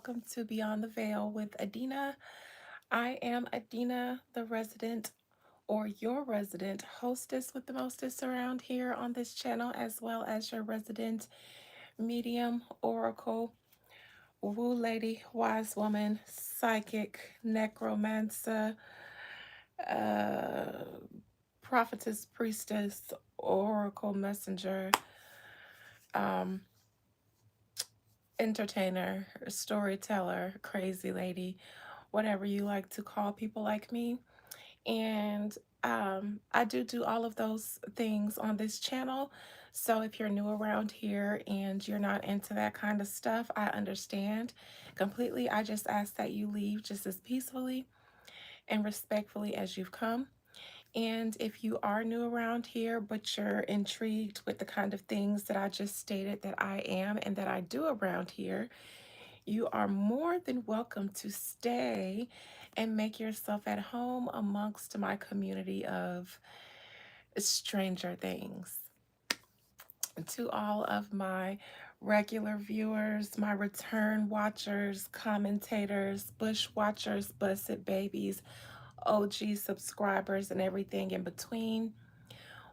welcome to Beyond the Veil with Adina. I am Adina, the resident or your resident hostess with the mostest around here on this channel, as well as your resident medium, oracle, woo lady, wise woman, psychic, necromancer, uh, prophetess, priestess, oracle messenger, um, entertainer, storyteller, crazy lady, whatever you like to call people like me. And I do all of those things on this channel. So if you're new around here and you're not into that kind of stuff, I understand completely. I just ask that you leave just as peacefully and respectfully as you've come. And if you are new around here, but you're intrigued with the kind of things that I just stated that I am and that I do around here, you are more than welcome to stay and make yourself at home amongst my community of stranger things. To all of my regular viewers, my return watchers, commentators, bush watchers, busted babies, OG subscribers, and everything in between,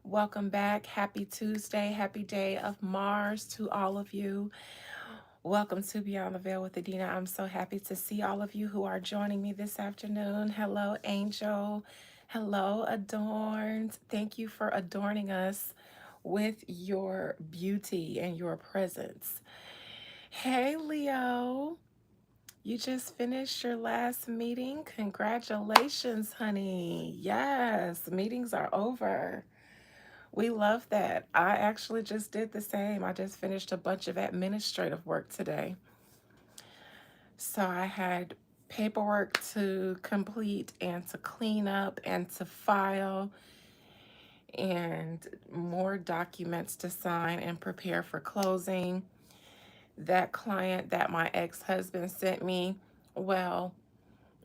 welcome back. Happy Tuesday. Happy day of Mars to all of you. Welcome to Beyond the Veil with Adina. I'm so happy to see all of you who are joining me this afternoon. Hello, Angel. Hello, Adorned. Thank you for adorning us with your beauty and your presence. Hey, Leo. You just finished your last meeting. Congratulations, honey. Yes, meetings are over. We love that. I actually just did the same. I just finished a bunch of administrative work today. So I had paperwork to complete and to clean up and to file and more documents to sign and prepare for closing. That client that my ex-husband sent me, well,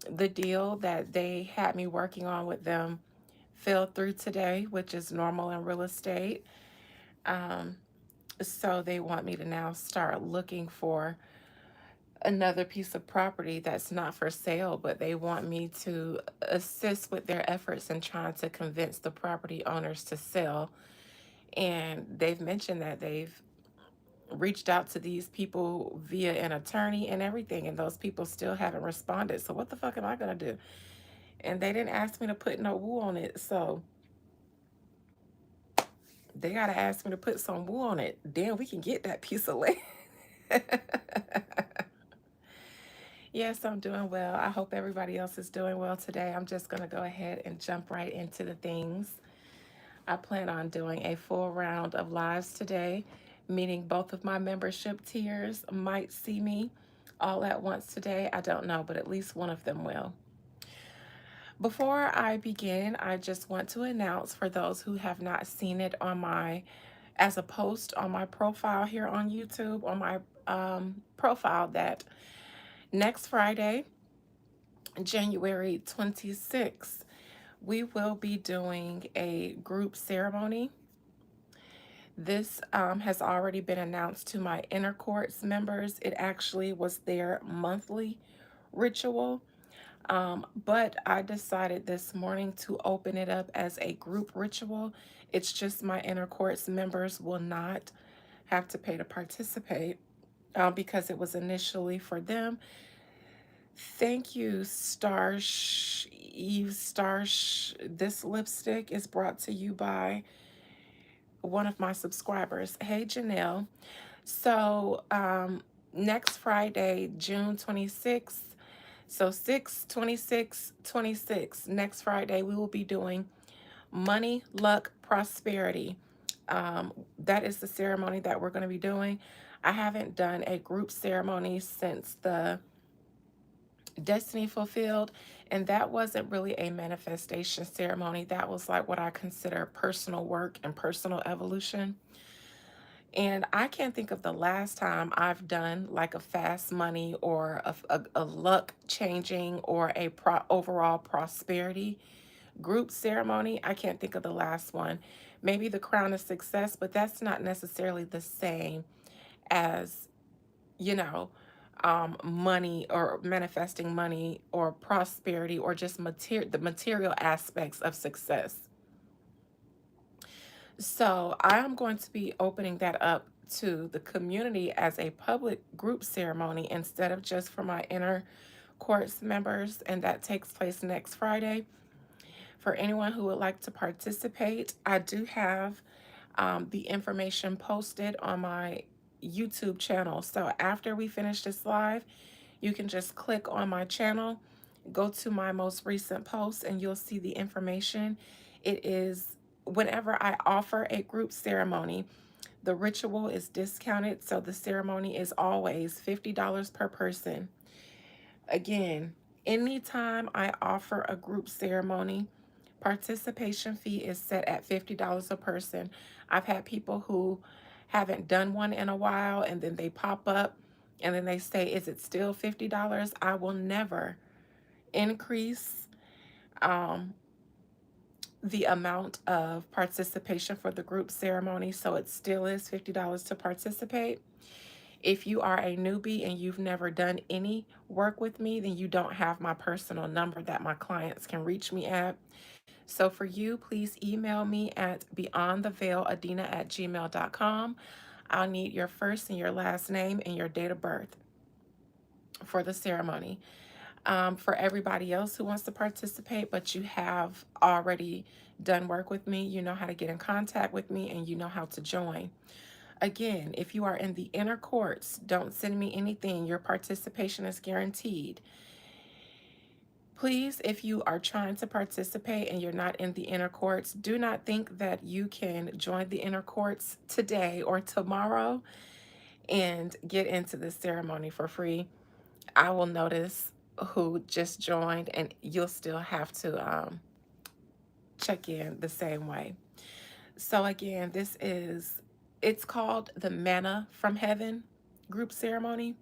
the deal that they had me working on with them fell through today, which is normal in real estate. Um, so they want me to now start looking for another piece of property that's not for sale, but they want me to assist with their efforts in trying to convince the property owners to sell. And they've mentioned that they've reached out to these people via an attorney and everything, and those people still haven't responded. So what the fuck am I gonna do? And they didn't ask me to put no woo on it, so they gotta ask me to put some woo on it. Then we can get that piece of land. Yes, I'm doing well. I hope everybody else is doing well today. I'm just going to go ahead and jump right into the things. I plan on doing a full round of lives today, meaning both of my membership tiers might see me all at once today. I don't know, but at least one of them will. Before I begin, I just want to announce for those who have not seen it on my as a post on my profile here on YouTube, on my profile, that next Friday, January 26th, we will be doing a group ceremony. This has already been announced to my inner courts members. It actually was their monthly ritual, but I decided this morning to open it up as a group ritual. It's just my inner courts members will not have to pay to participate because it was initially for them. Thank you, Eve Starsh. This lipstick is brought to you by one of my subscribers. Hey, Janelle. So, next Friday, June 26th, so 6/26/26, next Friday, we will be doing Money, Luck, Prosperity. That is the ceremony that we're going to be doing. I haven't done a group ceremony since the Destiny Fulfilled, and that wasn't really a manifestation ceremony. That was like what I consider personal work and personal evolution. And I can't think of the last time I've done like a fast money or a luck changing or a overall prosperity group ceremony. I can't think of the last one. Maybe the Crown of Success, but that's not necessarily the same as, you know, money or manifesting money or prosperity or just the material aspects of success. So I am going to be opening that up to the community as a public group ceremony instead of just for my inner course members, and that takes place next Friday. For anyone who would like to participate, I do have the information posted on my YouTube channel. So after we finish this live, you can just click on my channel, go to my most recent post, and you'll see the information. It is whenever I offer a group ceremony, the ritual is discounted, so the ceremony is always $50 per person. Again, anytime I offer a group ceremony, participation fee is set at $50 a person. I've had people who haven't done one in a while and then they pop up and then they say, "Is it still $50?" I will never increase um, the amount of participation for the group ceremony, so it still is $50 to participate. If you are a newbie and you've never done any work with me, then you don't have my personal number that my clients can reach me at. So for you, please email me at beyondtheveiladina@gmail.com. I'll need your first and your last name and your date of birth for the ceremony. For everybody else who wants to participate, but you have already done work with me, you know how to get in contact with me and you know how to join. Again, if you are in the inner courts, don't send me anything. Your participation is guaranteed. Please, if you are trying to participate and you're not in the inner courts, do not think that you can join the inner courts today or tomorrow and get into the ceremony for free. I will notice who just joined, and you'll still have to check in the same way. So again, it's called the Manna from Heaven group ceremony,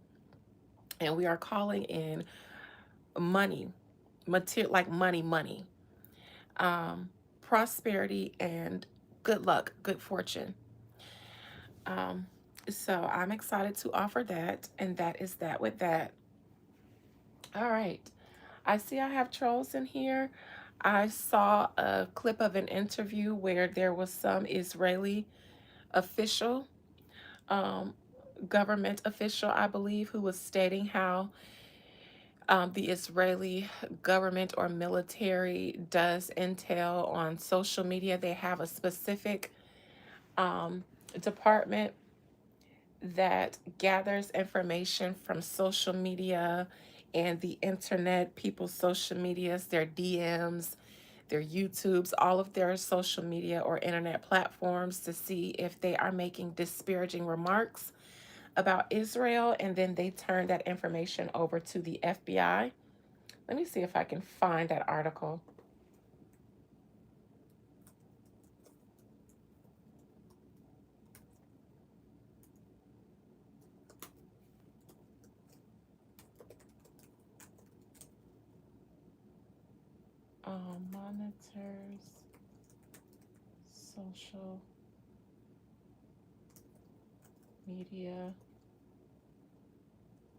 and we are calling in money, material like money, um, prosperity, and good luck, good fortune. Um, so I'm excited to offer that, and that is that with that. All right. I see I have trolls in here. I saw a clip of an interview where there was some Israeli official, um, government official, I believe, who was stating how the Israeli government or military does intel on social media. They have a specific um, department that gathers information from social media and the internet, people's social medias, their DMs, their YouTubes, all of their social media or internet platforms to see if they are making disparaging remarks about Israel, and then they turn that information over to the FBI. Let me see if I can find that article. Monitors social media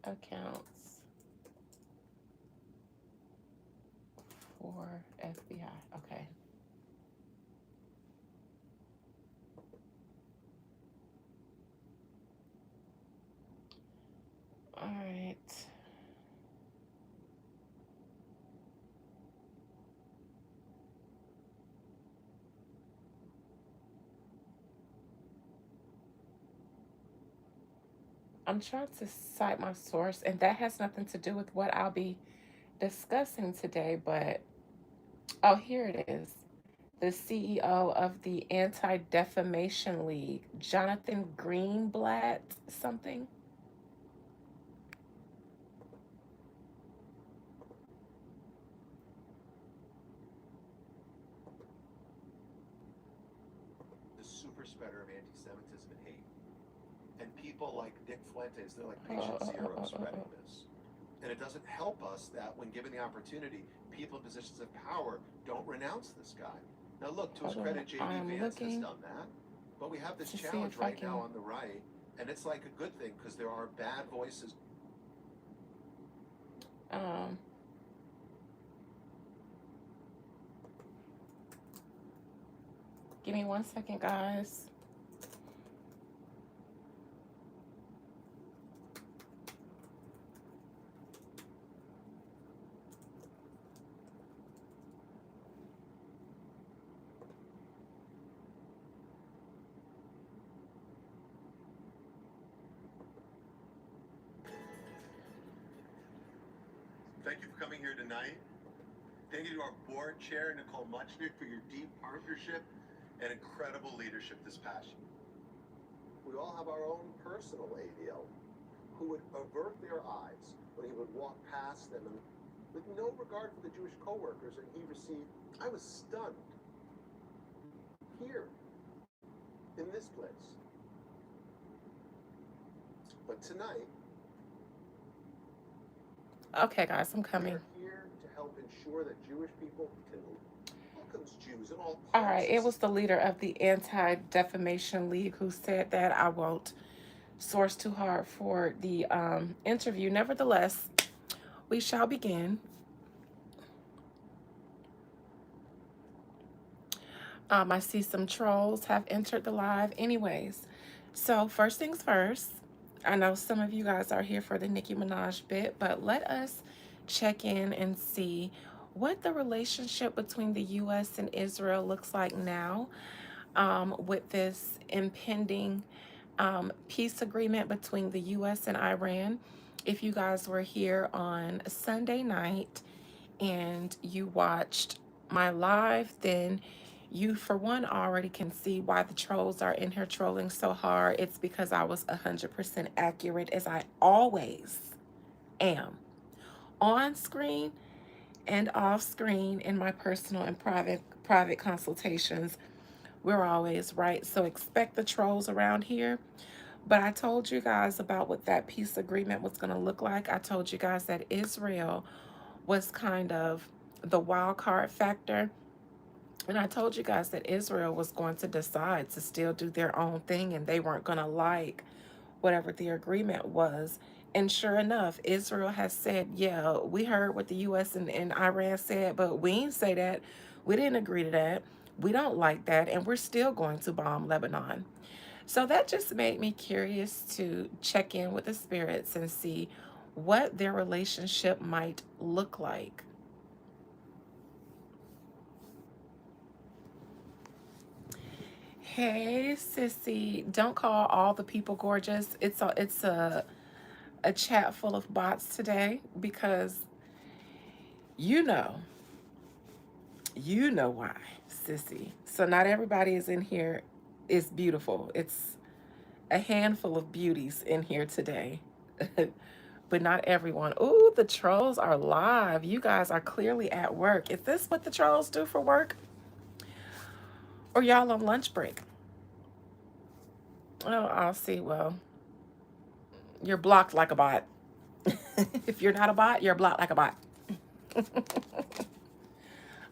accounts for FBI. Okay. All right. I'm trying to cite my source, and that has nothing to do with what I'll be discussing today, but oh, here it is. The CEO of the Anti Defamation League, Jonathan Greenblatt, something. The super spreader of anti-Semitism and hate. And people like Nick Fuentes, they're like Uh, patient uh, zero uh, uh, uh, spreading this. And it doesn't help us that when given the opportunity, people in positions of power don't renounce this guy. Now look, to his Hold on. credit, I J.D. am Vance has looking done that. But we have this to see challenge if I right now can. on the right, and it's like a good thing because there are bad voices. Give me 1 second, guys. Thank you for coming here tonight. Thank you to our board chair, Nicole Muchnick, for your deep partnership and incredible leadership this past year. We all have our own personal ADL who would avert their eyes when he would walk past them and with no regard for the Jewish coworkers, and he received, I was stunned here in this place. But tonight, Okay, guys, I'm we coming. are here to help ensure that Jewish people can welcome Jews in all All right, parts of it was the leader of the Anti Defamation League who said that. I won't source too hard for the interview. Nevertheless, we shall begin. I see some trolls have entered the live, anyways. So, first things first, I know some of you guys are here for the Nicki Minaj bit, but let us check in and see what the relationship between the U.S. and Israel looks like now, with this impending peace agreement between the U.S. and Iran. If you guys were here on Sunday night and you watched my live, then you, for one, already can see why the trolls are in here trolling so hard. It's because I was 100% accurate, as I always am, on screen and off screen in my personal and private consultations. We're always right. So expect the trolls around here. But I told you guys about what that peace agreement was going to look like. I told you guys that Israel was kind of the wild card factor. And I told you guys that Israel was going to decide to still do their own thing and they weren't going to like whatever the agreement was. And sure enough, Israel has said, yeah, we heard what the U.S. and Iran said, but we didn't say that. We didn't agree to that. We don't like that. And we're still going to bomb Lebanon. So that just made me curious to check in with the spirits and see what their relationship might look like. Hey, sissy, don't call all the people gorgeous. It's a chat full of bots today because you know, you know why, sissy. So not everybody is in here is beautiful. It's a handful of beauties in here today. But not everyone. Ooh, the trolls are live. You guys are clearly at work. Is this what the trolls do for work? Or y'all on lunch break? Oh, I'll see. Well, you're blocked like a bot. If you're not a bot, you're blocked like a bot.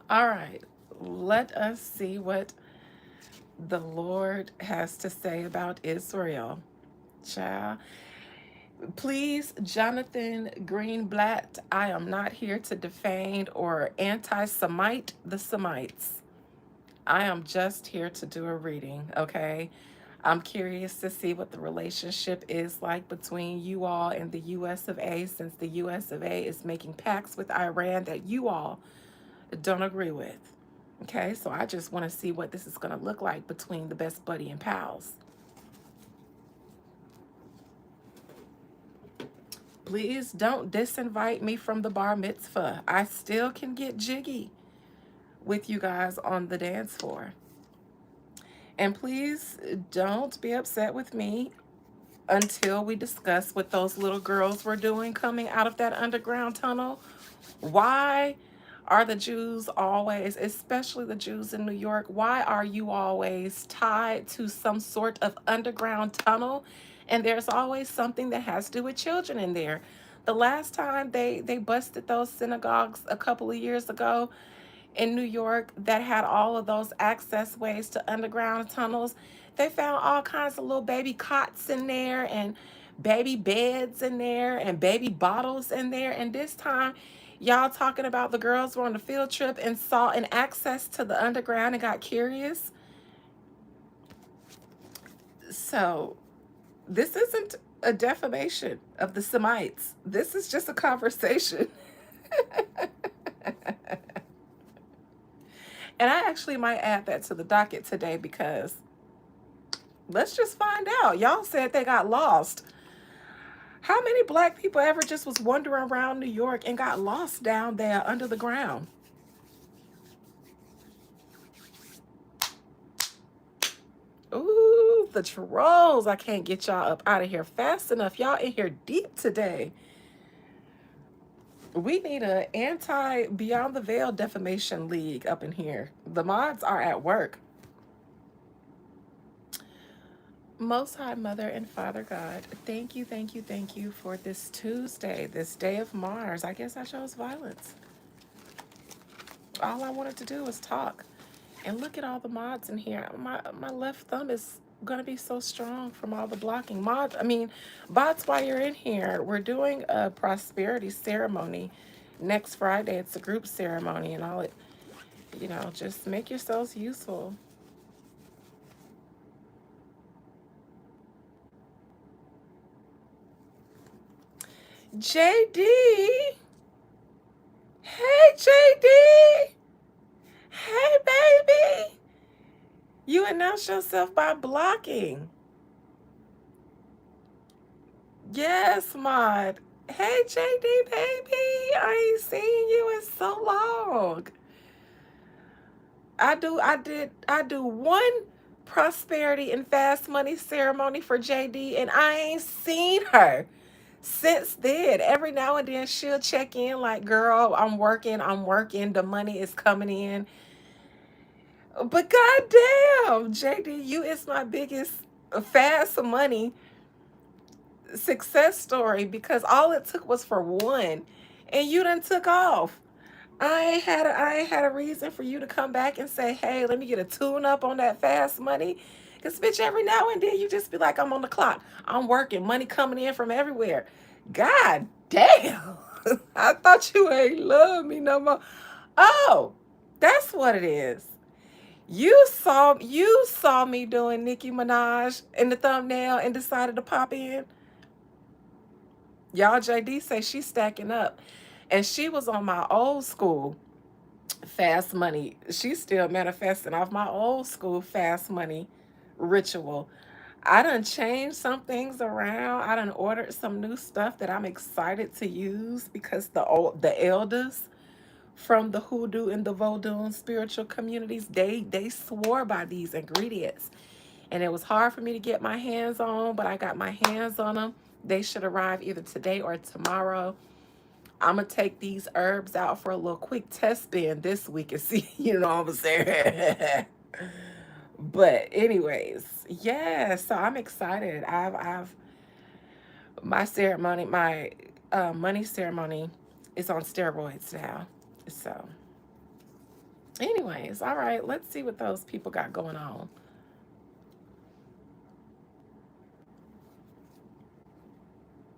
All right. Let us see what the Lord has to say about Israel. Child. Please, Jonathan Greenblatt, I am not here to defame or anti Semite the Semites. I am just here to do a reading, okay? I'm curious to see what the relationship is like between you all and the US of A, since the US of A is making pacts with Iran that you all don't agree with. Okay, so I just want to see what this is going to look like between the best buddy and pals. Please don't disinvite me from the bar mitzvah. I still can get jiggy with you guys on the dance floor. And please don't be upset with me until we discuss what those little girls were doing coming out of that underground tunnel. Why are the Jews always, especially the Jews in New York, why are you always tied to some sort of underground tunnel? And there's always something that has to do with children in there. The last time they busted those synagogues a couple of years ago, in New York that had all of those access ways to underground tunnels. They found all kinds of little baby cots in there and baby beds in there and baby bottles in there. And this time, y'all talking about the girls were on a field trip and saw an access to the underground and got curious. So this isn't a defamation of the Semites. This is just a conversation. And I actually might add that to the docket today because let's just find out. Y'all said they got lost. How many black people ever just was wandering around New York and got lost down there under the ground? Ooh, the trolls. I can't get y'all up out of here fast enough. Y'all in here deep today. We need a anti Beyond the Veil defamation league up in here. The mods are at work. Most High Mother and Father God, thank you, thank you, thank you for this Tuesday, this day of Mars. I guess I chose violence. All I wanted to do was talk. And look at all the mods in here. My left thumb is gonna be so strong from all the blocking. Bots, while you're in here, we're doing a prosperity ceremony next Friday. It's a group ceremony, and just make yourselves useful. JD, hey JD, hey baby. You announced yourself by blocking. Yes, mod. Hey, JD, baby. I ain't seen you in so long. I do one prosperity and fast money ceremony for JD, and I ain't seen her since then. Every now and then she'll check in like, girl, I'm working, the money is coming in. But goddamn, JD, you is my biggest fast money success story because all it took was for one, and you done took off. I ain't had a reason for you to come back and say, hey, let me get a tune up on that fast money. Cause bitch, every now and then you just be like, I'm on the clock. I'm working, money coming in from everywhere. God damn. I thought you ain't love me no more. Oh, that's what it is. You saw me doing Nicki Minaj in the thumbnail and decided to pop in. Y'all, JD say she's stacking up. And she was on my old school fast money. She's still manifesting off my old school fast money ritual. I done changed some things around. I done ordered some new stuff that I'm excited to use because the elders from the hoodoo and the voodoo and spiritual communities, they swore by these ingredients. And it was hard for me to get my hands on, but I got my hands on them. They should arrive either today or tomorrow. I'm gonna take these herbs out for a little quick test spin this week and see, you know what I'm saying? But anyways, yeah, so I'm excited. I've my ceremony, my money ceremony is on steroids now. So anyways, all right, let's see what those people got going on.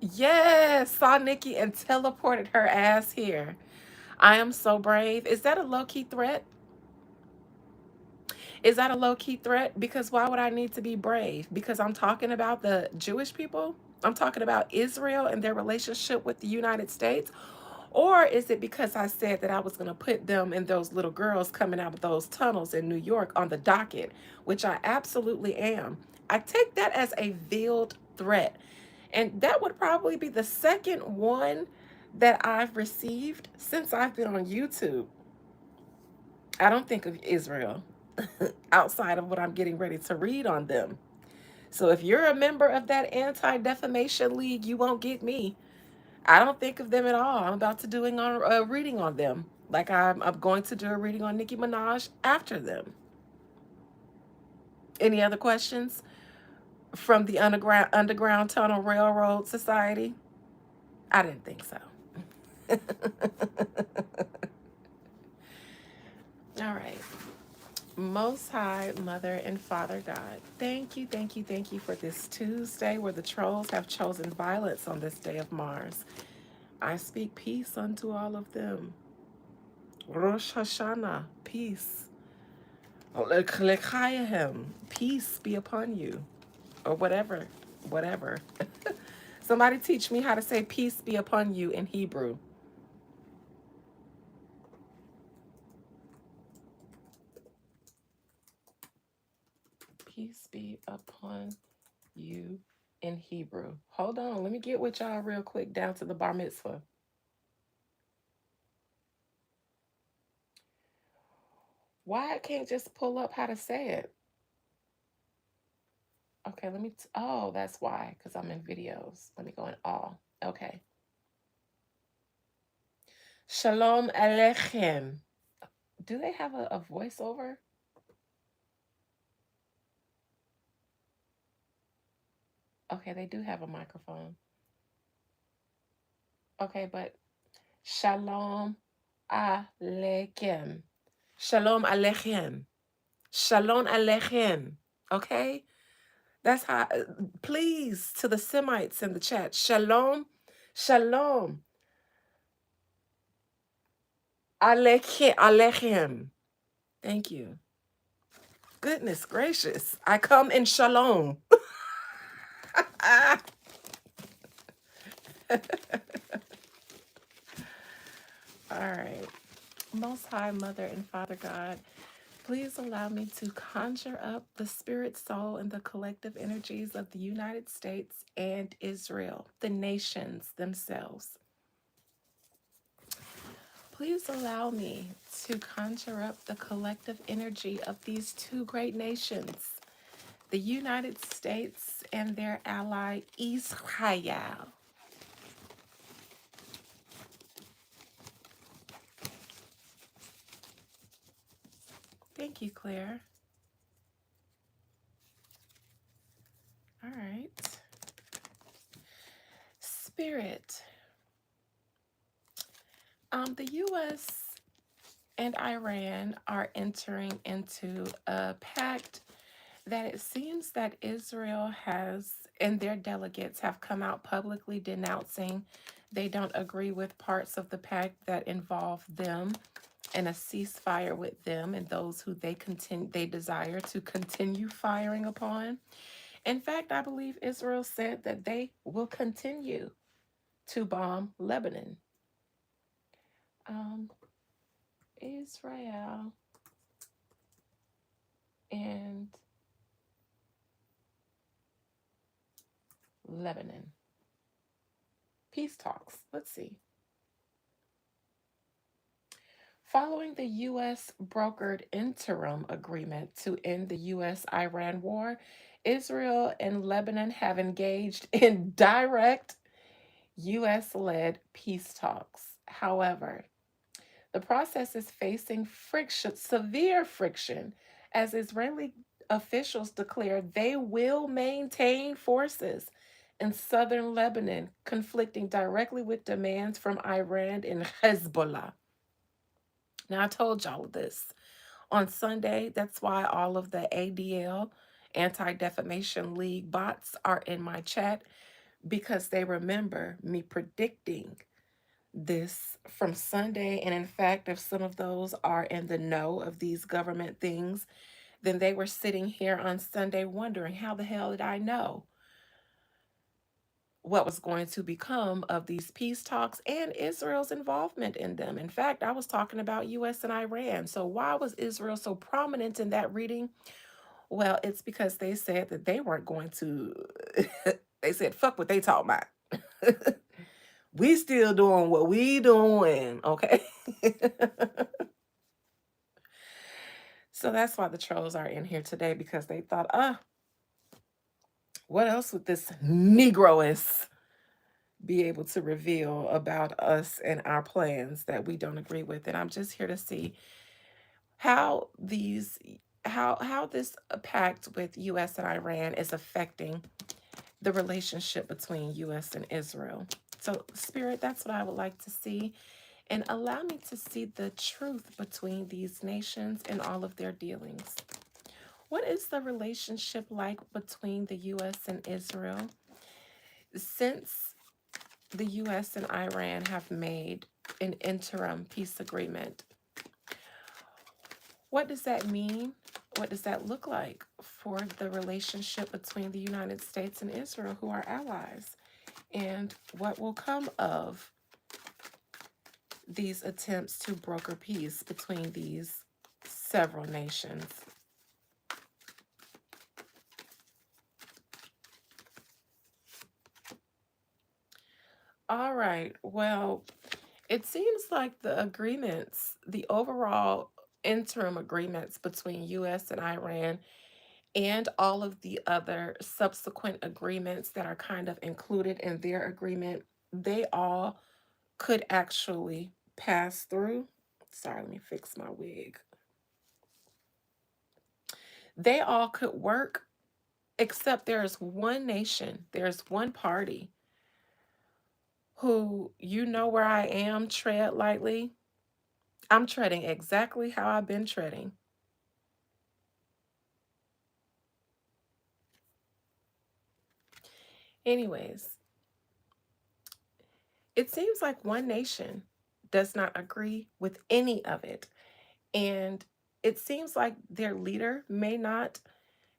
Yes, saw Nicki and teleported her ass here. I am so brave. Is that a low-key threat? Is that a low key threat? Because why would I need to be brave? Because I'm talking about the Jewish people? I'm talking about Israel and their relationship with the United States? Or is it because I said that I was going to put them and those little girls coming out of those tunnels in New York on the docket, which I absolutely am? I take that as a veiled threat. And that would probably be the second one that I've received since I've been on YouTube. I don't think of Israel outside of what I'm getting ready to read on them. So if you're a member of that anti-defamation league, you won't get me. I don't think of them at all. I'm about to doing on a reading on them. Like I'm going to do a reading on Nicki Minaj after them. Any other questions from the Underground Tunnel Railroad Society? I didn't think so. All right. Most High, Mother, and Father God, thank you, thank you, thank you for this Tuesday where the trolls have chosen violence on this day of Mars. I speak peace unto all of them. Rosh Hashanah, peace. L'chaim, peace be upon you. or whatever, whatever. Somebody teach me how to say peace be upon you in Hebrew. Peace be upon you in Hebrew. Hold on, let me get with y'all real quick down to the bar mitzvah. Why I can't just pull up how to say it? Okay, let me. Oh, that's why, because I'm in videos. Let me go in all. Okay. Shalom Aleichem. Do they have a voiceover? Okay, they do have a microphone. Okay, but Shalom Aleichem. Shalom Aleichem. Shalom Aleichem. Okay? That's how, please, to the Semites in the chat. Shalom. Shalom Aleichem. Aleichem. Thank you. Goodness gracious. I come in shalom. All right. Most High Mother and Father God, please allow me to conjure up the spirit, soul, and the collective energies of the United States and Israel, the nations themselves. Please allow me to conjure up the collective energy of these two great nations, the United States and their ally Israel. Thank you, Claire. All right. Spirit. The U.S. and Iran are entering into a pact that it seems that Israel has, and their delegates have come out publicly denouncing they don't agree with parts of the pact that involve them and a ceasefire with them and those who they desire to continue firing upon. In fact, I believe Israel said that they will continue to bomb Lebanon. Um, Israel and Lebanon. Peace talks. Let's see. Following the U.S. brokered interim agreement to end the U.S. Iran war, Israel and Lebanon have engaged in direct U.S. led peace talks. However, the process is facing friction, severe friction, as Israeli officials declare they will maintain forces in southern Lebanon, conflicting directly with demands from Iran and Hezbollah. Now, I told y'all this on Sunday. That's why all of the ADL, Anti Defamation League bots, are in my chat because they remember me predicting this from Sunday. And in fact, if some of those are in the know of these government things, then they were sitting here on Sunday wondering, how the hell did I know what was going to become of these peace talks and Israel's involvement in them? In fact, I was talking about US and Iran. So why was Israel so prominent in that reading? Well, it's because they said that they weren't going to they said fuck what they talking about. We still doing what we doing, okay? So that's why the trolls are in here today, because they thought, what else would this Negroess be able to reveal about us and our plans that we don't agree with? And I'm just here to see how this pact with US and Iran is affecting the relationship between US and Israel. So, Spirit, that's what I would like to see. And allow me to see the truth between these nations and all of their dealings. What is the relationship like between the US and Israel since the US and Iran have made an interim peace agreement? What does that mean What does that look like for the relationship between the United States and Israel, who are allies? And what will come of these attempts to broker peace between these several nations? All right. Well, it seems like the agreements, the overall interim agreements between US and Iran and all of the other subsequent agreements that are kind of included in their agreement, they all could actually pass through. Sorry, let me fix my wig. They all could work, except there is one nation, there's one party who, you know where I am, tread lightly. I'm treading exactly how I've been treading. Anyways, it seems like one nation does not agree with any of it. And it seems like their leader may not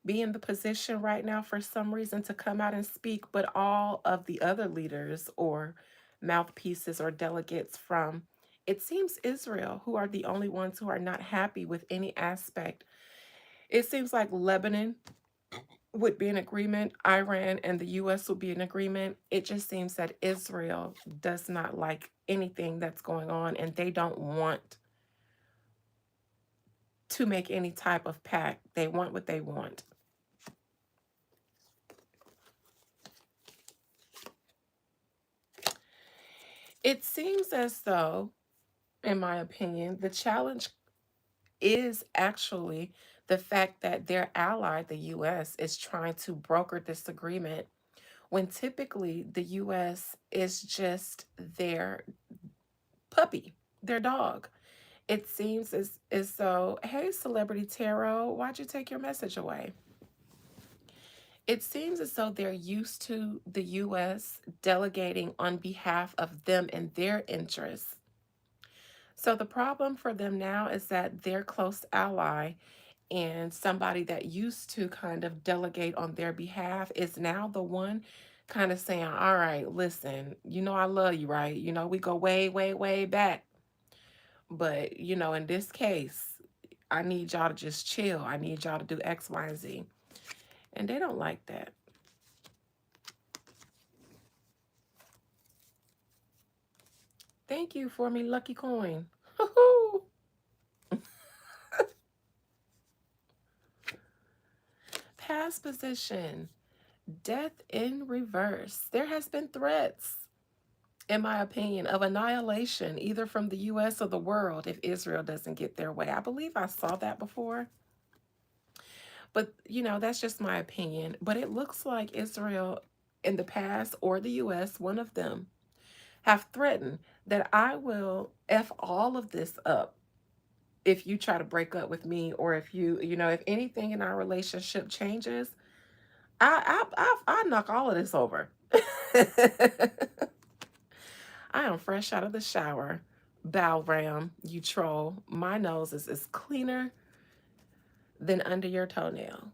be in the position right now for some reason to come out and speak, but all of the other leaders or mouthpieces or delegates from, it seems, Israel, who are the only ones who are not happy with any aspect. It seems like Lebanon would be in agreement, Iran and the US would be in agreement. It just seems that Israel does not like anything that's going on and they don't want to make any type of pact. They want what they want. It seems as though, in my opinion, the challenge is actually the fact that their ally, the US, is trying to broker this agreement when typically the US is just their puppy, their dog. It seems as though, hey, Celebrity Tarot, why'd you take your message away? It seems as though they're used to the US delegating on behalf of them and their interests. So the problem for them now is that their close ally and somebody that used to kind of delegate on their behalf is now the one kind of saying, all right, listen, you know, I love you, right? You know, we go way, way, way back. But, you know, in this case, I need y'all to just chill. I need y'all to do X, Y, and Z. And they don't like that. Thank you for me, lucky coin. Past position, death in reverse. There has been threats, in my opinion, of annihilation, either from the US or the world, if Israel doesn't get their way. I believe I saw that before. But, you know, that's just my opinion. But it looks like Israel in the past or the US, one of them, have threatened that I will F all of this up if you try to break up with me or if you know, if anything in our relationship changes, I knock all of this over. I am fresh out of the shower. Bow ram, you troll. My nose is cleaner than under your toenail.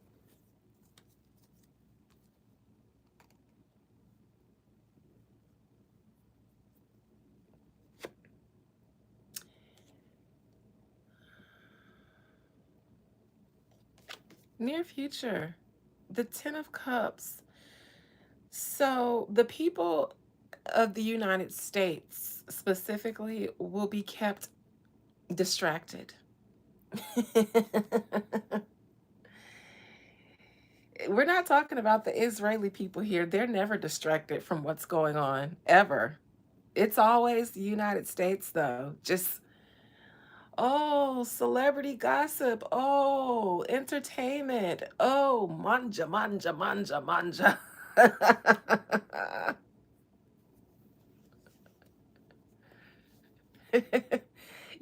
Near future, the Ten of Cups. So the people of the United States specifically will be kept distracted. We're not talking about the Israeli people here. They're never distracted from what's going on, ever. It's always the United States, though. Just, oh, celebrity gossip. Oh, entertainment. Oh, manja, manja, manja, manja.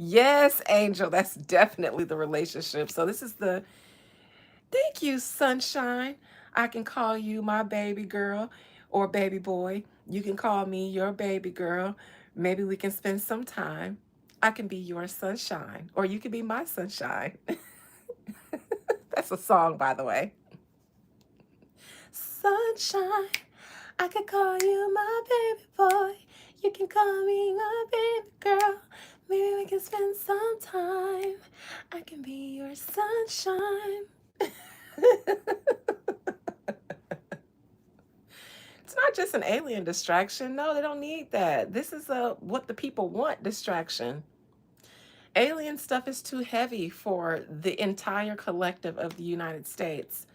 Yes, Angel, that's definitely the relationship. So this is the thank you, sunshine. I can call you my baby girl or baby boy. You can call me your baby girl. Maybe we can spend some time. I can be your sunshine or you can be my sunshine. That's a song, by the way. Sunshine, I can call you my baby boy. You can call me my baby girl. Maybe we can spend some time. I can be your sunshine. It's not just an alien distraction. No, they don't need that. This is a what the people want distraction. Alien stuff is too heavy for the entire collective of the United States.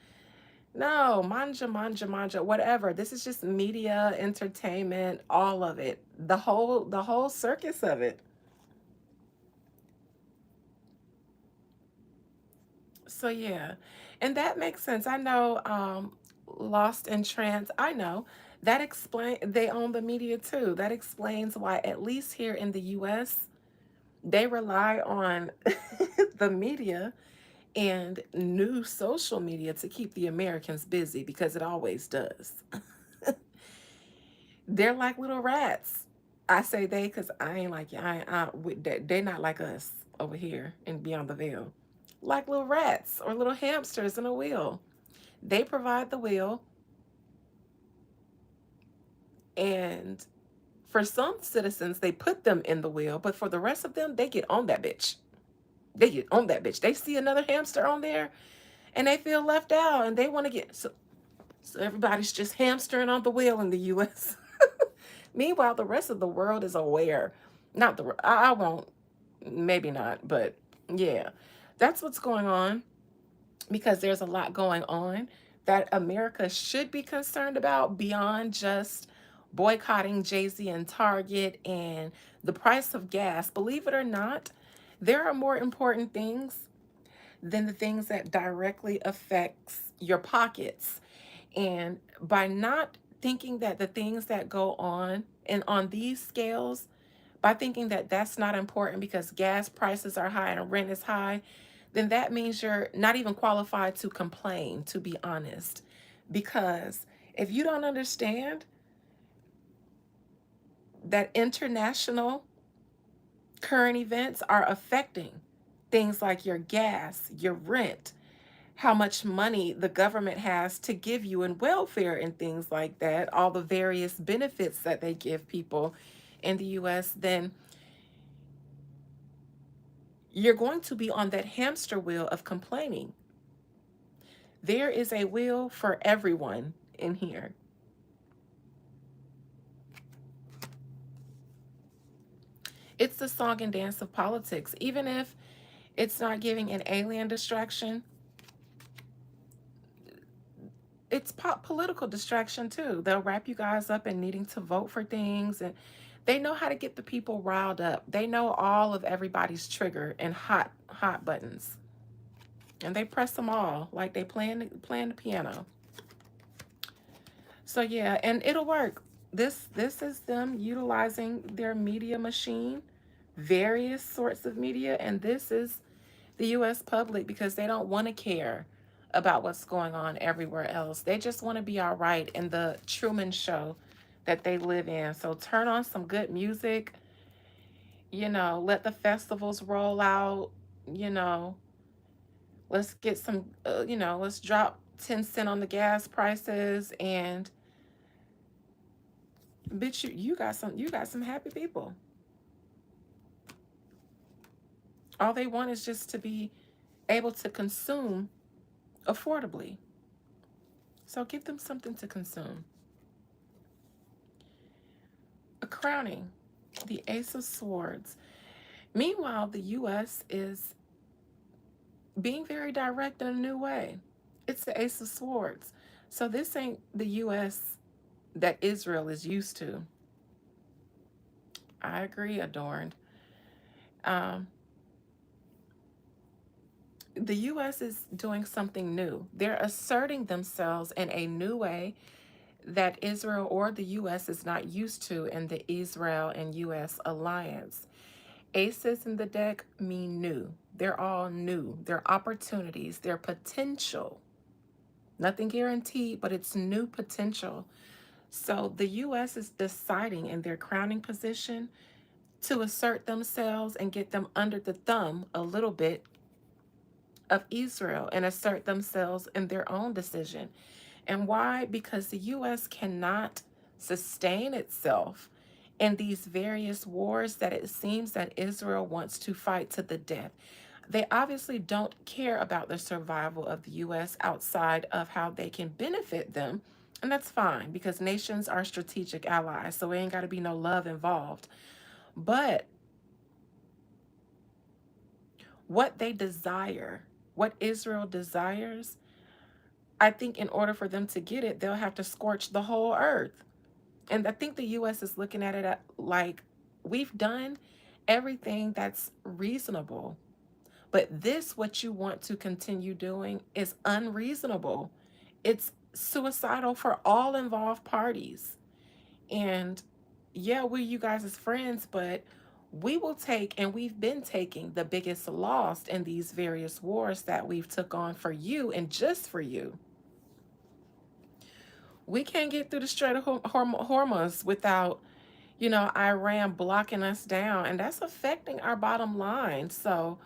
No, manja, manja, manja, whatever. This is just media, entertainment, all of it. The whole circus of it. So yeah. And that makes sense. I know Lost in Trance, I know. That explain they own the media too. That explains why at least here in the US, they rely on the media and new social media to keep the Americans busy because it always does. They're like little rats. I say they because I ain't like they're not like us over here and beyond the veil. Like little rats or little hamsters in a wheel. They provide the wheel, and for some citizens, they put them in the wheel, but for the rest of them, they get on that bitch. They get on that bitch. They see another hamster on there and they feel left out and they want to get. So everybody's just hamstering on the wheel in the US. Meanwhile, the rest of the world is aware. Not the, I won't, maybe not, but yeah, that's what's going on because there's a lot going on that America should be concerned about beyond just boycotting Jay-Z and Target and the price of gas. Believe it or not, there are more important things than the things that directly affects your pockets. And by not thinking that the things that go on and on these scales, by thinking that that's not important because gas prices are high and rent is high, then that means you're not even qualified to complain, to be honest. Because if you don't understand that international current events are affecting things like your gas, your rent, how much money the government has to give you in welfare and things like that, all the various benefits that they give people in the US, then you're going to be on that hamster wheel of complaining. There is a wheel for everyone in here. It's the song and dance of politics. Even if it's not giving an alien distraction, it's political distraction too. They'll wrap you guys up in needing to vote for things, and they know how to get the people riled up. They know all of everybody's trigger and hot buttons, and they press them all like they playing the piano. So yeah, and it'll work. This is them utilizing their media machine, various sorts of media, and this is the US public because they don't want to care about what's going on everywhere else. They just want to be all right in the Truman Show that they live in. So turn on some good music, let the festivals roll out, you know, let's get some, let's drop 10 cent on the gas prices and bitch, you got some happy people. All they want is just to be able to consume affordably. So give them something to consume. A crowning, the Ace of Swords. Meanwhile, the US is being very direct in a new way. It's the Ace of Swords. So this ain't the US that Israel is used to. I agree, Adorned. Um, the US is doing something new. They're asserting themselves in a new way that Israel or the US is not used to in the Israel and US alliance. Aces in the deck mean new. They're all new. They're opportunities. They're potential. Nothing guaranteed, but it's new potential. So the US is deciding in their crowning position to assert themselves and get them under the thumb a little bit of Israel and assert themselves in their own decision. And why? Because the U.S. cannot sustain itself in these various wars that it seems that Israel wants to fight to the death. They obviously don't care about the survival of the U.S. outside of how they can benefit them. And that's fine because nations are strategic allies, so it ain't got to be no love involved. But what they desire, what Israel desires, I think in order for them to get it, they'll have to scorch the whole earth. And I think the US is looking at it like we've done everything that's reasonable. But this, what you want to continue doing, is unreasonable. It's suicidal for all involved parties. And yeah, we're you guys as friends, but we will take and we've been taking the biggest loss in these various wars that we've took on for you and just for you. We can't get through the Strait of Hormuz without, Iran blocking us down, and that's affecting our bottom line. So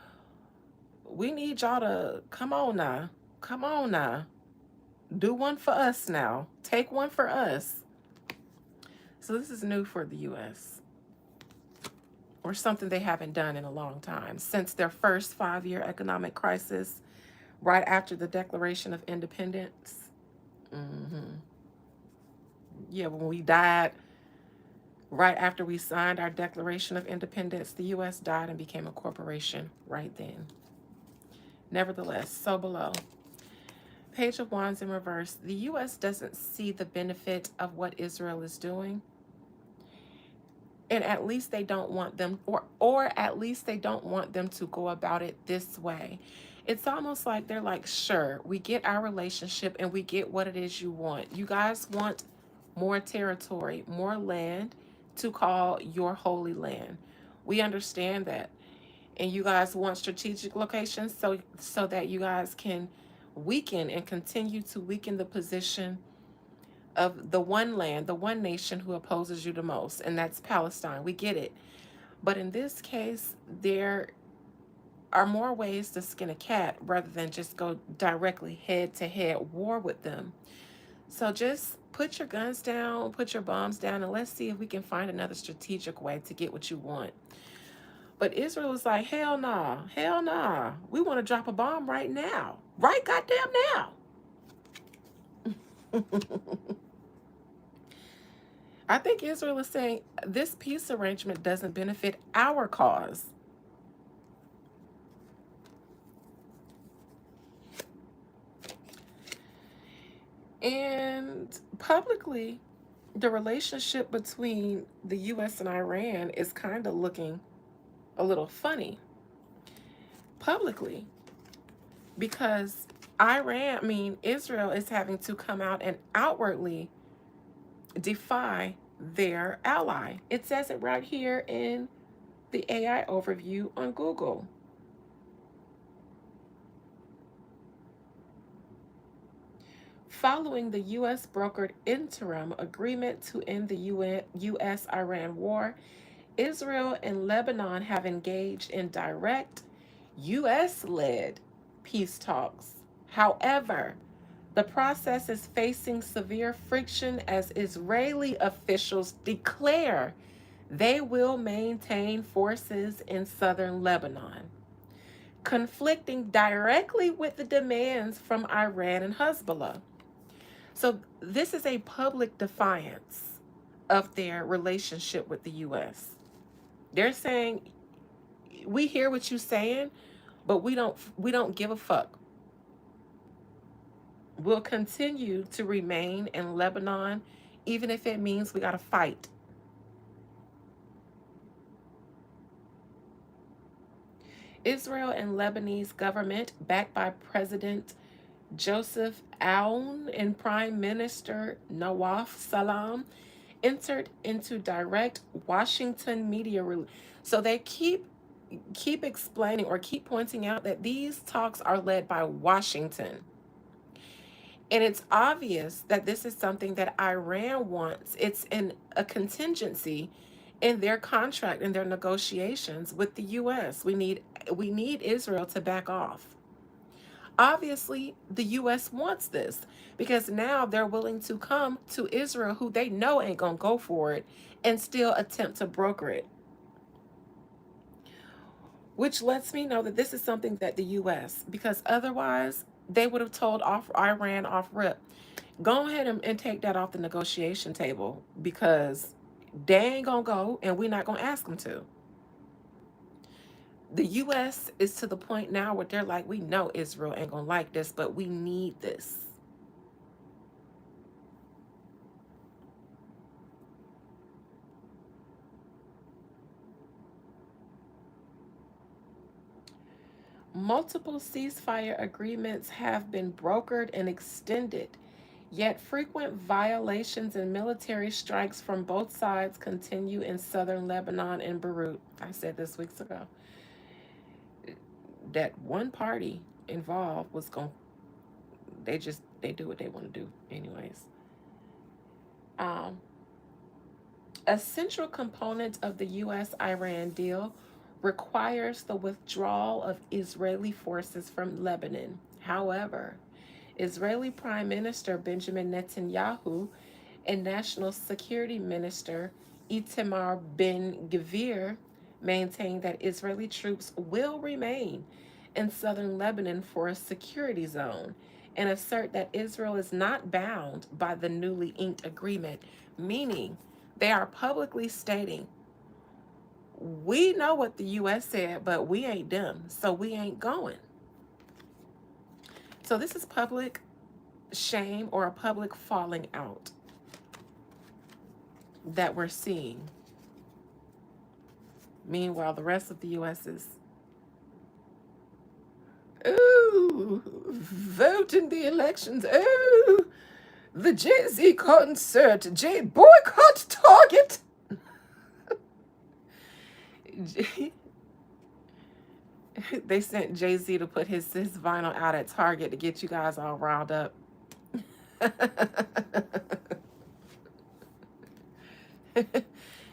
we need y'all to come on now. Come on now. Do one for us now. Take one for us. So this is new for the US, or something they haven't done in a long time since their first 5-year economic crisis right after the Declaration of Independence. hmm Yeah, when we died, right after we signed our Declaration of Independence, the US died and became a corporation right then. Nevertheless, so below, Page of Wands in reverse, the US doesn't see the benefit of what Israel is doing. And at least they don't want them, or at least they don't want them to go about it this way. It's almost like they're like, sure, we get our relationship and we get what it is you want. You guys want more territory, more land to call your holy land. We understand that. And you guys want strategic locations so that you guys can weaken and continue to weaken the position of the one land, the one nation who opposes you the most, and that's Palestine. We get it. But in this case, there are more ways to skin a cat rather than just go directly head to head war with them. So just put your guns down, put your bombs down, and let's see if we can find another strategic way to get what you want. But Israel is like, hell nah, hell nah. We want to drop a bomb right now. Right goddamn now. I think Israel is saying this peace arrangement doesn't benefit our cause. And publicly, the relationship between the US and Iran is kind of looking a little funny publicly because Israel is having to come out and outwardly defy their ally. It says it right here in the AI overview on Google. Following the U.S. brokered interim agreement to end the U.S. Iran war, Israel and Lebanon have engaged in direct U.S. led peace talks. However, the process is facing severe friction as Israeli officials declare they will maintain forces in southern Lebanon, conflicting directly with the demands from Iran and Hezbollah. So, this is a public defiance of their relationship with the US. They're saying, "We hear what you're saying, but we don't give a fuck. We'll continue to remain in Lebanon even if it means we got to fight." Israel and Lebanese government, backed by President Joseph Aoun and Prime Minister Nawaf Salam, entered into direct Washington media so they keep explaining or keep pointing out that these talks are led by Washington. And it's obvious that this is something that Iran wants. It's in a contingency in their contract, in their negotiations with the US. We need Israel to back off. Obviously, the U.S. wants this because now they're willing to come to Israel, who they know ain't going to go for it, and still attempt to broker it, which lets me know that this is something that the U.S., because otherwise they would have told off Iran off rip, go ahead and take that off the negotiation table because they ain't going to go and we're not going to ask them to. The U.S. is to the point now where they're like, we know Israel ain't going to like this, but we need this. Multiple ceasefire agreements have been brokered and extended, yet frequent violations and military strikes from both sides continue in southern Lebanon and Beirut. I said this weeks ago that one party involved was going, they do what they want to do anyways. Um, A central component of the US Iran deal requires the withdrawal of Israeli forces from Lebanon. However, Israeli Prime Minister Benjamin Netanyahu and National Security Minister Itamar Ben Gvir maintain that Israeli troops will remain in southern Lebanon for a security zone and assert that Israel is not bound by the newly inked agreement, meaning they are publicly stating, we know what the U.S. said, but we ain't them, so we ain't going. So this is public shame or a public falling out that we're seeing. Meanwhile, the rest of the U.S. is, ooh, vote in the elections. Oh, the Jay-Z concert. Jay boycott Target. They sent Jay-Z to put his vinyl out at Target to get you guys all riled up.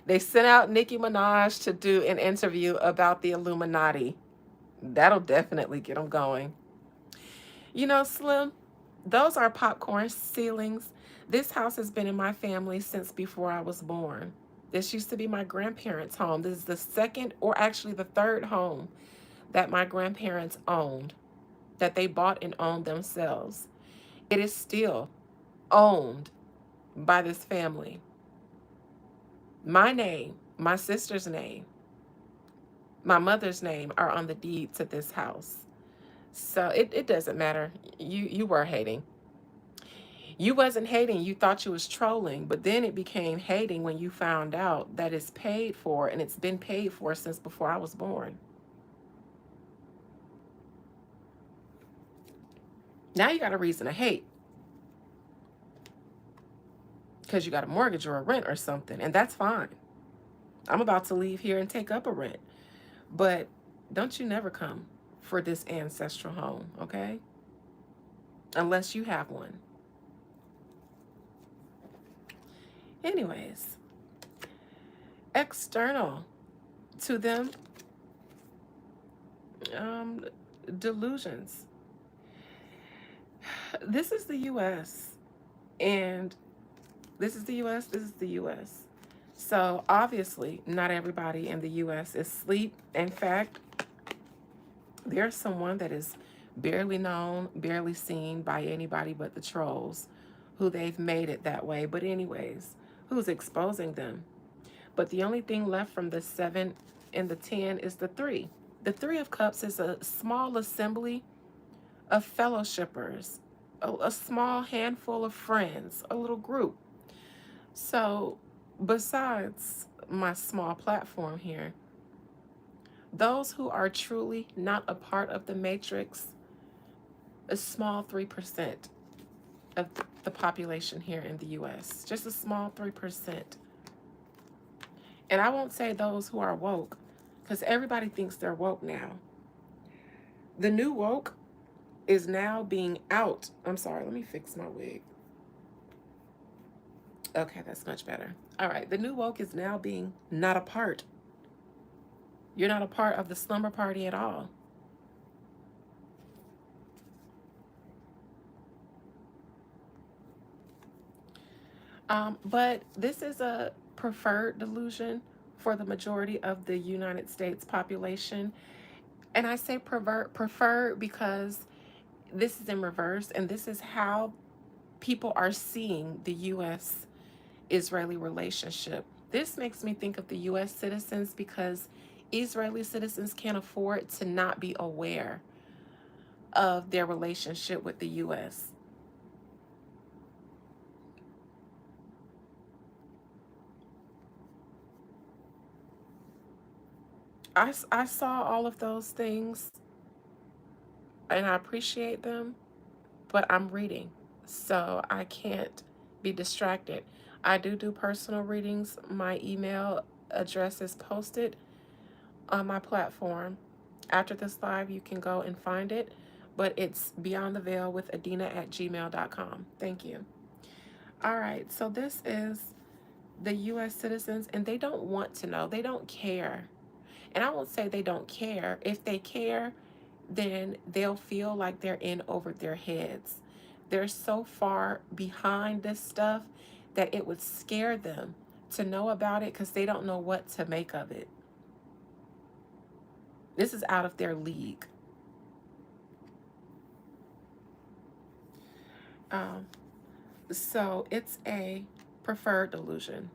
They sent out Nicki Minaj to do an interview about the Illuminati. That'll definitely get them going. You know, Slim, those are popcorn ceilings. This house has been in my family since before I was born. This used to be my grandparents' home. This is the second, or actually the third home that my grandparents owned, that they bought and owned themselves. It is still owned by this family. My name, my sister's name, my mother's name are on the deed to this house. So it doesn't matter. You were hating. You wasn't hating, you thought you was trolling, but then it became hating when you found out that it's paid for, and it's been paid for since before I was born. Now you got a reason to hate because you got a mortgage or a rent or something, and that's fine. I'm about to leave here and take up a rent, but don't you never come for this ancestral home, okay? Unless you have one. Anyways, external to them, um, delusions. This is the U.S. and this is the U.S. This is the U.S. So obviously, not everybody in the U.S. is asleep. In fact, there's someone that is barely known, barely seen by anybody but the trolls, who they've made it that way. But anyways, who's exposing them? But the only thing left from the 7 and the 10 is the 3. The 3 of Cups is a small assembly of fellowshippers, a small handful of friends, a little group. So besides my small platform here, those who are truly not a part of the matrix, a small 3% of the population here in the US, just a small 3%. And I won't say those who are woke, because everybody thinks they're woke now. The new woke is now being out. I'm sorry, let me fix my wig. Okay, that's much better. All right, the new woke is now being not a part. You're not a part of the slumber party at all. But this is a preferred delusion for the majority of the United States population. And I say preferred because this is in reverse, and this is how people are seeing the U.S. Israeli relationship. This makes me think of the U.S. citizens because Israeli citizens can't afford to not be aware of their relationship with the U.S. I saw all of those things and I appreciate them, but I'm reading, so I can't be distracted. I do personal readings. My email address is posted on my platform. After this live, you can go and find it, but it's Beyond the Veil with Adina at gmail.com. Thank you. All right, so this is the US citizens, and they don't want to know, they don't care. And I won't say they don't care. If they care, then they'll feel like they're in over their heads. They're so far behind this stuff that it would scare them to know about it because they don't know what to make of it. This is out of their league. Um, so it's a preferred delusion.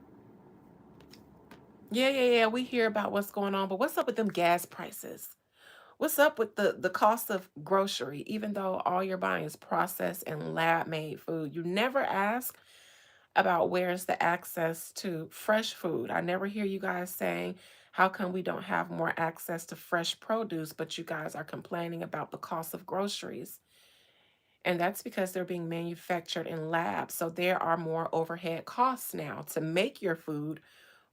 Yeah. We hear about what's going on, but what's up with them gas prices? What's up with the cost of grocery, even though all you're buying is processed and lab made food? You never ask about where's the access to fresh food. I never hear you guys saying, how come we don't have more access to fresh produce, but you guys are complaining about the cost of groceries? And that's because they're being manufactured in labs. So there are more overhead costs now to make your food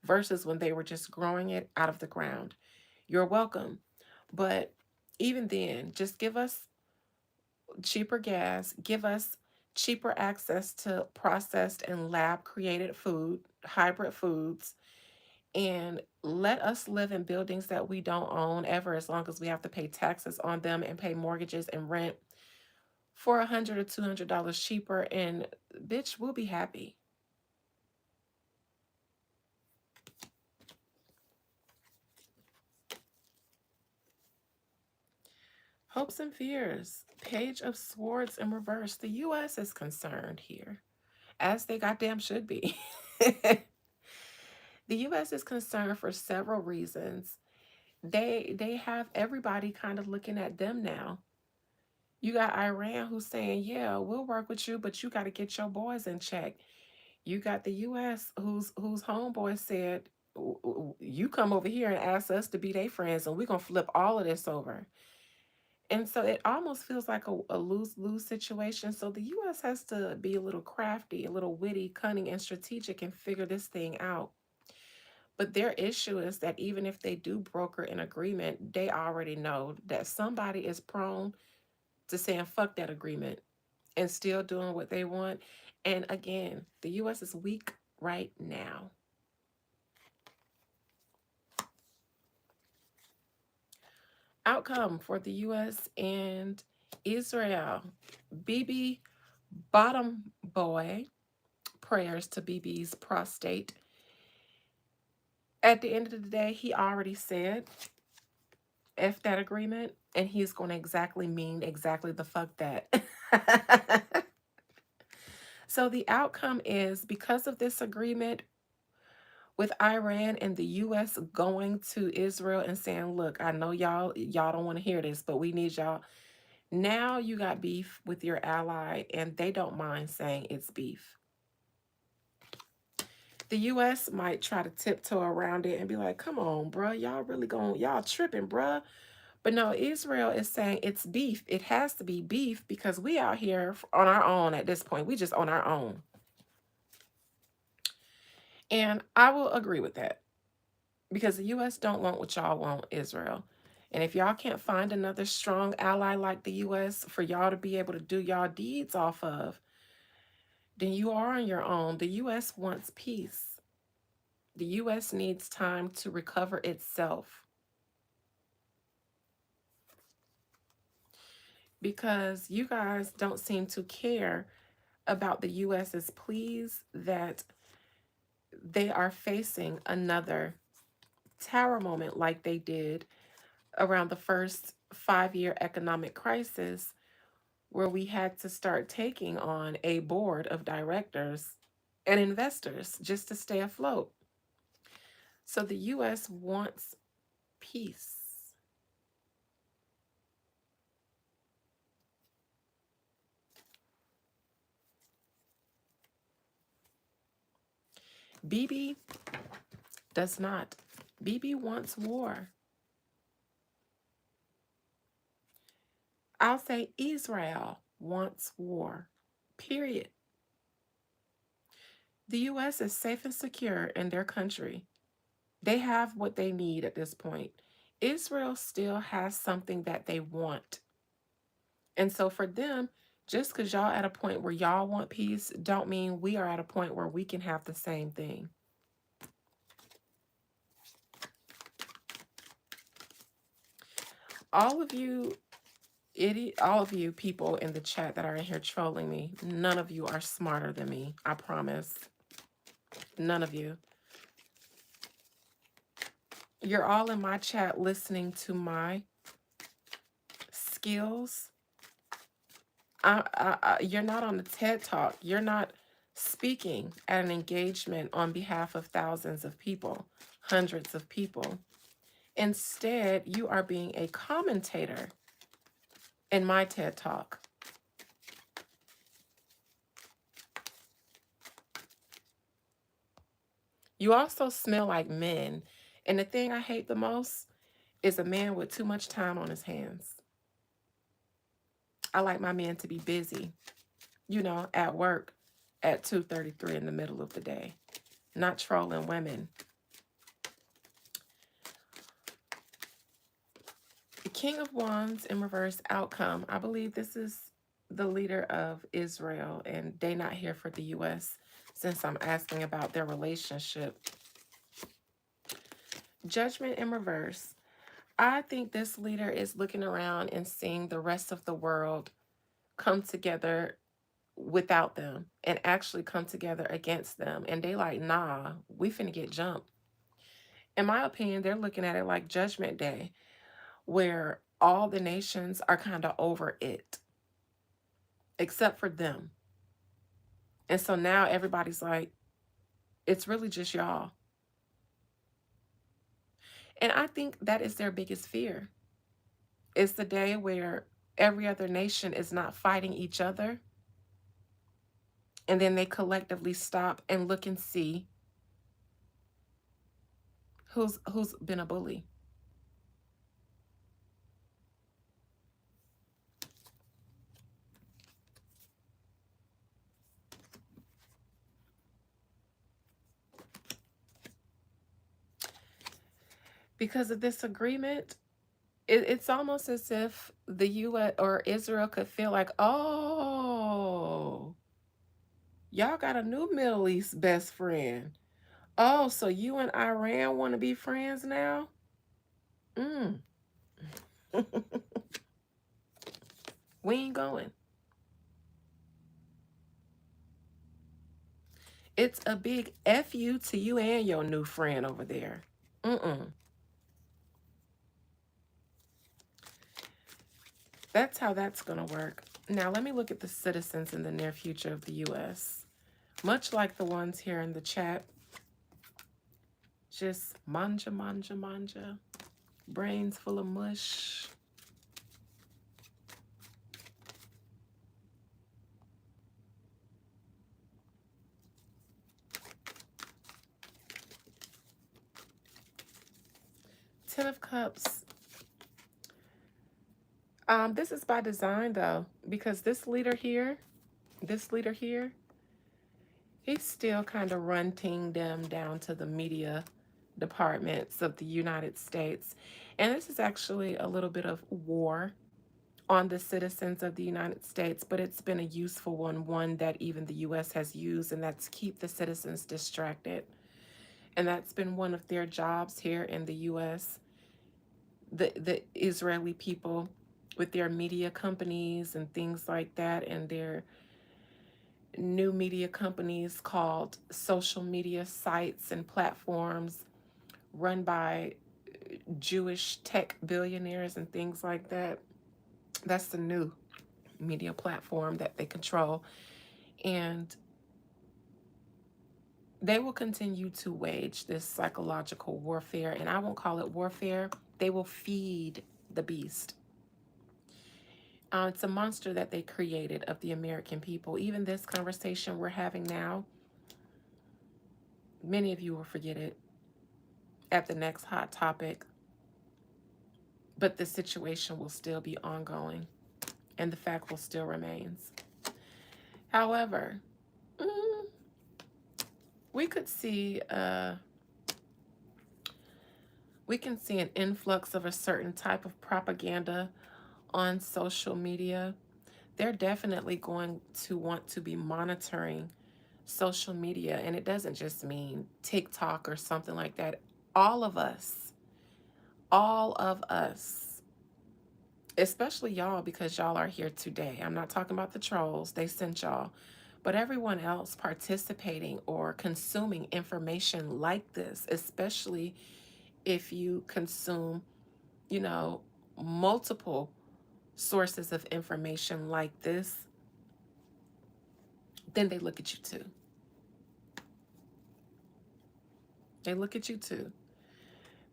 versus when they were just growing it out of the ground. You're welcome. But even then, just give us cheaper gas, give us cheaper access to processed and lab created food, hybrid foods, and let us live in buildings that we don't own ever as long as we have to pay taxes on them and pay mortgages and rent for $100 or $200 cheaper, and bitch, we'll be happy. Hopes and fears. Page of Swords in reverse. The US is concerned here, as they goddamn should be. The US is concerned for several reasons. They have everybody kind of looking at them now. You got Iran who's saying, "Yeah, we'll work with you, but you got to get your boys in check." You got the US whose homeboy said, "You come over here and ask us to be their friends and we're going to flip all of this over." And so it almost feels like a lose-lose situation. So the US has to be a little crafty, a little witty, cunning, and strategic and figure this thing out. But their issue is that even if they do broker an agreement, they already know that somebody is prone to saying fuck that agreement and still doing what they want. And again, the US is weak right now. Outcome for the US and Israel. BB Bottom Boy, prayers to BB's prostate. At the end of the day, he already said F that agreement, and he's going to exactly mean exactly the fuck that. So the outcome is because of this agreement with Iran and the US going to Israel and saying, "Look, I know y'all don't want to hear this, but we need y'all." Now you got beef with your ally and they don't mind saying it's beef. The US might try to tiptoe around it and be like, "Come on, bruh, y'all really going, y'all tripping, bruh." But no, Israel is saying it's beef. It has to be beef because we out here on our own at this point. We just on our own. And I will agree with that because the US don't want what y'all want, Israel. And if y'all can't find another strong ally like the US for y'all to be able to do y'all deeds off of, then you are on your own. The US wants peace. The US needs time to recover itself because you guys don't seem to care about the US is pleased that they are facing another tower moment like they did around the first 5 year economic crisis, where we had to start taking on a board of directors and investors just to stay afloat. So the US wants peace. Bibi does not. Bibi wants war. I'll say Israel wants war. Period. The US is safe and secure in their country. They have what they need at this point. Israel still has something that they want. And so for them, just because y'all at a point where y'all want peace, don't mean we are at a point where we can have the same thing. All of you all of you people in the chat that are in here trolling me, none of you are smarter than me. I promise. None of you. You're all in my chat listening to my skills. You're not on the TED Talk. You're not speaking at an engagement on behalf of thousands of people, hundreds of people. Instead, you are being a commentator in my TED Talk. You also smell like men. And the thing I hate the most is a man with too much time on his hands. I like my men to be busy, at work at 2:33 in the middle of the day, not trolling women. The King of Wands in reverse outcome. I believe this is the leader of Israel, and they not here for the US since I'm asking about their relationship. Judgment in reverse. I think this leader is looking around and seeing the rest of the world come together without them and actually come together against them. And they like, nah, we finna get jumped. In my opinion, they're looking at it like Judgment Day, where all the nations are kind of over it, except for them. And so now everybody's like, it's really just y'all. And I think that is their biggest fear. It's the day where every other nation is not fighting each other. And then they collectively stop and look and see who's been a bully. Because of this agreement, it's almost as if the US or Israel could feel like, oh, y'all got a new Middle East best friend. Oh, so you and Iran want to be friends now? Mm. We ain't going. It's a big F you to you and your new friend over there. Mm-mm. That's how that's going to work. Now, let me look at the citizens in the near future of the U.S. Much like the ones here in the chat, just manja, manja, manja, brains full of mush. Ten of Cups. This is by design, though, because this leader here, he's still kind of running them down to the media departments of the United States. And this is actually a little bit of war on the citizens of the United States, but it's been a useful one that even the US has used, and that's keep the citizens distracted. And that's been one of their jobs here in the US. The Israeli people with their media companies and things like that, and their new media companies called social media sites and platforms run by Jewish tech billionaires and things like that. That's the new media platform that they control. And they will continue to wage this psychological warfare. And I won't call it warfare, they will feed the beast. It's a monster that they created of the American people. Even this conversation we're having now, many of you will forget it at the next hot topic, but the situation will still be ongoing and the fact will still remains. However, mm, we could see we can see an influx of a certain type of propaganda on social media. They're definitely going to want to be monitoring social media, and it doesn't just mean TikTok or something like that. All of us, all of us, especially y'all, because y'all are here today. I'm not talking about the trolls, they sent y'all, but everyone else participating or consuming information like this, especially if you consume, you know, multiple sources of information like this, then they look at you too. They look at you too.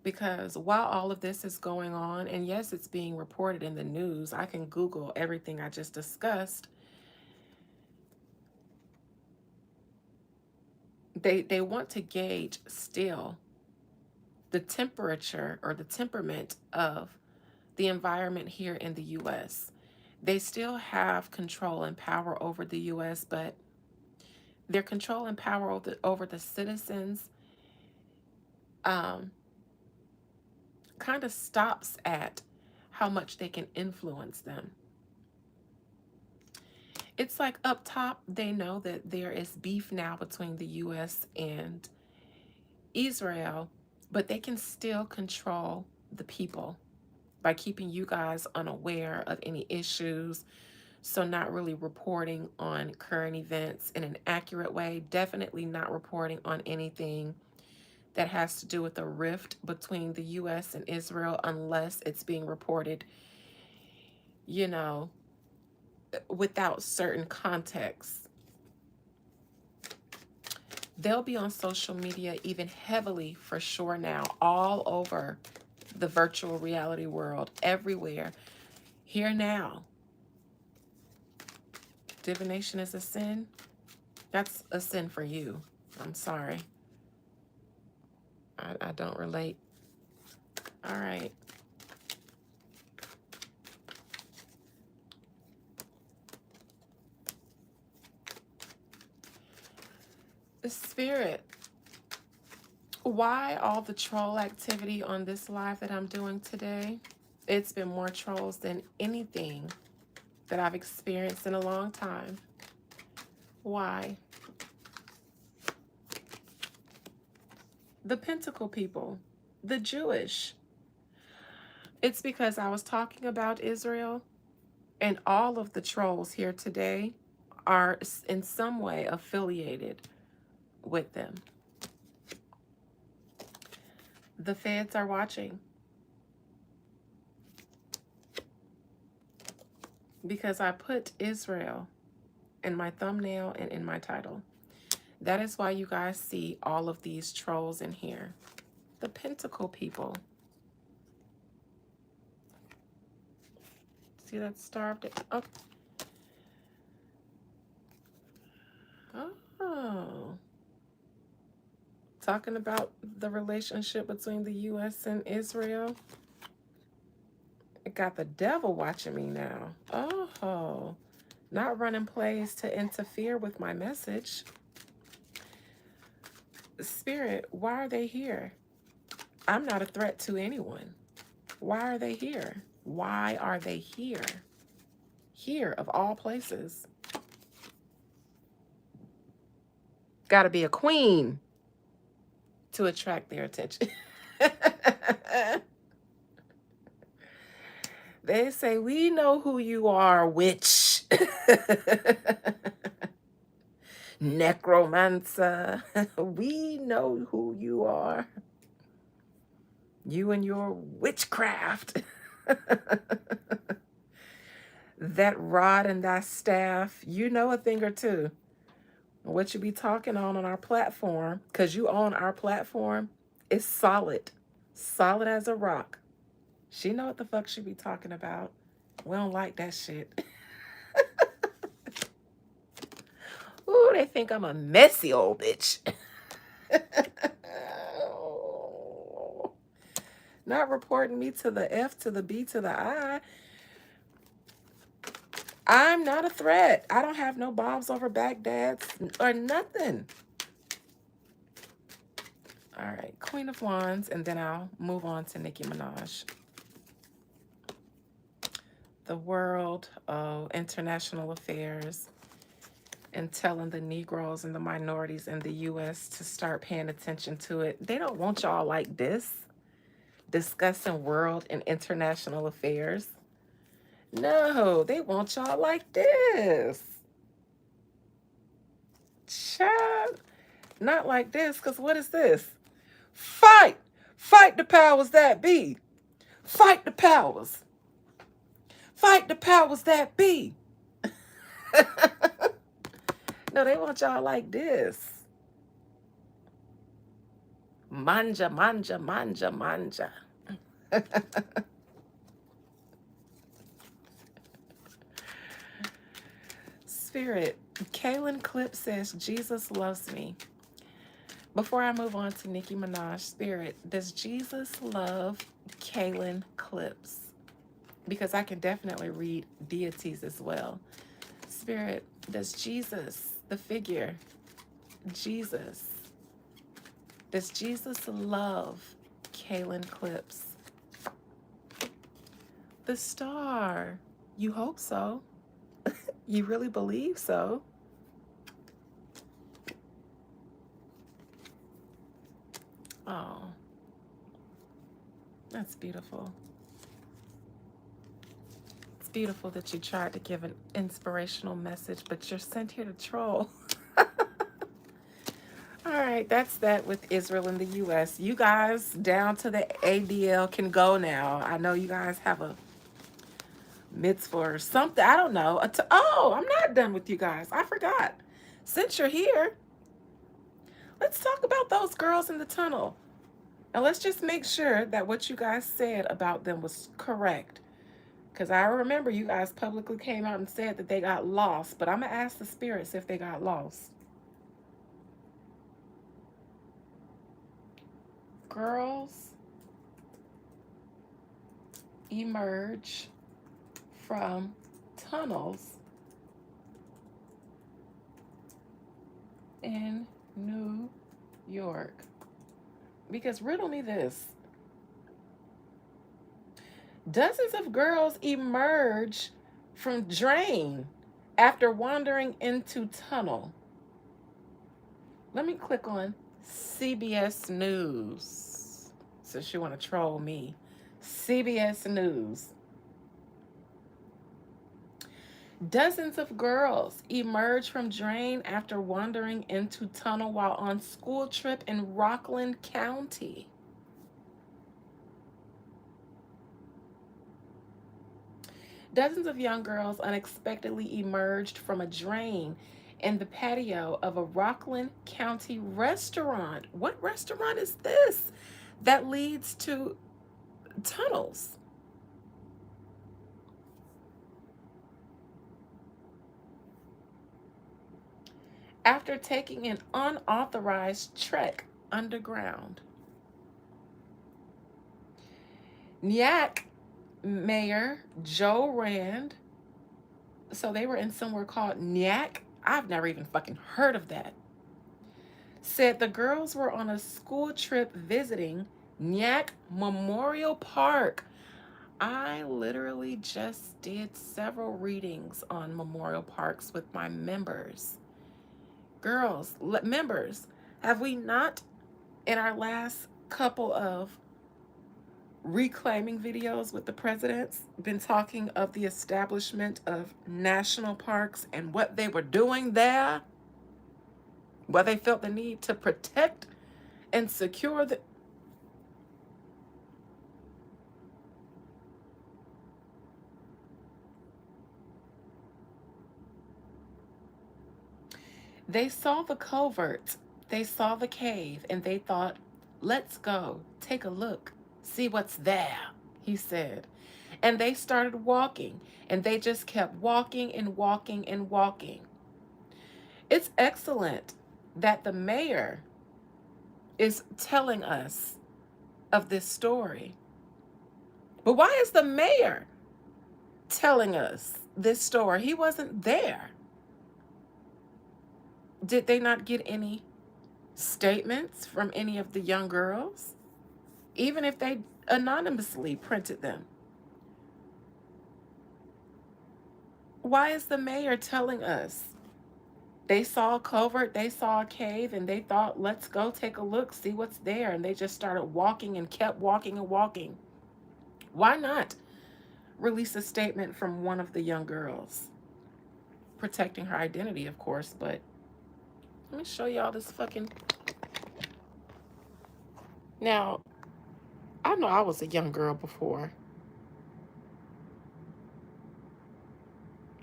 Because while all of this is going on, and yes, it's being reported in the news, I can Google everything I just discussed. They want to gauge still the temperature or the temperament of the environment here in the US. They still have control and power over the US, but their control and power over the citizens um, kind of stops at how much they can influence them. It's like up top, they know that there is beef now between the US and Israel, but they can still control the people by keeping you guys unaware of any issues. So, not really reporting on current events in an accurate way, definitely not reporting on anything that has to do with the rift between the US and Israel unless it's being reported, you know, without certain context. They'll be on social media even heavily for sure now, all over the virtual reality world, everywhere. Here now. Divination is a sin. That's a sin for you. I'm sorry. I don't relate. All right. The spirit. Why all the troll activity on this live that I'm doing today? It's been more trolls than anything that I've experienced in a long time. Why? The Pentacle people, the Jewish. It's because I was talking about Israel, and all of the trolls here today are in some way affiliated with them. The feds are watching because I put Israel in my thumbnail and in my title. That is why you guys see all of these trolls in here. The Pentacle people. See that starved? Oh. Oh. Talking about the relationship between the US and Israel. It got the devil watching me now. Oh. Not running plays to interfere with my message. Spirit, why are they here? I'm not a threat to anyone. Why are they here? Why are they here? Here, of all places. Gotta be a queen to attract their attention. They say, we know who you are, witch. Necromancer. We know who you are. You and your witchcraft. That rod and that staff, you know a thing or two. What you be talking on our platform, because you own our platform, is solid. Solid as a rock. She know what the fuck she be talking about. We don't like that shit. Ooh, they think I'm a messy old bitch. Not reporting me to the F to the B to the I. I'm not a threat. I don't have no bombs over Baghdad or nothing. All right, Queen of Wands, and then I'll move on to Nicki Minaj. The world of international affairs and telling the Negroes and the minorities in the U.S. to start paying attention to it. They don't want y'all like this, discussing world and international affairs. No, they want y'all like this. Child, not like this, because what is this? Fight! Fight the powers that be! Fight the powers! Fight the powers that be! No, they want y'all like this. Manja, manja, manja, manja. Spirit, Kaylin Clip says, Jesus loves me. Before I move on to Nicki Minaj, Spirit, does Jesus love Kaylin Clips? Because I can definitely read deities as well. Spirit, does Jesus, the figure, Jesus, does Jesus love Kaylin Clips? The star, you hope so. You really believe so. Oh, that's beautiful. It's beautiful that you tried to give an inspirational message, but you're sent here to troll. All right, that's that with Israel and the U.S. You guys down to the ADL can go now. I know you guys have a mitzvah or something. I don't know. Oh, I'm not done with you guys. I forgot. Since you're here, let's talk about those girls in the tunnel. And let's just make sure that what you guys said about them was correct. Because I remember you guys publicly came out and said that they got lost. But I'm going to ask the spirits if they got lost. Girls emerge from tunnels in New York. Because riddle me this. Dozens of girls emerge from drain after wandering into tunnel. Let me click on CBS News. Since you want to troll me. CBS News. Dozens of girls emerge from drain after wandering into tunnel while on school trip in Rockland County. Dozens of young girls unexpectedly emerged from a drain in the patio of a Rockland County restaurant. What restaurant is this that leads to tunnels? After taking an unauthorized trek underground. Nyack Mayor Joe Rand, so they were in somewhere called Nyack. I've never even fucking heard of that. Said the girls were on a school trip visiting Nyack Memorial Park. I literally just did several readings on memorial parks with my members. Girls, members, have we not, in our last couple of reclaiming videos with the presidents, been talking of the establishment of national parks and what they were doing there? Why they felt the need to protect and secure the. They saw the covert, they saw the cave, and they thought, let's go, take a look, see what's there, he said. And they started walking, and they just kept walking and walking and walking. It's excellent that the mayor is telling us of this story. But why is the mayor telling us this story? He wasn't there. Did they not get any statements from any of the young girls? Even if they anonymously printed them. Why is the mayor telling us? They saw a covert, they saw a cave, and they thought, let's go take a look, see what's there. And they just started walking and kept walking and walking. Why not release a statement from one of the young girls? Protecting her identity, of course, but let me show y'all this fucking. Now, I know I was a young girl before.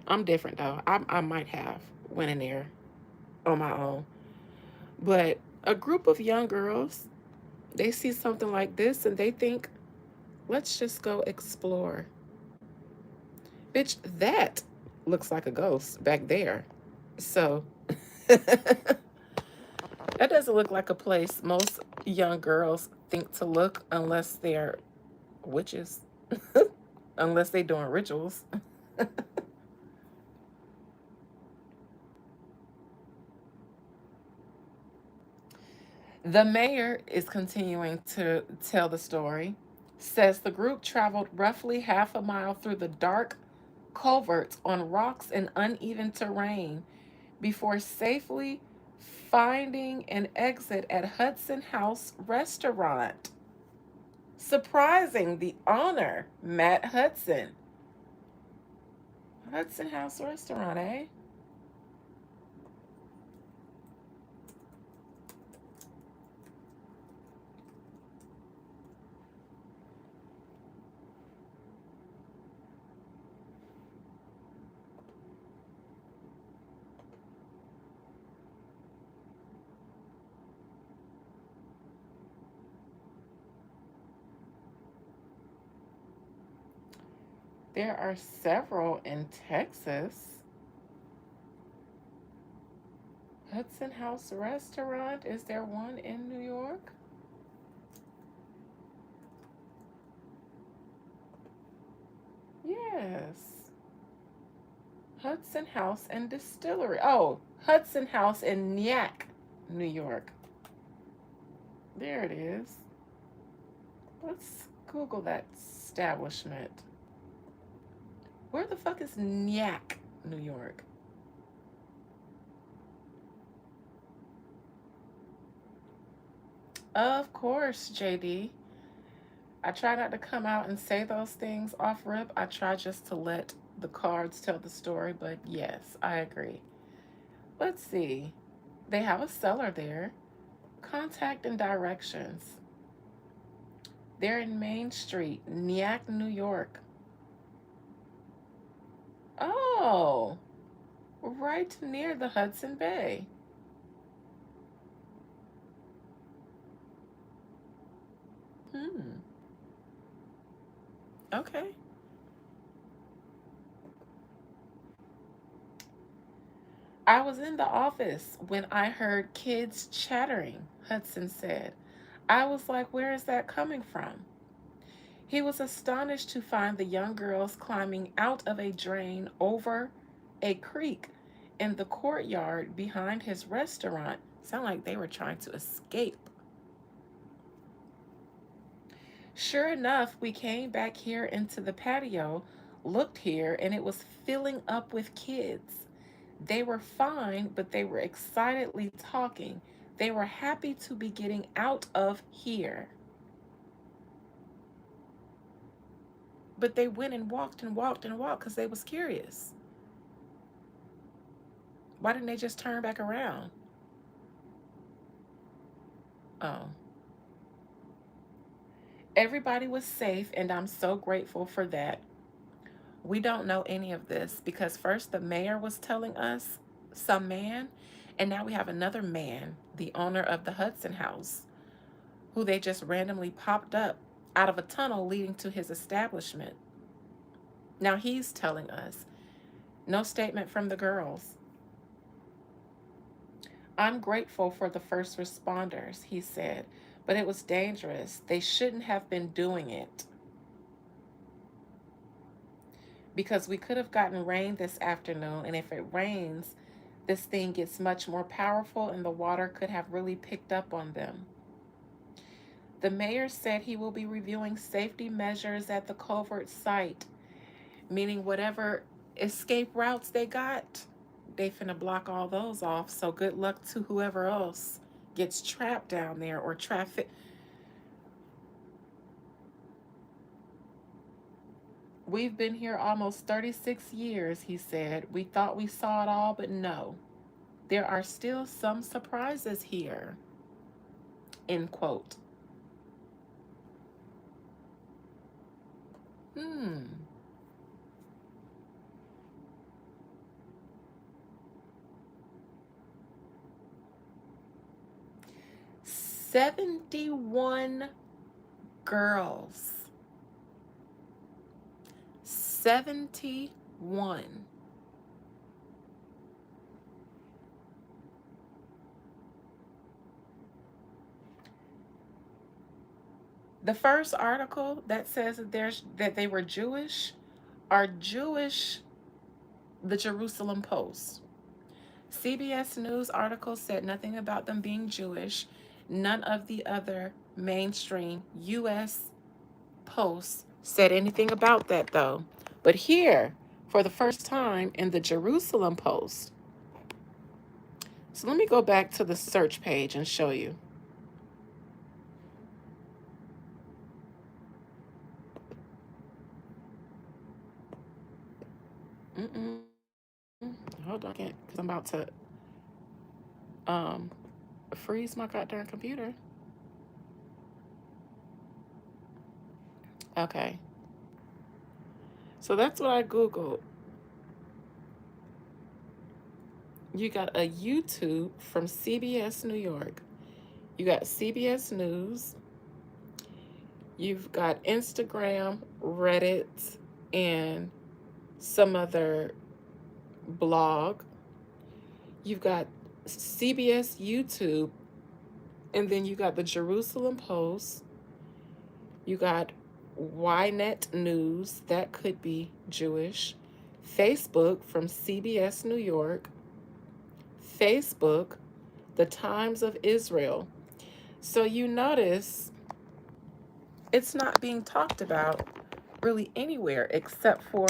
I'm different though. I might have went in there on my own. But a group of young girls, they see something like this and they think, let's just go explore. Bitch, that looks like a ghost back there. So that doesn't look like a place most young girls think to look unless they're witches, unless they're doing rituals. The mayor is continuing to tell the story. Says the group traveled roughly half a mile through the dark culverts on rocks and uneven terrain before safely finding an exit at Hudson House Restaurant. Surprising the owner, Matt Hudson. Hudson House Restaurant, eh? There are several in Texas. Hudson House Restaurant. Is there one in New York? Yes. Hudson House and Distillery. Oh, Hudson House in Nyack, New York. There it is. Let's Google that establishment. Where the fuck is Nyack, New York? Of course, JD. I try not to come out and say those things off rip. I try just to let the cards tell the story, but yes, I agree. Let's see. They have a cellar there. Contact and directions. They're in Main Street, Nyack, New York. Oh, right near the Hudson Bay. Hmm. Okay. I was in the office when I heard kids chattering, Hudson said. I was like, where is that coming from? He was astonished to find the young girls climbing out of a drain over a creek in the courtyard behind his restaurant. Sound like they were trying to escape. Sure enough, we came back here into the patio, looked here, and it was filling up with kids. They were fine, but they were excitedly talking. They were happy to be getting out of here. But they went and walked and walked and walked because they was curious. Why didn't they just turn back around? Oh, everybody was safe, and I'm so grateful for that. We don't know any of this because first the mayor was telling us some man, and now we have another man, the owner of the Hudson House, who they just randomly popped up out of a tunnel leading to his establishment. Now he's telling us no statement from the girls. I'm grateful for the first responders, he said, but it was dangerous. They shouldn't have been doing it because we could have gotten rain this afternoon, and if it rains, this thing gets much more powerful and the water could have really picked up on them. The mayor said he will be reviewing safety measures at the culvert site, meaning whatever escape routes they got, they finna block all those off. So good luck to whoever else gets trapped down there or traffic. We've been here almost 36 years, he said. We thought we saw it all, but no. There are still some surprises here. End quote. Hmm. 71 girls. 71. The first article that says that they were Jewish are Jewish, the Jerusalem Post. CBS News article said nothing about them being Jewish. None of the other mainstream US posts said anything about that though. But here, for the first time in the Jerusalem Post, so let me go back to the search page and show you. Mm-mm. Hold on, because I'm about to um freeze my goddamn computer. Okay, so that's what I googled. You got a YouTube from CBS New York. You got CBS News. You've got Instagram, Reddit, and some other blog. You've got CBS YouTube, and then you got the Jerusalem Post. You got Ynet News, that could be Jewish. Facebook from CBS New York. Facebook, the Times of Israel. So you notice it's not being talked about really anywhere except for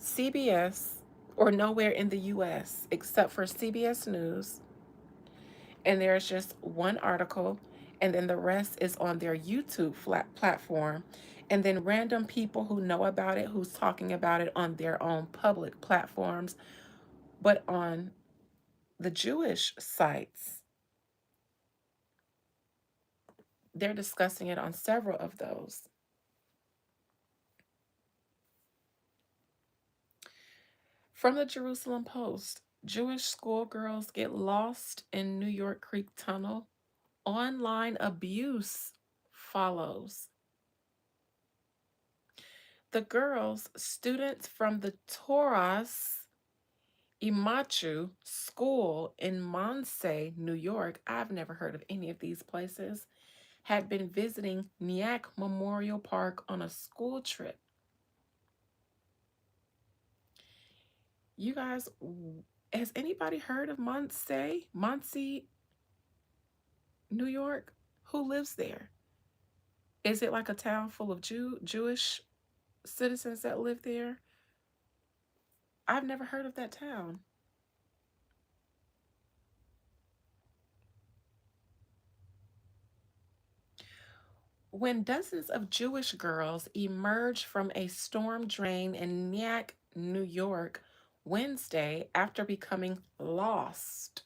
CBS, or nowhere in the US except for CBS News. And there's just one article, and then the rest is on their YouTube platform. And then random people who know about it, who's talking about it on their own public platforms. But on the Jewish sites, they're discussing it on several of those. From the Jerusalem Post, Jewish schoolgirls get lost in New York Creek Tunnel. Online abuse follows. The girls, students from the Torah's Imachu School in Monsey, New York, I've never heard of any of these places, had been visiting Nyack Memorial Park on a school trip. You guys, has anybody heard of Monsey, New York? Who lives there? Is it like a town full of Jewish citizens that live there? I've never heard of that town. When dozens of Jewish girls emerged from a storm drain in Nyack, New York, Wednesday after becoming lost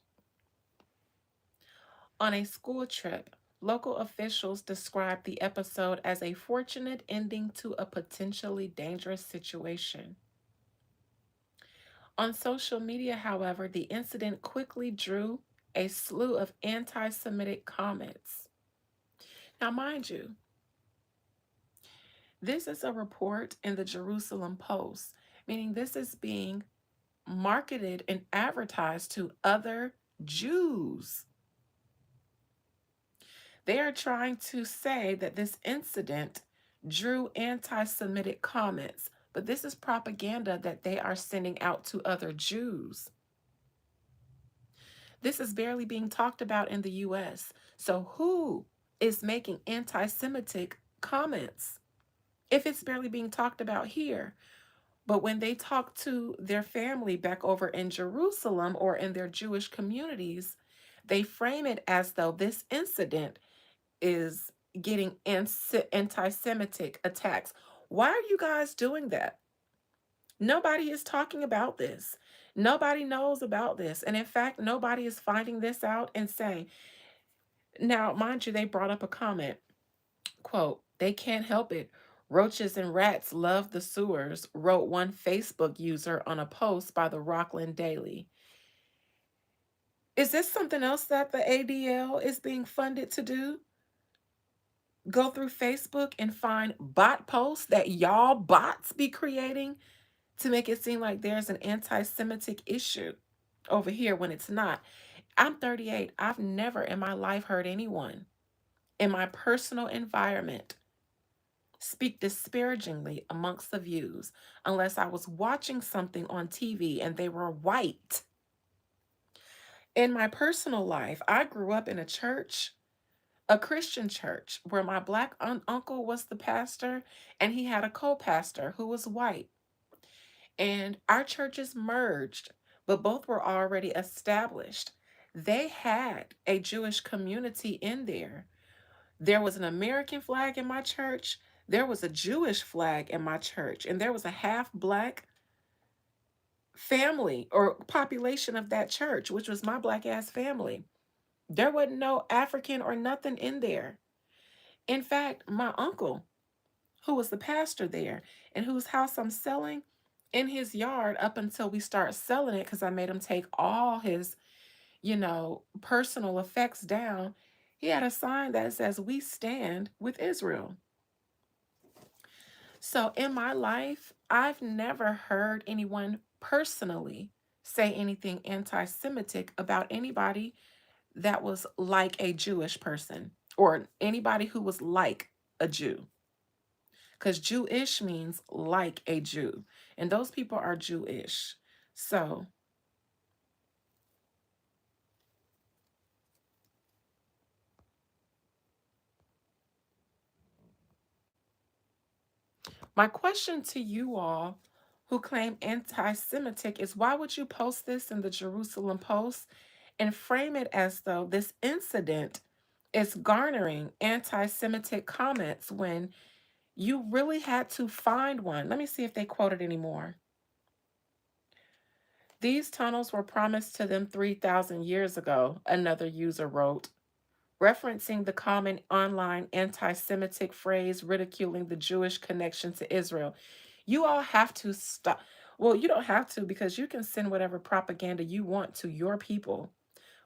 on a school trip, Local officials described the episode as a fortunate ending to a potentially dangerous situation. On social media, however, the incident quickly drew a slew of anti Semitic comments. Now, mind you, this is a report in the Jerusalem Post, meaning this is being marketed and advertised to other Jews. They are trying to say that this incident drew anti Semitic comments, but this is propaganda that they are sending out to other Jews. This is barely being talked about in the US. So, who is making anti Semitic comments if it's barely being talked about here? But when they talk to their family back over in Jerusalem or in their Jewish communities, they frame it as though this incident is getting anti Semitic attacks. Why are you guys doing that? Nobody is talking about this. Nobody knows about this. And in fact, nobody is finding this out and saying, now, mind you, they brought up a comment, quote, they can't help it. Roaches and rats love the sewers, wrote one Facebook user on a post by the Rockland Daily. Is this something else that the ADL is being funded to do? Go through Facebook and find bot posts that y'all bots be creating to make it seem like there's an anti Semitic issue over here when it's not. I'm 38. I've never in my life heard anyone in my personal environment speak disparagingly amongst the views unless I was watching something on TV and they were white. In my personal life, I grew up in a church, a Christian church, where my black uncle was the pastor and he had a co pastor who was white. And our churches merged, but both were already established. They had a Jewish community in there. There was an American flag in my church, there was a Jewish flag in my church, and there was a half black family or population of that church, which was my black ass family. There wasn't no African or nothing in there. In fact, my uncle, who was the pastor there and whose house I'm selling, in his yard up until we start selling it, because I made him take all his, personal effects down, he had a sign that says, "We stand with Israel." So in my life, I've never heard anyone personally say anything anti Semitic about anybody that was like a Jewish person or anybody who was like a Jew. Because Jewish means like a Jew, and those people are Jewish. So, my question to you all who claim anti Semitic is, why would you post this in the Jerusalem Post and frame it as though this incident is garnering anti Semitic comments when you really had to find one? Let me see if they quoted anymore. These tunnels were promised to them 3,000 years ago, another user wrote, referencing the common online anti Semitic phrase ridiculing the Jewish connection to Israel. You all have to stop. Well, you don't have to, because you can send whatever propaganda you want to your people.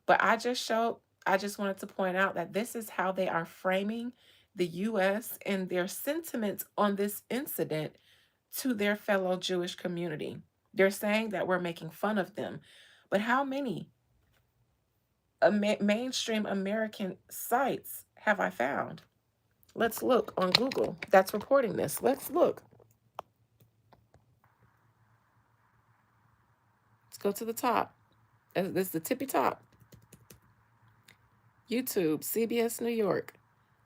But I just wanted to point out that this is how they are framing the US and their sentiments on this incident to their fellow Jewish community. They're saying that we're making fun of them. But how many mainstream American sites have I found? Let's look on Google that's reporting this. Let's look. Let's go to the top. This is the tippy top. YouTube, CBS New York,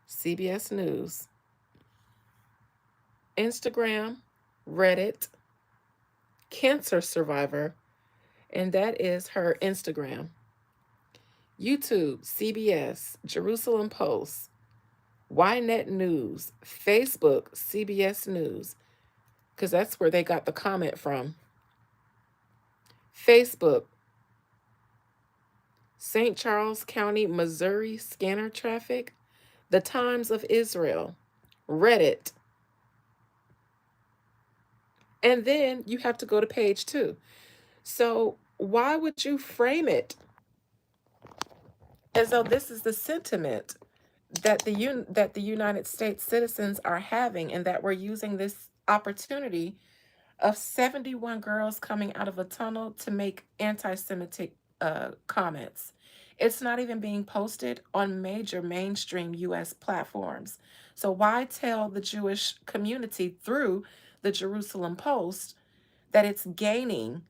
CBS News, Instagram, Reddit, cancer survivor, and that is her Instagram. YouTube, CBS, Jerusalem Post, Ynet News, Facebook, CBS News, because that's where they got the comment from. Facebook, St. Charles County, Missouri scanner traffic. The Times of Israel, Reddit, and then you have to go to page 2. So why would you frame it as though this is the sentiment that the United States citizens are having, and that we're using this opportunity of 71 girls coming out of a tunnel to make anti-Semitic comments? It's not even being posted on major mainstream U.S. platforms. So why tell the Jewish community through the Jerusalem Post that it's gaining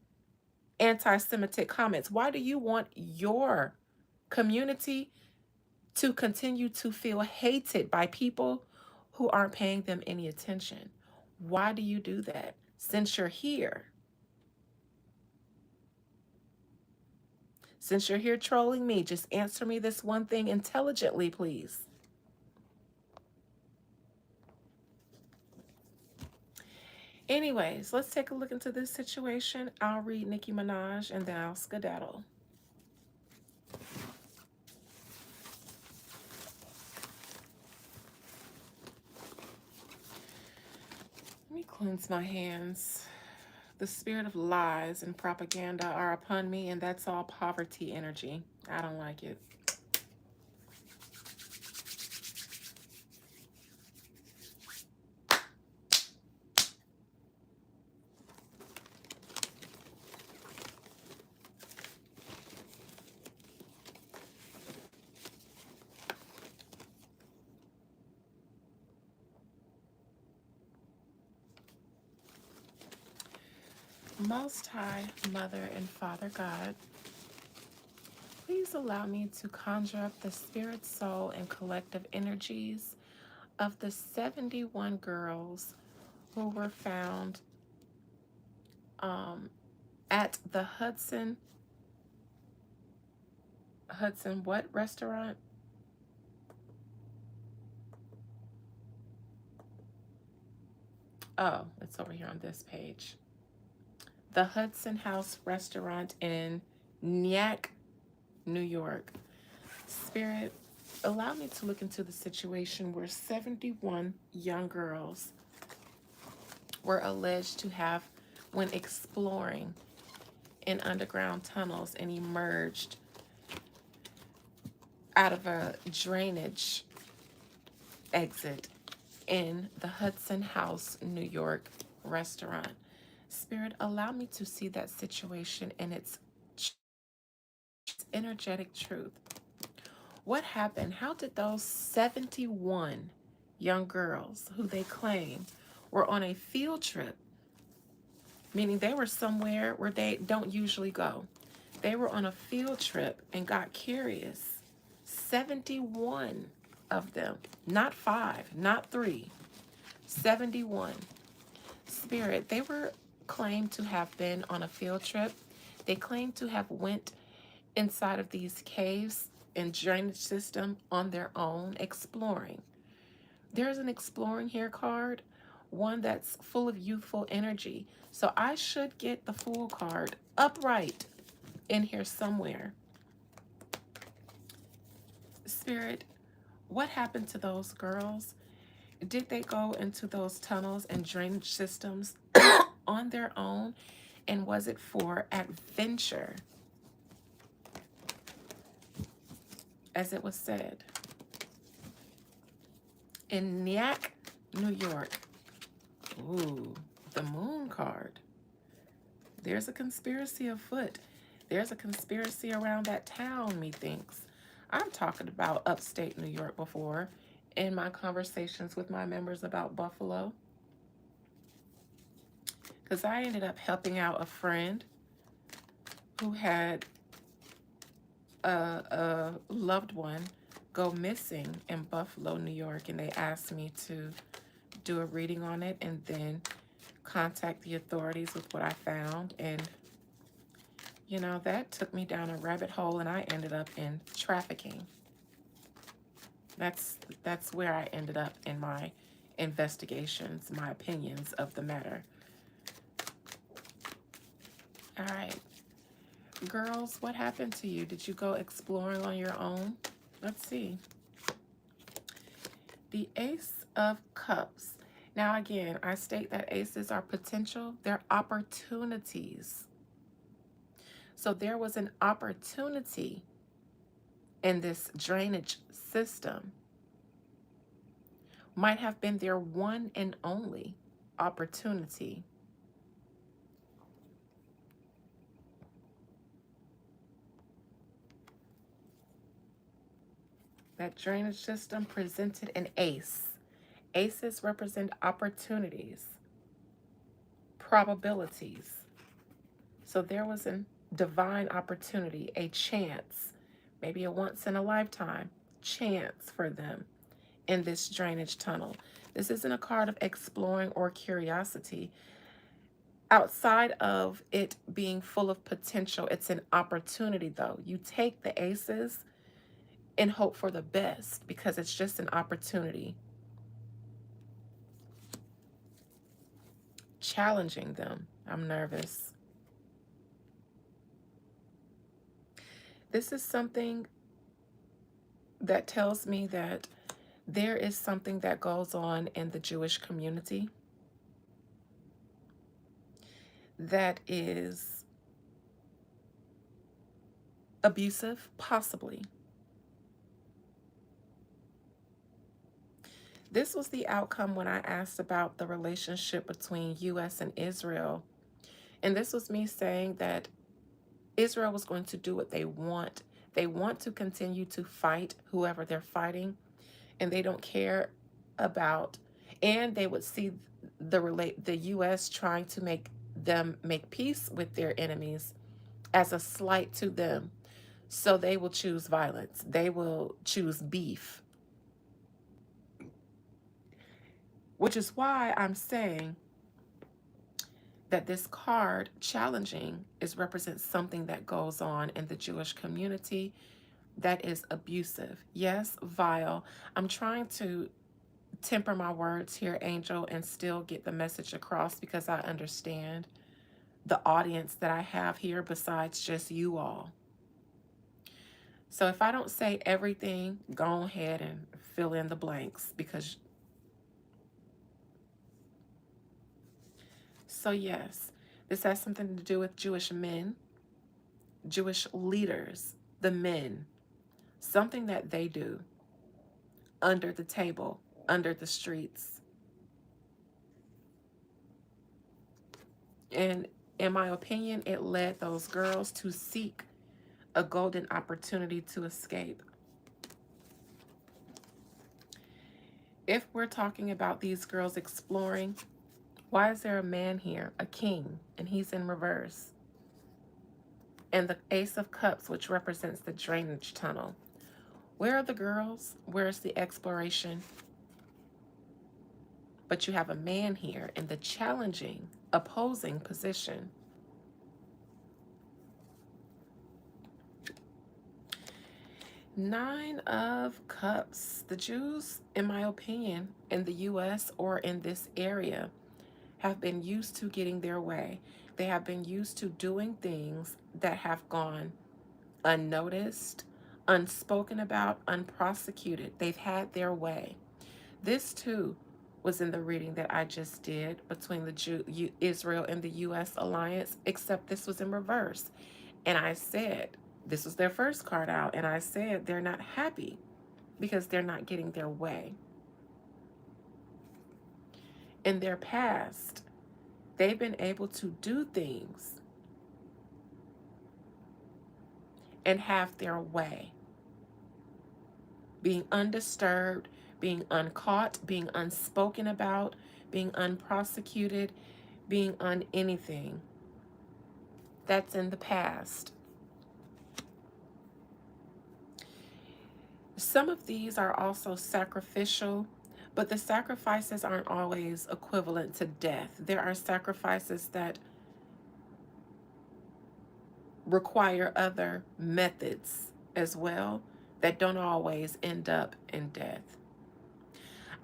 anti-Semitic comments? Why do you want your community to continue to feel hated by people who aren't paying them any attention? Why do you do that? Since you're here, since you're here trolling me, just answer me this one thing intelligently, please. Anyways, let's take a look into this situation. I'll read Nicki Minaj and then I'll skedaddle. Let me cleanse my hands. The spirit of lies and propaganda are upon me, and that's all poverty energy. I don't like it. Most High Mother and Father God, please allow me to conjure up the spirit, soul, and collective energies of the 71 girls who were found at the Hudson what restaurant? Oh, it's over here on this page. The Hudson House restaurant in Nyack, New York. Spirit, allow me to look into the situation where 71 young girls were alleged to have, when exploring in underground tunnels and emerged out of a drainage exit in the Hudson House, New York restaurant. Spirit, allow me to see that situation in its energetic truth. What happened? How did those 71 young girls who they claim were on a field trip, meaning they were somewhere where they don't usually go? They were on a field trip and got curious. 71 of them, not 5, not 3, 71. Spirit, they were claimed to have been on a field trip. They claimed to have went inside of these caves and drainage system on their own, exploring. There's an exploring here card, one that's full of youthful energy. So I should get the Fool card upright in here somewhere. Spirit, what happened to those girls? Did they go into those tunnels and drainage systems on their own? And was it for adventure, as it was said? In Nyack, New York. Ooh, the Moon card. There's a conspiracy afoot. There's a conspiracy around that town, methinks. I'm talking about upstate New York before in my conversations with my members about Buffalo. Because I ended up helping out a friend who had a loved one go missing in Buffalo, New York, and they asked me to do a reading on it and then contact the authorities with what I found. And you know, that took me down a rabbit hole, and I ended up in trafficking. That's where I ended up in my investigations, my opinions of the matter. All right, girls, what happened to you? Did you go exploring on your own? Let's see. the Ace of Cups. Now, again, I state that aces are potential, they're opportunities. So there was an opportunity in this drainage system, might have been their one and only opportunity. That drainage system presented an ace. Aces represent opportunities, probabilities. So there was a divine opportunity, a chance, maybe a once in a lifetime chance for them in this drainage tunnel. This isn't a card of exploring or curiosity. Outside of it being full of potential, it's an opportunity though. You take the aces and hope for the best because it's just an opportunity. Challenging them. I'm nervous. This is something that tells me that there is something that goes on in the Jewish community that is abusive, possibly. This was the outcome when I asked about the relationship between US and Israel. And this was me saying that Israel was going to do what they want. They want to continue to fight whoever they're fighting, and they don't care about, and they would see the US trying to make them make peace with their enemies as a slight to them. So they will choose violence. They will choose beef, which is why I'm saying that this card challenging is represents something that goes on in the Jewish community that is abusive. Yes, vile. I'm trying to temper my words here, Angel, and still get the message across because I understand the audience that I have here besides just you all. So if I don't say everything, go ahead and fill in the blanks because so yes, this has something to do with Jewish men, Jewish leaders, the men, something that they do under the table, under the streets. And in my opinion, it led those girls to seek a golden opportunity to escape. If we're talking about these girls exploring, why is there a man here, a king, and he's in reverse? And the Ace of Cups, which represents the drainage tunnel. Where are the girls? Where's the exploration? But you have a man here in the challenging, opposing position. Nine of Cups. The Jews, in my opinion, in the US or in this area, have been used to getting their way. They have been used to doing things that have gone unnoticed, unspoken about, unprosecuted. They've had their way. This too was in the reading that I just did between the Israel and the US alliance, except this was in reverse. And I said, this was their first card out, and I said they're not happy because they're not getting their way. In their past, they've been able to do things and have their way, being undisturbed, being uncaught, being unspoken about, being unprosecuted, being on anything. That's in the past. Some of these are also sacrificial, but the sacrifices aren't always equivalent to death. There are sacrifices that require other methods as well that don't always end up in death.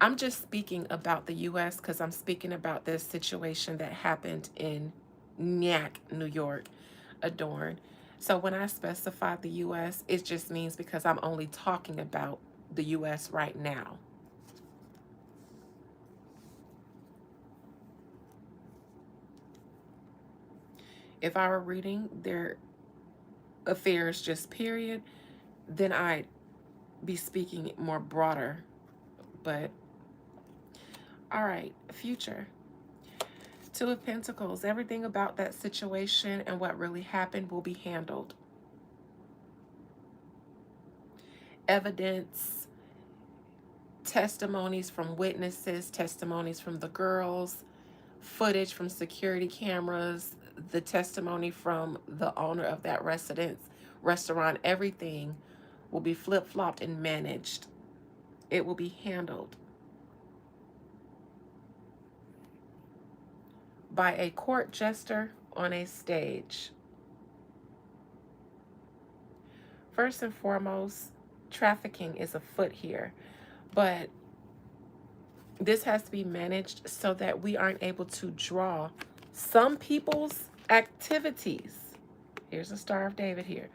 I'm just speaking about the US because I'm speaking about this situation that happened in Nyack, New York, Adorn. So when I specify the US, it just means because I'm only talking about the US right now. If I were reading their affairs just period, then I'd be speaking more broader. But all right, future. Two of Pentacles. Everything about that situation and what really happened will be handled. Evidence, testimonies from witnesses, testimonies from the girls, footage from security cameras, the testimony from the owner of that restaurant, everything will be flip-flopped and managed. It will be handled by a court jester on a stage. First and foremost, trafficking is afoot here, but this has to be managed so that we aren't able to draw some people's activities. Here's a Star of David here.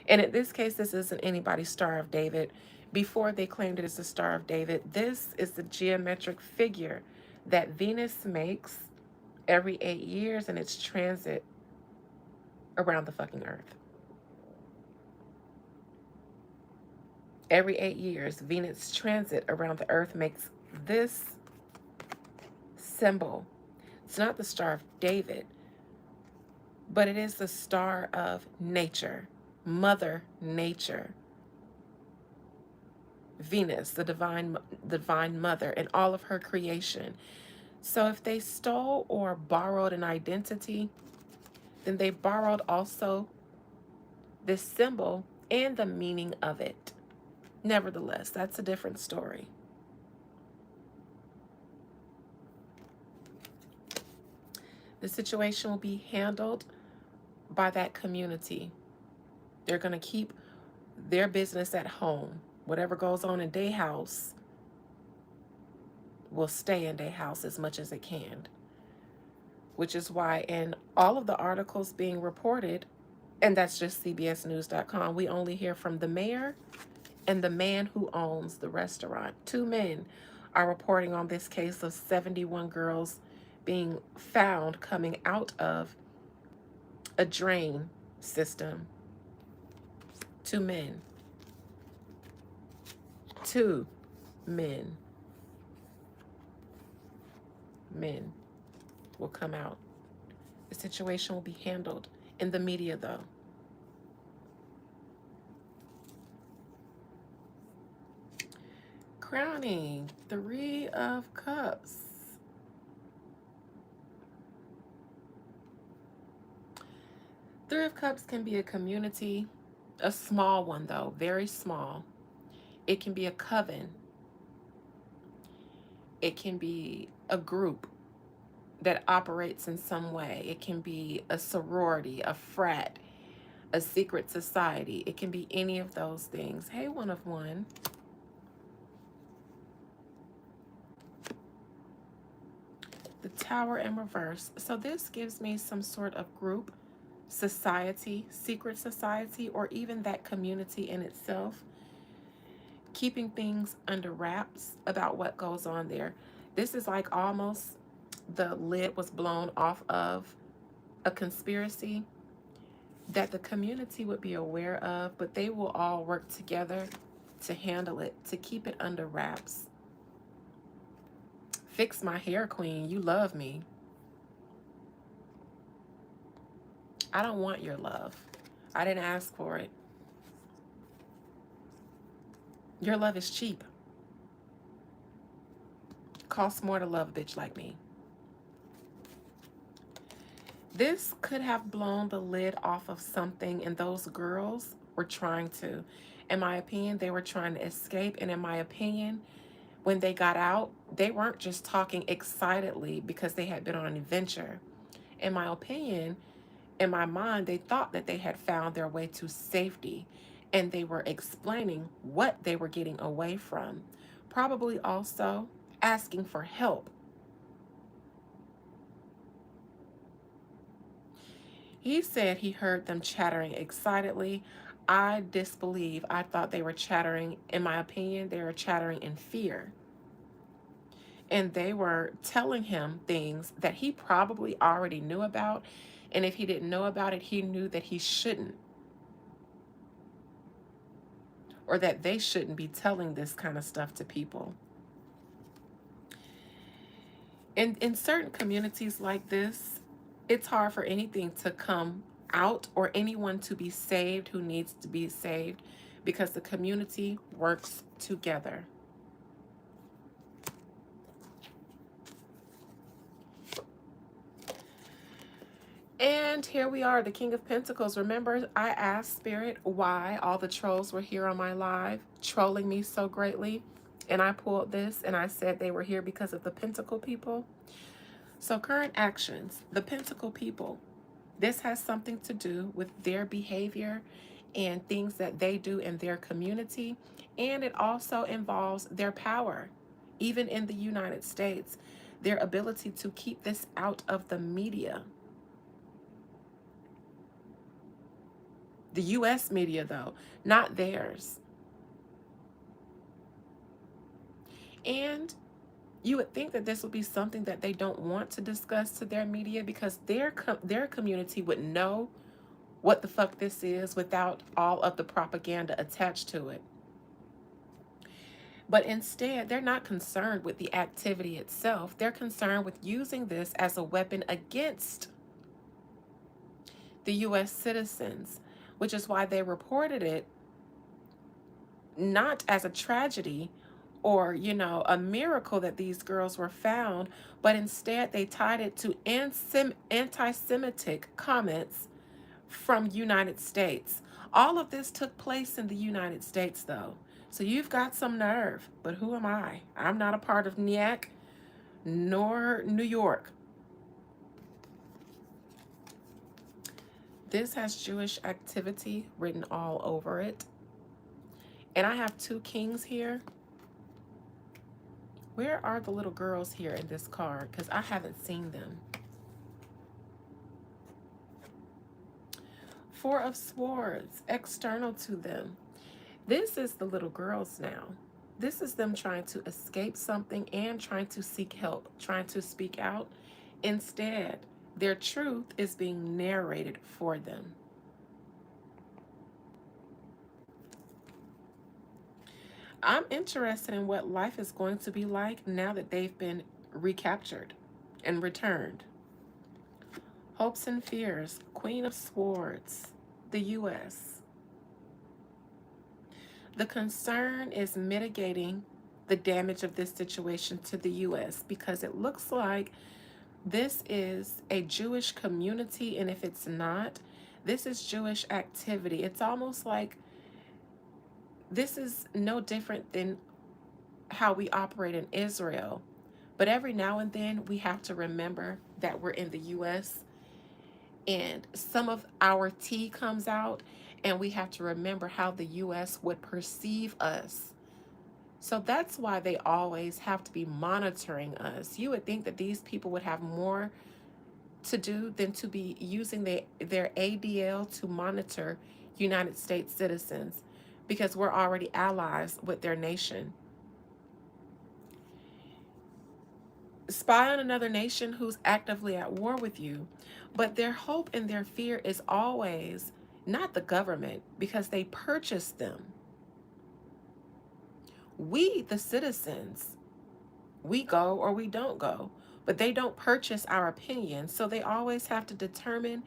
And in this case, this isn't anybody's Star of David. Before they claimed it as the Star of David, this is the geometric figure that Venus makes every 8 years in its transit around the fucking earth. Every 8 years, Venus transit around the earth makes this symbol. It's not the Star of David, but it is the star of nature, Mother Nature. Venus, the divine mother, and all of her creation. So if they stole or borrowed an identity, then they borrowed also this symbol and the meaning of it. Nevertheless, that's a different story. The situation will be handled by that community. They're going to keep their business at home. Whatever goes on in their house will stay in their house as much as it can. Which is why in all of the articles being reported, and that's just cbsnews.com, we only hear from the mayor and the man who owns the restaurant. Two men are reporting on this case of 71 girls being found coming out of a drain system. Two men. Two men. Men will come out. The situation will be handled in the media, though. Crowning, Three of Cups. Three of Cups can be a community, a small one though, very small. It can be a coven. It can be a group that operates in some way. It can be a sorority, a frat, a secret society. It can be any of those things. Hey, one of one. The Tower in reverse. So this gives me some sort of group, society, secret society, or even that community in itself, keeping things under wraps about what goes on there. This is like almost the lid was blown off of a conspiracy that the community would be aware of, but they will all work together to handle it, to keep it under wraps. Fix my hair, queen. You love me. I don't want your love. I didn't ask for it. Your love is cheap. Costs more to love a bitch like me. This could have blown the lid off of something, and those girls were trying to. In my opinion, they were trying to escape, and in my opinion, when they got out, they weren't just talking excitedly because they had been on an adventure. In my opinion, in my mind, they thought that they had found their way to safety, and they were explaining what they were getting away from, probably also asking for help. He said he heard them chattering excitedly. I disbelieve. I thought they were chattering, in my opinion, they were chattering in fear. And they were telling him things that he probably already knew about. And if he didn't know about it, he knew that he shouldn't, or that they shouldn't be telling this kind of stuff to people. In certain communities like this, it's hard for anything to come out or anyone to be saved who needs to be saved, because the community works together. And here we are, the King of Pentacles. Remember, I asked Spirit why all the trolls were here on my live, trolling me so greatly. And I pulled this and I said they were here because of the Pentacle people. So current actions, the Pentacle people. This has something to do with their behavior and things that they do in their community. And it also involves their power, even in the United States, their ability to keep this out of the media. The US media, though, not theirs. And you would think that this would be something that they don't want to discuss to their media, because their community would know what the fuck this is without all of the propaganda attached to it. But instead, they're not concerned with the activity itself. They're concerned with using this as a weapon against the US citizens, which is why they reported it not as a tragedy or, a miracle that these girls were found, but instead they tied it to anti-Semitic comments from United States. All of this took place in the United States, though. So you've got some nerve, but who am I? I'm not a part of NYAC nor New York. This has Jewish activity written all over it. And I have two kings here. Where are the little girls here in this card? Because I haven't seen them. Four of Swords, external to them. This is the little girls now. This is them trying to escape something and trying to seek help, trying to speak out. Instead, their truth is being narrated for them. I'm interested in what life is going to be like now that they've been recaptured and returned. Hopes and fears, Queen of Swords, the U.S. The concern is mitigating the damage of this situation to the U.S. because it looks like this is a Jewish community, and if it's not, this is Jewish activity. It's almost like this is no different than how we operate in Israel. But every now and then we have to remember that we're in the U.S. and some of our tea comes out, and we have to remember how the U.S. would perceive us. So that's why they always have to be monitoring us. You would think that these people would have more to do than to be using their ADL to monitor United States citizens, because we're already allies with their nation. Spy on another nation who's actively at war with you, but their hope and their fear is always not the government, because they purchase them. We, the citizens, we go or we don't go, but they don't purchase our opinion. So they always have to determine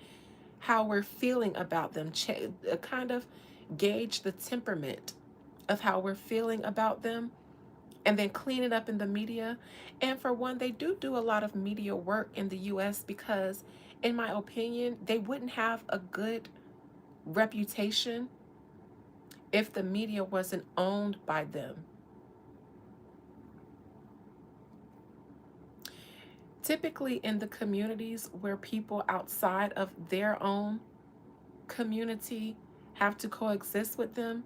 how we're feeling about them, kind of gauge the temperament of how we're feeling about them, and then clean it up in the media. And for one, they do a lot of media work in the US because, in my opinion, they wouldn't have a good reputation if the media wasn't owned by them. Typically, in the communities where people outside of their own community have to coexist with them,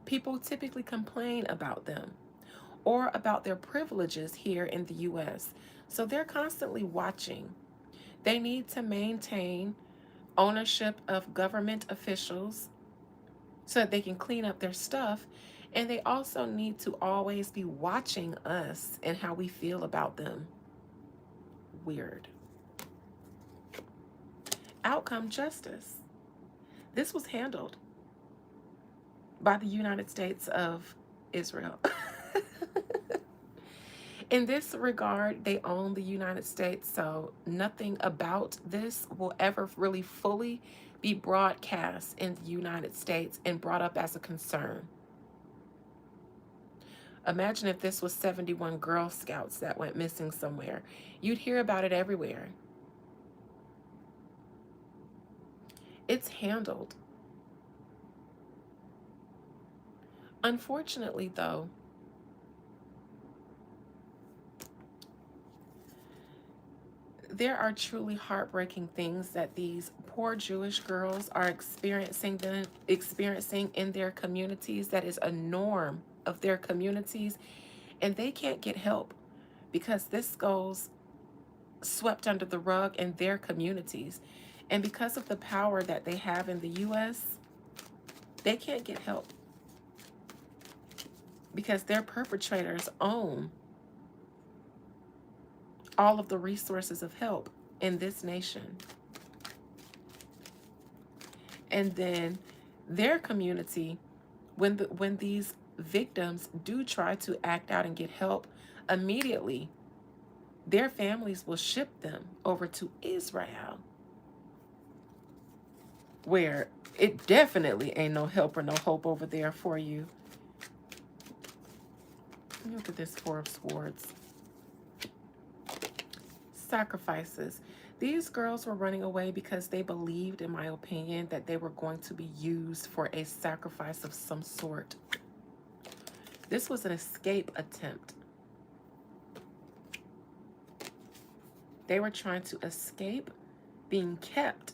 people typically complain about them or about their privileges here in the US. So they're constantly watching. They need to maintain ownership of government officials so that they can clean up their stuff. And they also need to always be watching us and how we feel about them. Weird. Outcome justice. This was handled by the United States of Israel. In this regard, they own the United States, so nothing about this will ever really fully be broadcast in the United States and brought up as a concern. Imagine if this was 71 Girl Scouts that went missing somewhere. You'd hear about it everywhere. It's handled. Unfortunately, though, there are truly heartbreaking things that these poor Jewish girls are experiencing in their communities that is a norm of their communities, and they can't get help because this goes swept under the rug in their communities. And because of the power that they have in the US, they can't get help because their perpetrators own all of the resources of help in this nation. And then their community, when these victims do try to act out and get help, immediately their families will ship them over to Israel, where it definitely ain't no help or no hope over there for you. Look at this Four of Swords. Sacrifices. These girls were running away because they believed, in my opinion, that they were going to be used for a sacrifice of some sort. This was an escape attempt. They were trying to escape being kept.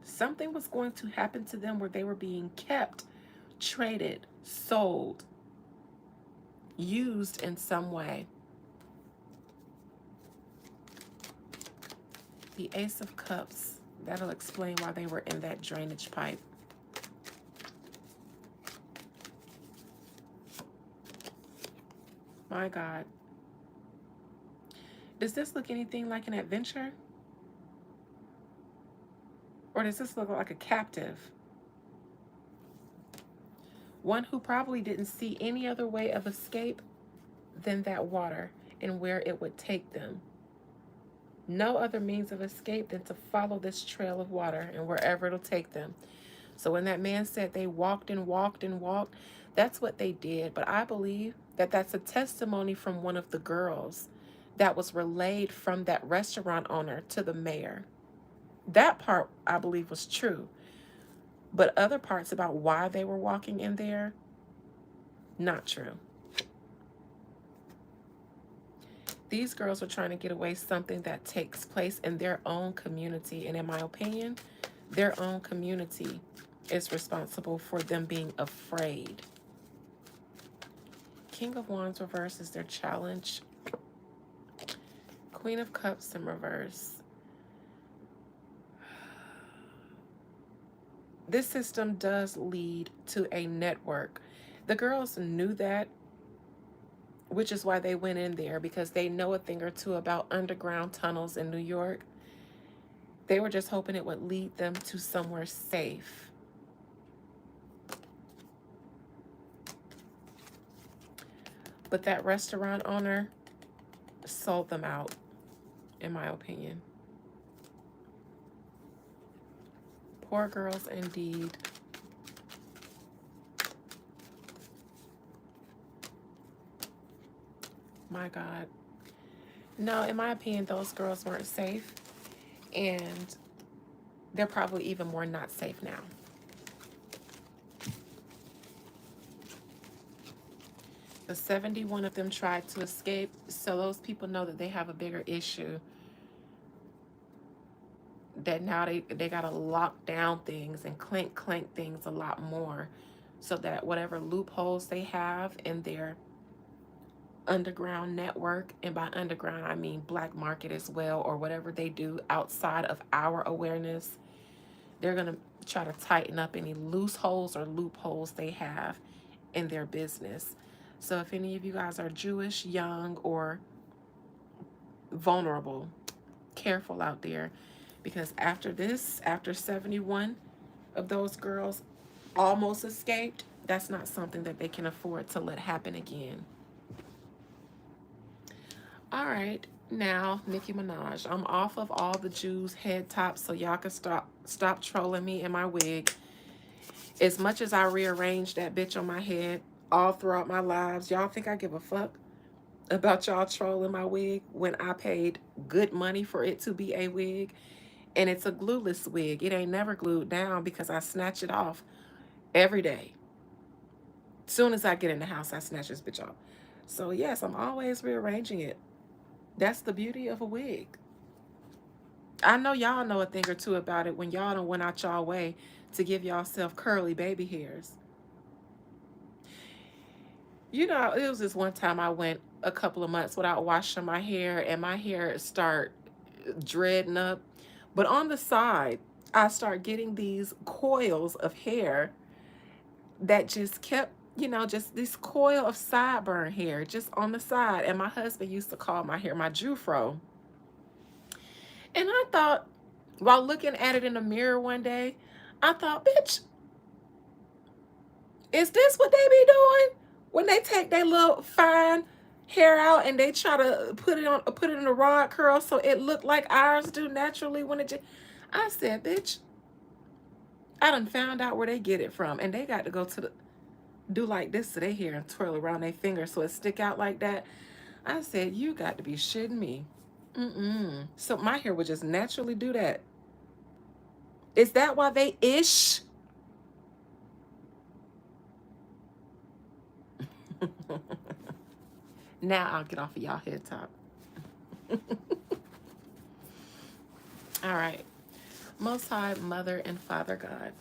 Something was going to happen to them where they were being kept, traded, sold, used in some way. The Ace of Cups. That'll explain why they were in that drainage pipe. My God. Does this look anything like an adventure? Or does this look like a captive? One who probably didn't see any other way of escape than that water and where it would take them. No other means of escape than to follow this trail of water and wherever it'll take them. So when that man said they walked and walked and walked, that's what they did. But I believe that that's a testimony from one of the girls that was relayed from that restaurant owner to the mayor. That part I believe was true. But other parts about why they were walking in there, not true. These girls are trying to get away something that takes place in their own community. And in my opinion, their own community is responsible for them being afraid. King of Wands reverse is their challenge. Queen of Cups in reverse. This system does lead to a network. The girls knew that, which is why they went in there, because they know a thing or two about underground tunnels in New York. They were just hoping it would lead them to somewhere safe. But that restaurant owner sold them out, in my opinion. Poor girls indeed. My God. No, in my opinion, those girls weren't safe. And they're probably even more not safe now. The 71 of them tried to escape, so those people know that they have a bigger issue. That now they got to lock down things and clank things a lot more, so that whatever loopholes they have in their underground network, and by underground I mean black market as well, or whatever they do outside of our awareness, they're going to try to tighten up any loose holes or loopholes they have in their business. So if any of you guys are Jewish, young, or vulnerable, careful out there, because after this, after 71 of those girls almost escaped, that's not something that they can afford to let happen again. All right, now Nicki Minaj. I'm off of all the Jews head tops, so y'all can stop trolling me in my wig. As much as I rearranged that bitch on my head all throughout my lives, y'all think I give a fuck about y'all trolling my wig when I paid good money for it to be a wig? And it's a glueless wig. It ain't never glued down because I snatch it off every day. Soon as I get in the house, I snatch this bitch off. So yes, I'm always rearranging it. That's the beauty of a wig. I know y'all know a thing or two about it when y'all don't went out y'all way to give y'allself curly baby hairs. You know, it was this one time I went a couple of months without washing my hair and my hair start dreading up. But on the side, I start getting these coils of hair that just kept, just this coil of sideburn hair just on the side. And my husband used to call my hair my Jufro. And I thought, while looking at it in the mirror one day, I thought, bitch, is this what they be doing when they take their little fine hair out and they try to put it in a rod curl so it look like ours do naturally when it just. I said, bitch, I done found out where they get it from, and they got to go to the do like this to their hair and twirl around their finger so it stick out like that. I said, you got to be shitting me. So my hair would just naturally do that. Is that why they ish? Now I'll get off of y'all head top. All right. Most High Mother and Father God,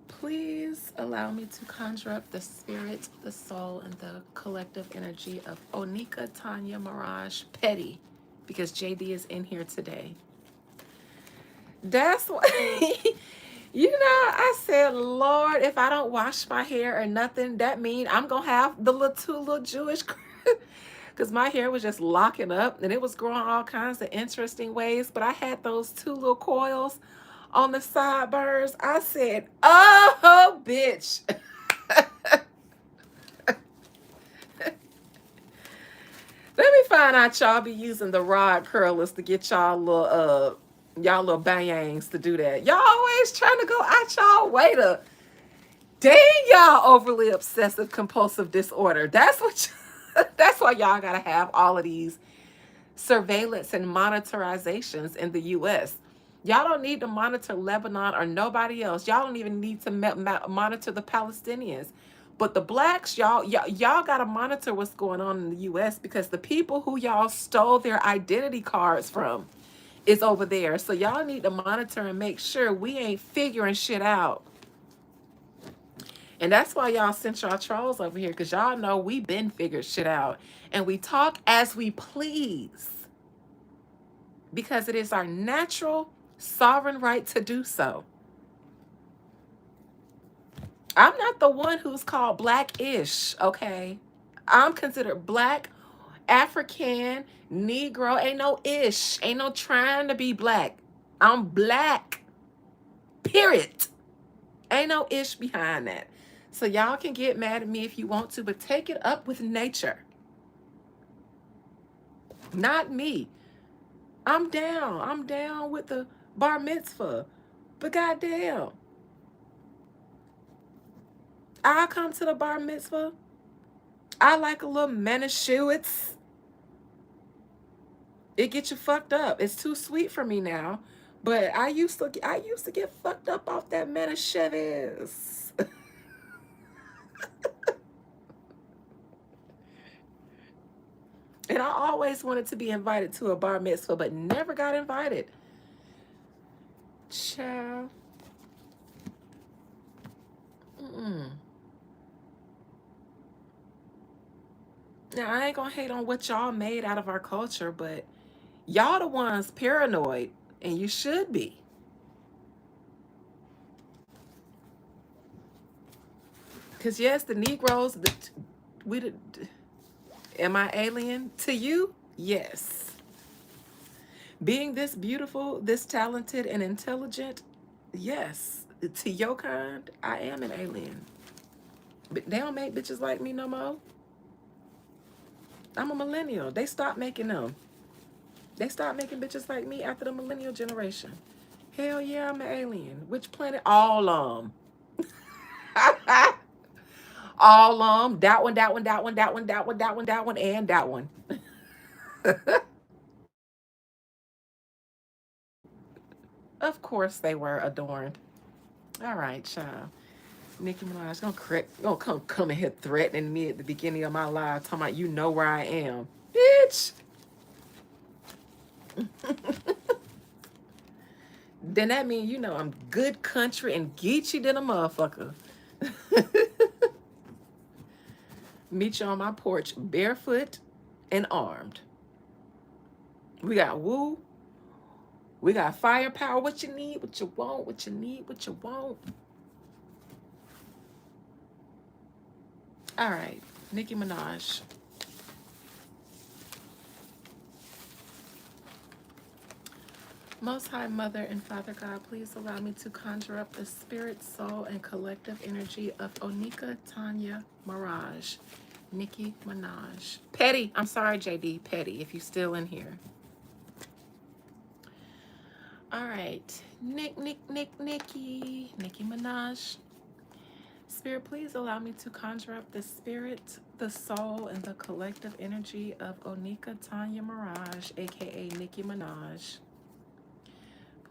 please allow me to conjure up the spirit, the soul, and the collective energy of Onika Tanya Mirage Petty, because JD is in here today. That's why, I said, Lord, if I don't wash my hair or nothing, that mean I'm going to have the two little Jewish because my hair was just locking up and it was growing all kinds of interesting ways. But I had those two little coils on the sideburns. I said, oh, bitch. Let me find out y'all be using the rod curlers to get y'all little bangs to do that. Y'all always trying to go out y'all way to dang y'all overly obsessive compulsive disorder. That's why y'all gotta have all of these surveillance and monitorizations in the US. Y'all don't need to monitor Lebanon or nobody else. Y'all don't even need to monitor the Palestinians. But the blacks, y'all got to monitor what's going on in the US because the people who y'all stole their identity cards from is over there. So y'all need to monitor and make sure we ain't figuring shit out. And that's why y'all sent y'all trolls over here, because y'all know we been figured shit out. And we talk as we please because it is our natural sovereign right to do so. I'm not the one who's called black-ish, okay? I'm considered black, African, Negro. Ain't no ish. Ain't no trying to be black. I'm black. Period. Ain't no ish behind that. So y'all can get mad at me if you want to, but take it up with nature. Not me. I'm down. I'm down with the bar mitzvah. But goddamn, I'll come to the bar mitzvah. I like a little Manischewitz. It gets you fucked up. It's too sweet for me now. But I used to get fucked up off that Manischewitz. And I always wanted to be invited to a bar mitzvah, but never got invited. Ciao. Now, I ain't gonna hate on what y'all made out of our culture, but y'all the ones paranoid, and you should be. Because yes, the Negroes, we did. Am I alien to you? Yes. Being this beautiful, this talented, and intelligent, yes. To your kind, I am an alien. But they don't make bitches like me no more. I'm a millennial. They stopped making them. They stopped making bitches like me after the millennial generation. Hell yeah, I'm an alien. Which planet? All all that one, that one, that one, that one, that one, that one, that one, and that one. Of course they were adorned. All right, child. Nicki Minaj gonna come in here threatening me at the beginning of my live, talking about you know where I am. Bitch. Then that mean you know I'm good country and geeky than a motherfucker. Meet you on my porch barefoot and armed. We got woo. We got firepower. What you need, what you want, what you need, what you want. All right, Nicki Minaj. Most High Mother and Father God, please allow me to conjure up the spirit, soul, and collective energy of Onika Tanya Mirage. Nicki Minaj. Petty. I'm sorry, JD. Petty, if you still in here. All right. Nicki Minaj. Spirit, please allow me to conjure up the spirit, the soul, and the collective energy of Onika Tanya Mirage, aka Nicki Minaj.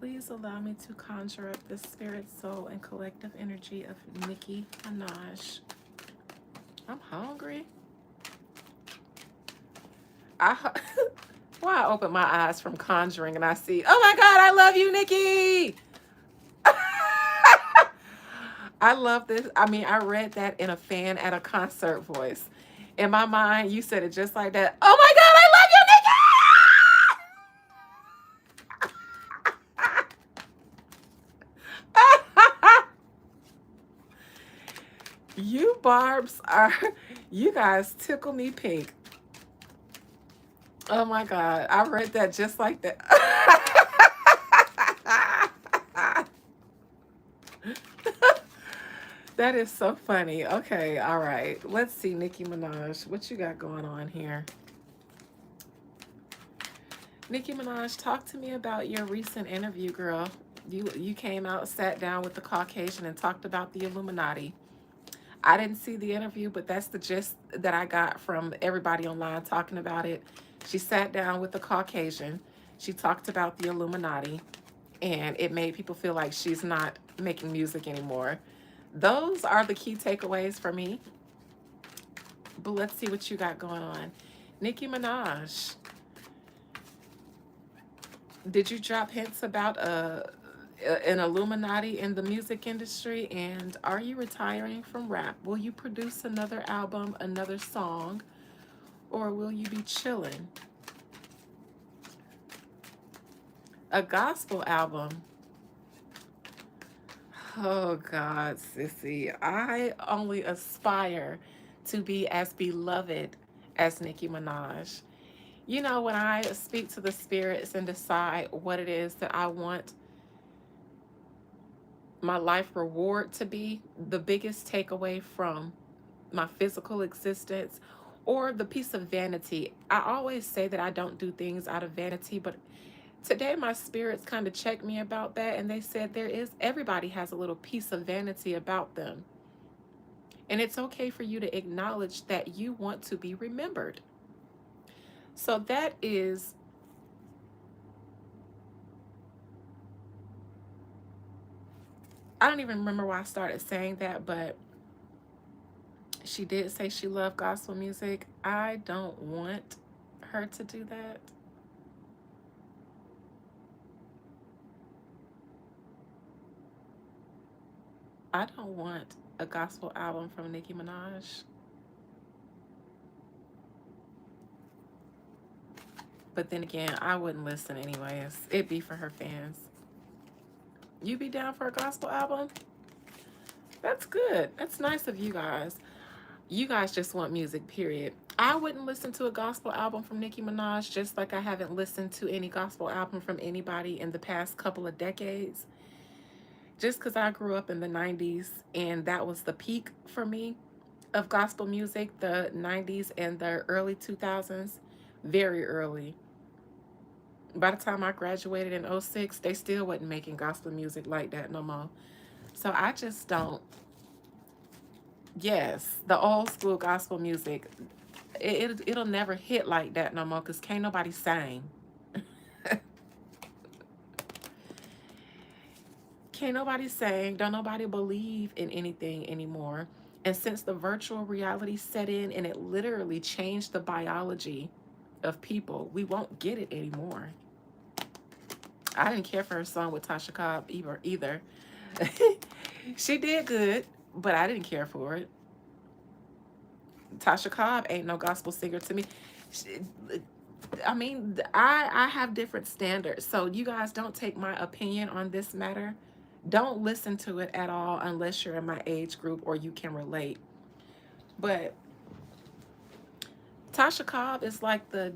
Please allow me to conjure up the spirit, soul, and collective energy of Nicki Minaj. I'm hungry. I Why I open my eyes from conjuring and I see, oh my God, I love you, Nicki. I love this. I mean, I read that in a fan at a concert voice. In my mind, you said it just like that. Oh my God, I love you, Nicki. You barbs are, you guys tickle me pink. Oh my God, I read that just like that. That is so funny. Okay, all right. Let's see, Nicki Minaj. What you got going on here? Nicki Minaj, talk to me about your recent interview, girl. You came out, sat down with the Caucasian, and talked about the Illuminati. I didn't see the interview, but that's the gist that I got from everybody online talking about it. She sat down with the Caucasian. She talked about the Illuminati, and it made people feel like she's not making music anymore. Those are the key takeaways for me. But let's see what you got going on. Nicki Minaj, did you drop hints about an Illuminati in the music industry? And are you retiring from rap? Will you produce another album, another song, or will you be chilling? A gospel album. Oh God, sissy. I only aspire to be as beloved as Nicki Minaj. You know, when I speak to the spirits and decide what it is that I want my life reward to be, the biggest takeaway from my physical existence or the piece of vanity. I always say that I don't do things out of vanity, but today my spirits kind of checked me about that and they said everybody has a little piece of vanity about them. And it's okay for you to acknowledge that you want to be remembered. So that is, I don't even remember why I started saying that, but she did say she loved gospel music. I don't want her to do that. I don't want a gospel album from Nicki Minaj. But then again, I wouldn't listen anyways. It'd be for her fans. You be down for a gospel album? That's good. That's nice of you guys. You guys just want music, period. I wouldn't listen to a gospel album from Nicki Minaj, just like I haven't listened to any gospel album from anybody in the past couple of decades. Just because I grew up in the 90s and that was the peak for me of gospel music, the 90s and the early 2000s, very early. By the time I graduated in '06, they still wasn't making gospel music like that no more. So I just don't, yes, the old school gospel music, it'll never hit like that no more because can't nobody sing. Can't nobody sing. Don't nobody believe in anything anymore. And since the virtual reality set in and it literally changed the biology of people, we won't get it anymore. I didn't care for her song with Tasha Cobb either. She did good, but I didn't care for it. Tasha Cobb ain't no gospel singer to me. She, I mean, I have different standards. So you guys don't take my opinion on this matter. Don't listen to it at all unless you're in my age group or you can relate. But Tasha Cobb is like the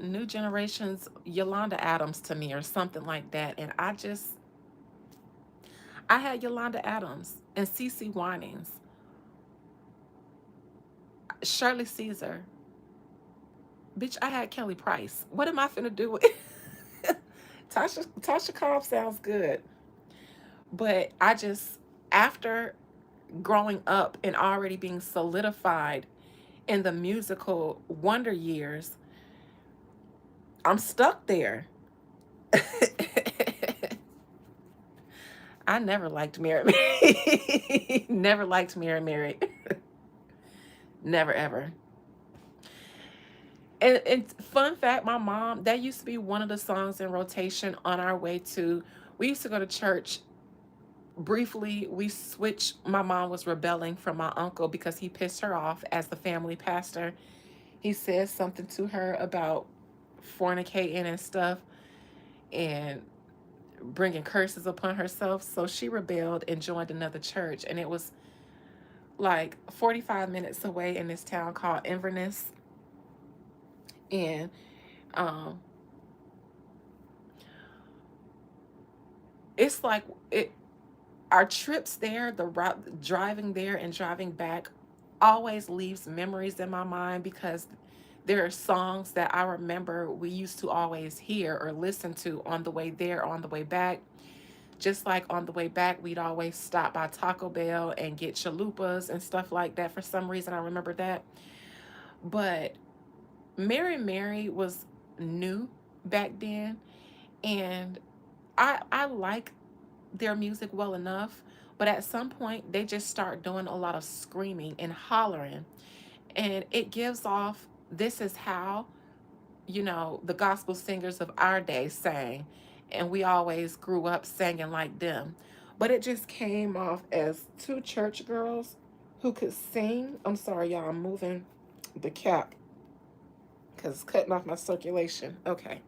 new generation's Yolanda Adams to me or something like that. And I had Yolanda Adams and CeCe Winans, Shirley Caesar. Bitch, I had Kelly Price. What am I finna do with Tasha Cobb sounds good. But I just, after growing up and already being solidified in the musical wonder years, I'm stuck there. I never liked Mary Mary. Never liked Mary Mary. Never ever. And fun fact, my mom, that used to be one of the songs in rotation on our way to, we used to go to church. Briefly, we switched. My mom was rebelling from my uncle because he pissed her off as the family pastor. He said something to her about fornicating and stuff and bringing curses upon herself. So she rebelled and joined another church. And it was like 45 minutes away in this town called Inverness. And um, it's like it. Our trips there, the route, driving there and driving back, always leaves memories in my mind because there are songs that I remember we used to always hear or listen to on the way there, on the way back. Just like on the way back, we'd always stop by Taco Bell and get chalupas and stuff like that. For some reason, I remember that. But Mary Mary was new back then, and I like their music well enough, but at some point they just start doing a lot of screaming and hollering, and it gives off, this is how, the gospel singers of our day sang, and we always grew up singing like them. But it just came off as two church girls who could sing. I'm sorry, y'all, I'm moving the cap because it's cutting off my circulation. Okay.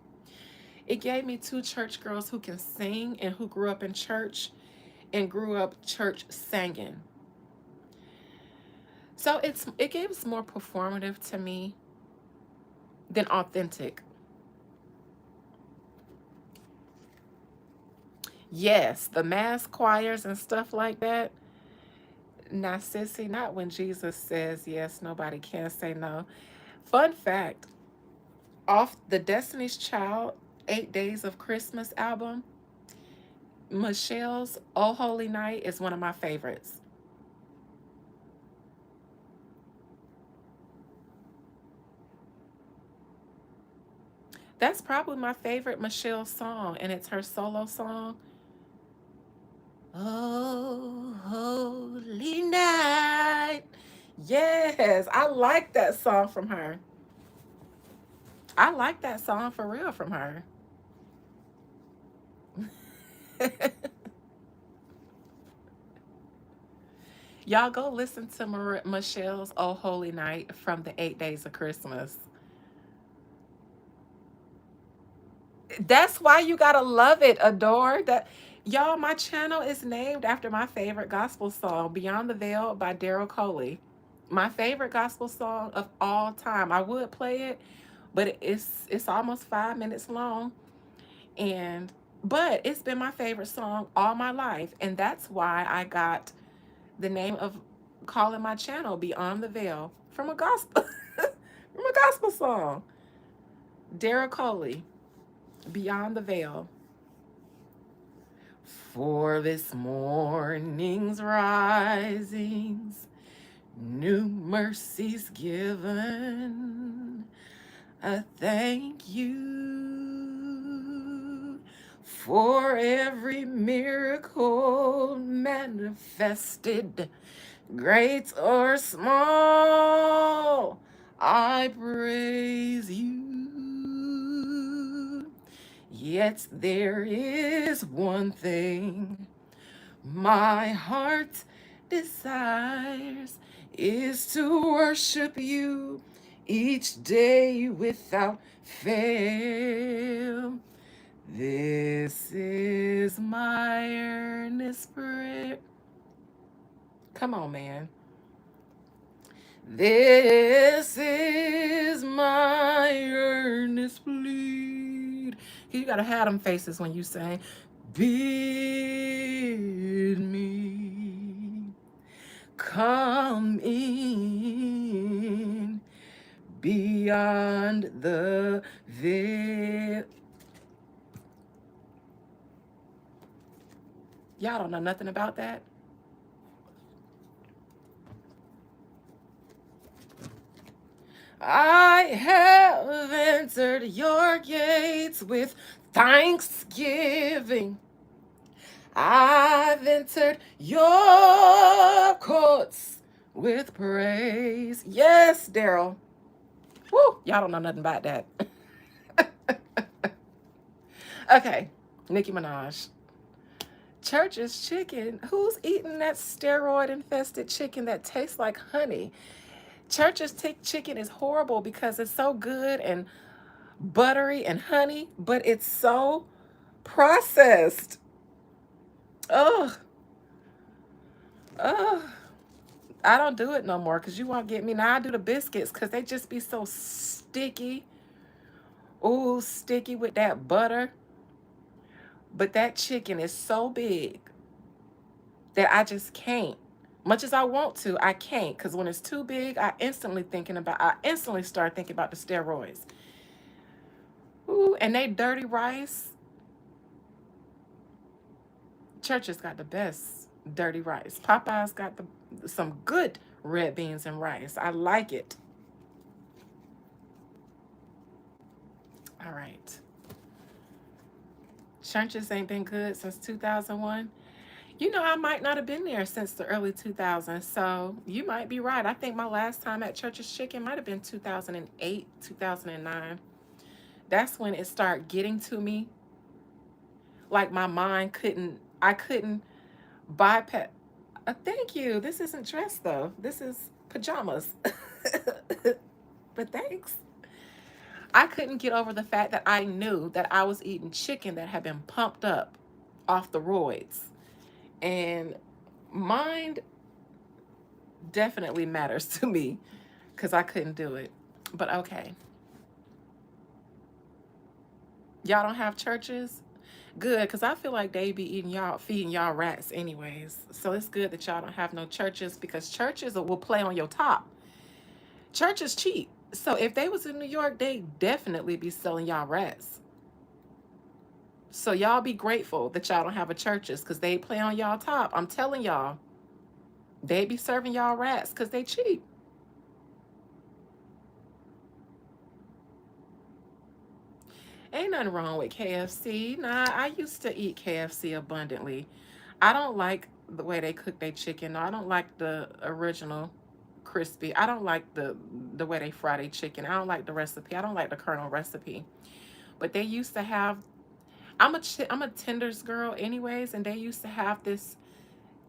It gave me two church girls who can sing and who grew up in church and grew up church singing. So it gives more performative to me than authentic. Yes, the mass choirs and stuff like that. Now, sissy, not when Jesus says yes, nobody can say no. Fun fact, off the Destiny's Child 8 Days of Christmas album, Michelle's Oh Holy Night is one of my favorites. That's probably my favorite Michelle song, and it's her solo song. Oh, holy night. Yes, I like that song from her. I like that song for real from her. Y'all go listen to Michelle's Oh Holy Night from the 8 Days of Christmas. That's why you gotta love it, adore that. Y'all, my channel is named after my favorite gospel song, Beyond the Veil by Daryl Coley. My favorite gospel song of all time. I would play it, but it's almost 5 minutes long. And but it's been my favorite song all my life. And that's why I got the name of calling my channel Beyond the Veil from a gospel from a gospel song. Daryl Coley, Beyond the Veil. For this morning's risings, new mercies given. I thank you for every miracle manifested, great or small. I praise you. Yet there is one thing my heart desires is to worship you each day without fail. This is my earnest prayer. Come on, man. This is my earnest plea. You gotta have them faces when you sing. Bid me come in beyond the veil. Y'all don't know nothing about that? I have entered your gates with thanksgiving. I've entered your courts with praise. Yes, Daryl. Woo, y'all don't know nothing about that. Okay, Nicki Minaj. Church's chicken. Who's eating that steroid infested chicken that tastes like honey? Church's chicken is horrible because it's so good and buttery and honey, but it's so processed. Ugh. Ugh. I don't do it no more because you won't get me. Now I do the biscuits because they just be so sticky. Ooh, sticky with that butter. But that chicken is so big that I just can't. Much as I want to, I can't. Because when it's too big, I instantly start thinking about the steroids. Ooh, and they dirty rice. Church's got the best dirty rice. Popeye's got some good red beans and rice. I like it. All right. Churches ain't been good since 2001. You know, I might not have been there since the early 2000s, so you might be right. I think my last time at Church's Chicken might have been 2008, 2009. That's when it started getting to me. Like my mind I couldn't bypass. Thank you. This isn't dress though. This is pajamas. But thanks. I couldn't get over the fact that I knew that I was eating chicken that had been pumped up off the roids. And mind definitely matters to me because I couldn't do it. But okay. Y'all don't have churches? Good, because I feel like they be feeding y'all rats anyways. So it's good that y'all don't have no churches because churches will play on your top. Church is cheap. So if they was in New York, they definitely be selling y'all rats. So y'all be grateful that y'all don't have a churches because they play on y'all top. I'm telling y'all, they be serving y'all rats because they cheap. Ain't nothing wrong with KFC. Nah, I used to eat KFC abundantly. I don't like the way they cook their chicken. No, I don't like the original crispy. I don't like the way they fry their chicken. I don't like the recipe. I don't like the Colonel recipe. But they used to have. I'm a tenders girl, anyways, and they used to have this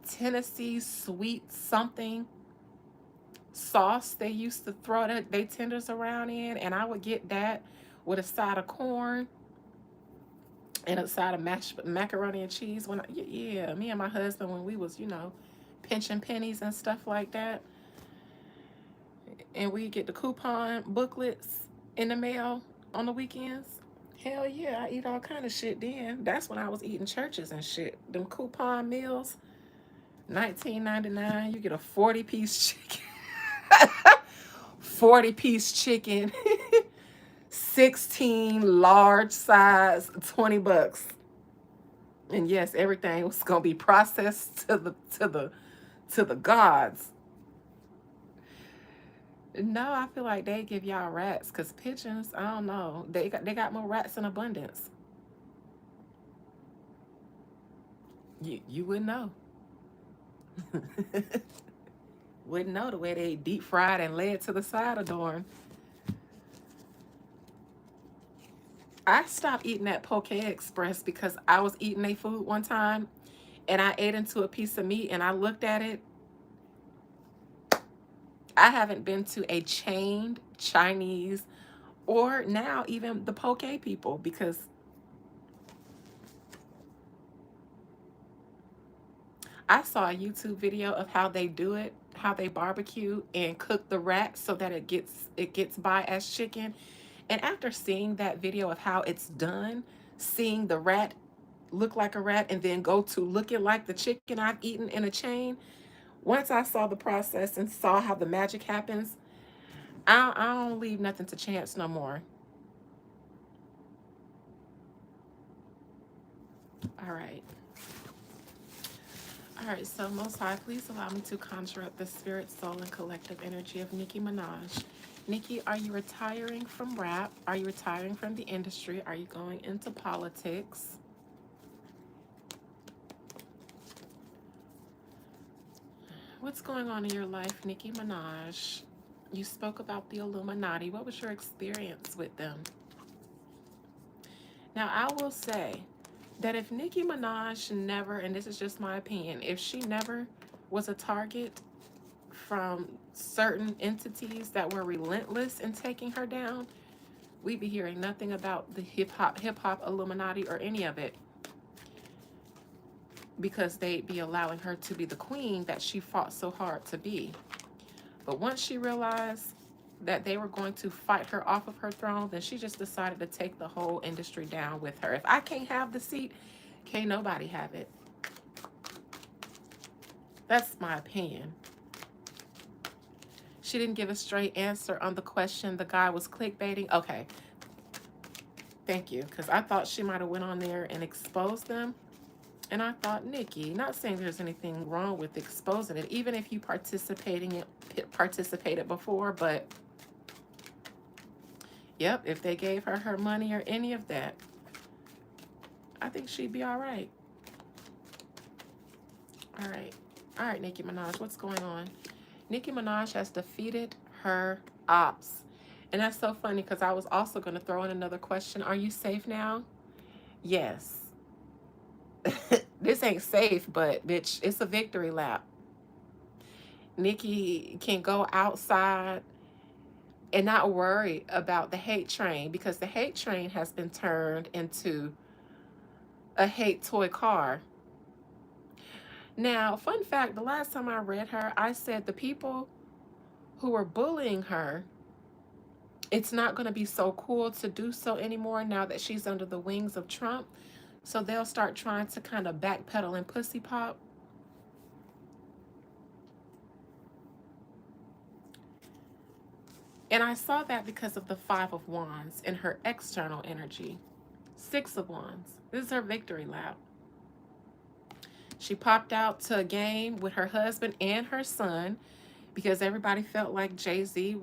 Tennessee sweet something sauce they used to throw they tenders around in, and I would get that with a side of corn. and a side of mashed macaroni and cheese. Yeah, me and my husband, when we was, pinching pennies and stuff like that, and we get the coupon booklets in the mail on the weekends. Hell yeah, I eat all kind of shit then. That's when I was eating churches and shit. Them coupon meals, 19.99. You get a 40-piece chicken, 40-piece chicken, 16 large size, $20. And yes, everything was gonna be processed to the gods. No, I feel like they give y'all rats because pigeons, I don't know. They got more rats in abundance. You wouldn't know. Wouldn't know the way they deep fried and laid to the side of Dorn. I stopped eating at Poke Express because I was eating their food one time and I ate into a piece of meat and I looked at it. I haven't been to a chained Chinese or now even the Poke people because I saw a YouTube video of how they do it, how they barbecue and cook the rat so that it gets by as chicken. And after seeing that video of how it's done, seeing the rat look like a rat and then go to looking like the chicken I've eaten in a chain, once I saw the process and saw how the magic happens, I don't leave nothing to chance no more. All right. All right, so Most High, please allow me to conjure up the spirit, soul, and collective energy of Nicki Minaj. Nicki, are you retiring from rap? Are you retiring from the industry? Are you going into politics? What's going on in your life, Nicki Minaj? You spoke about the Illuminati. What was your experience with them? Now, I will say that if Nicki Minaj never, and this is just my opinion, if she never was a target from certain entities that were relentless in taking her down, we'd be hearing nothing about the hip hop Illuminati or any of it because they'd be allowing her to be the queen that she fought so hard to be. But once she realized that they were going to fight her off of her throne, then she just decided to take the whole industry down with her. If I can't have the seat, can't nobody have it. That's my opinion. She didn't give a straight answer on the question the guy was clickbaiting. Okay, thank you. Because I thought she might have went on there and exposed them. And I thought, Nicki, not saying there's anything wrong with exposing it, even if you participated before, but yep, if they gave her her money or any of that, I think she'd be all right. All right. All right, Nicki Minaj, what's going on? Nicki Minaj has defeated her ops. And that's so funny because I was also going to throw in another question. Are you safe now? Yes. This ain't safe, but bitch, it's a victory lap. Nicki can go outside and not worry about the hate train because the hate train has been turned into a hate toy car. Now, fun fact, the last time I read her, I said the people who were bullying her, it's not going to be so cool to do so anymore now that she's under the wings of Trump. So they'll start trying to kind of backpedal and pussy pop. And I saw that because of the Five of Wands in her external energy. Six of Wands. This is her victory lap. She popped out to a game with her husband and her son because everybody felt like Jay-Z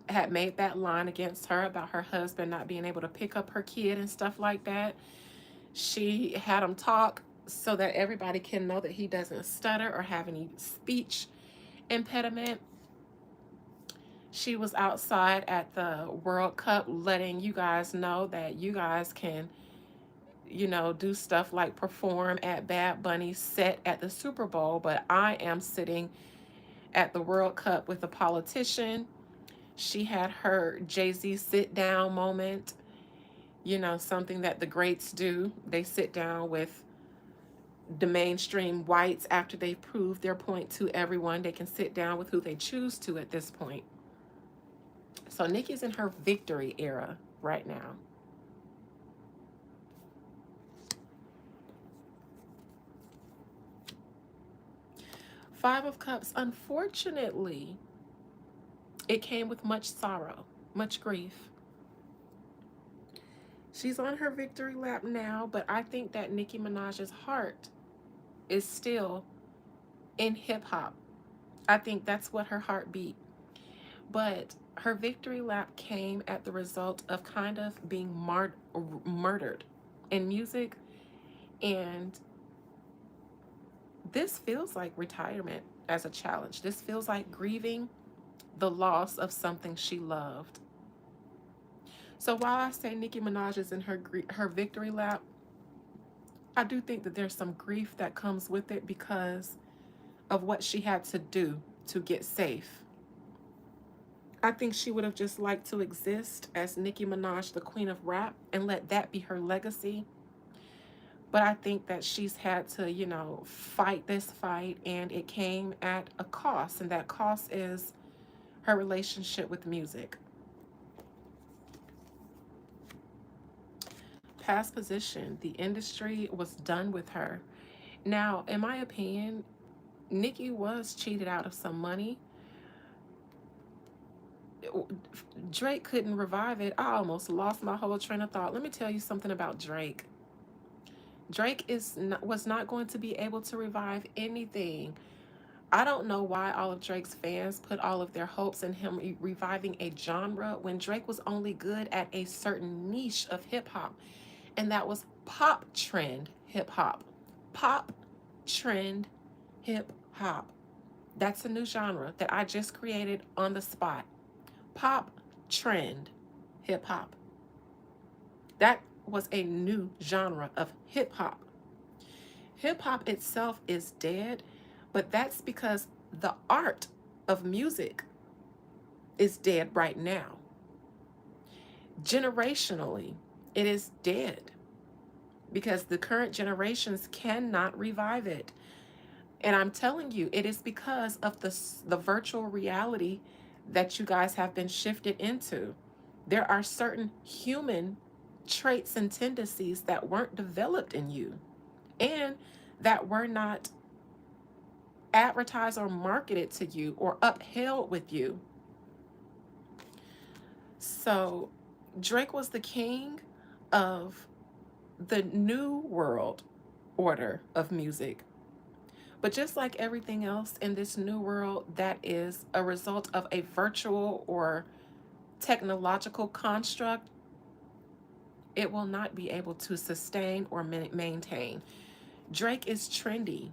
had made that line against her about her husband not being able to pick up her kid and stuff like that. She had him talk so that everybody can know that he doesn't stutter or have any speech impediment. She was outside at the World Cup letting you guys know that you guys can, do stuff like perform at Bad Bunny's set at the Super Bowl, but I am sitting at the World Cup with a politician. She had her Jay-Z sit down moment. You know, something that the greats do. They sit down with the mainstream whites after they've proved their point to everyone. They can sit down with who they choose to at this point. So Nicki's in her victory era right now. Five of Cups, unfortunately, it came with much sorrow, much grief. She's on her victory lap now, but I think that Nicki Minaj's heart is still in hip hop. I think that's what her heart beat. But her victory lap came at the result of kind of being murdered in music. And this feels like retirement as a challenge. This feels like grieving the loss of something she loved. So while I say Nicki Minaj is in her victory lap, I do think that there's some grief that comes with it because of what she had to do to get safe. I think she would have just liked to exist as Nicki Minaj, the queen of rap, and let that be her legacy. But I think that she's had to, you know, fight this fight, and it came at a cost, and that cost is her relationship with music. Past position, the industry was done with her. Now, in my opinion, Nicki was cheated out of some money. Drake couldn't revive it. I almost lost my whole train of thought. Let me tell you something about Drake. Was not going to be able to revive anything. I don't know why all of Drake's fans put all of their hopes in him reviving a genre when Drake was only good at a certain niche of hip hop, and that was pop trend hip hop. Pop trend hip hop. That's a new genre that I just created on the spot. Pop trend hip hop. That was a new genre of hip hop. Hip hop itself is dead, but that's because the art of music is dead right now. Generationally, it is dead because the current generations cannot revive it. And I'm telling you, it is because of the virtual reality that you guys have been shifted into. There are certain human traits and tendencies that weren't developed in you and that were not advertised or marketed to you or upheld with you. So Drake was the king of the new world order of music. But just like everything else in this new world that is a result of a virtual or technological construct, it will not be able to sustain or maintain. Drake is trendy.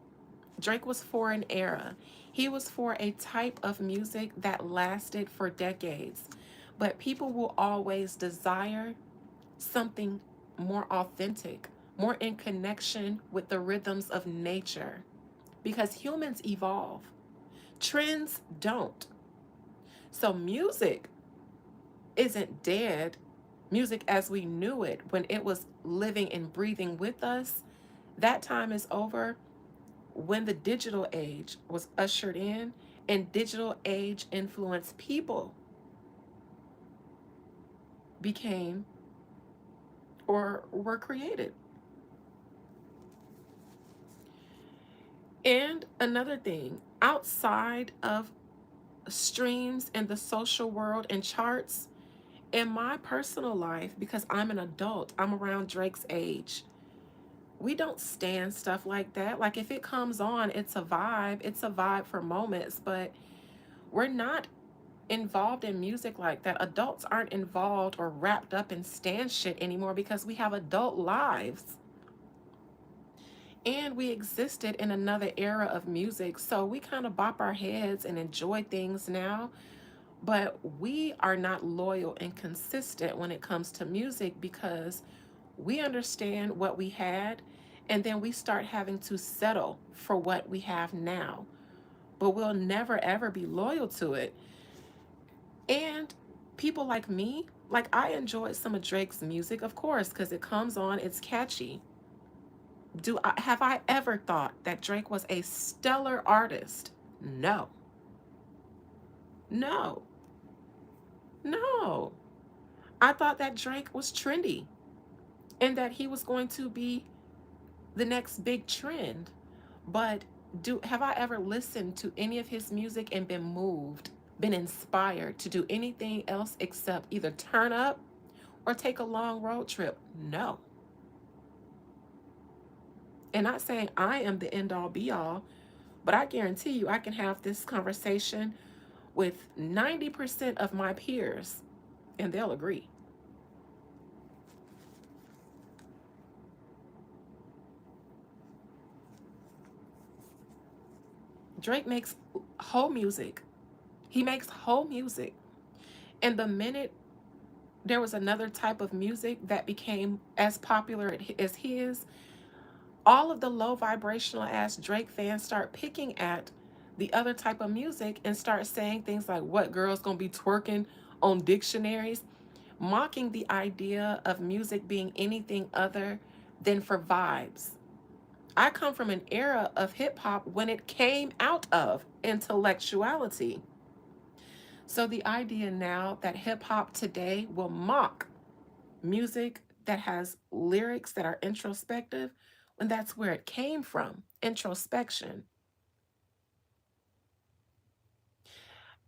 Drake was for an era. He was for a type of music that lasted for decades. But people will always desire something more authentic, more in connection with the rhythms of nature. Because humans evolve, trends don't. So music isn't dead. Music as we knew it when it was living and breathing with us, that time is over when the digital age was ushered in and digital age influenced people became or were created. And another thing, outside of streams and the social world and charts, in my personal life, because I'm an adult, I'm around Drake's age. We don't stand stuff like that. Like if it comes on, it's a vibe. It's a vibe for moments, but we're not involved in music like that. Adults aren't involved or wrapped up in stand shit anymore because we have adult lives. And we existed in another era of music. So we kind of bop our heads and enjoy things now. But we are not loyal and consistent when it comes to music because we understand what we had and then we start having to settle for what we have now. But we'll never ever be loyal to it. And people like me, like I enjoyed some of Drake's music, of course, because it comes on, it's catchy. Have I ever thought that Drake was a stellar artist? No. No. No. I thought that Drake was trendy and that he was going to be the next big trend. But do have I ever listened to any of his music and been moved, been inspired to do anything else except either turn up or take a long road trip? No. And not saying I am the end all be all, but I guarantee you I can have this conversation with 90% of my peers and they'll agree. Drake makes whole music. He makes whole music. And the minute there was another type of music that became as popular as his, all of the low vibrational ass Drake fans start picking at the other type of music and start saying things like, what girls gonna be twerking on dictionaries, mocking the idea of music being anything other than for vibes. I come from an era of hip hop when it came out of intellectuality. So the idea now that hip hop today will mock music that has lyrics that are introspective, when that's where it came from, introspection.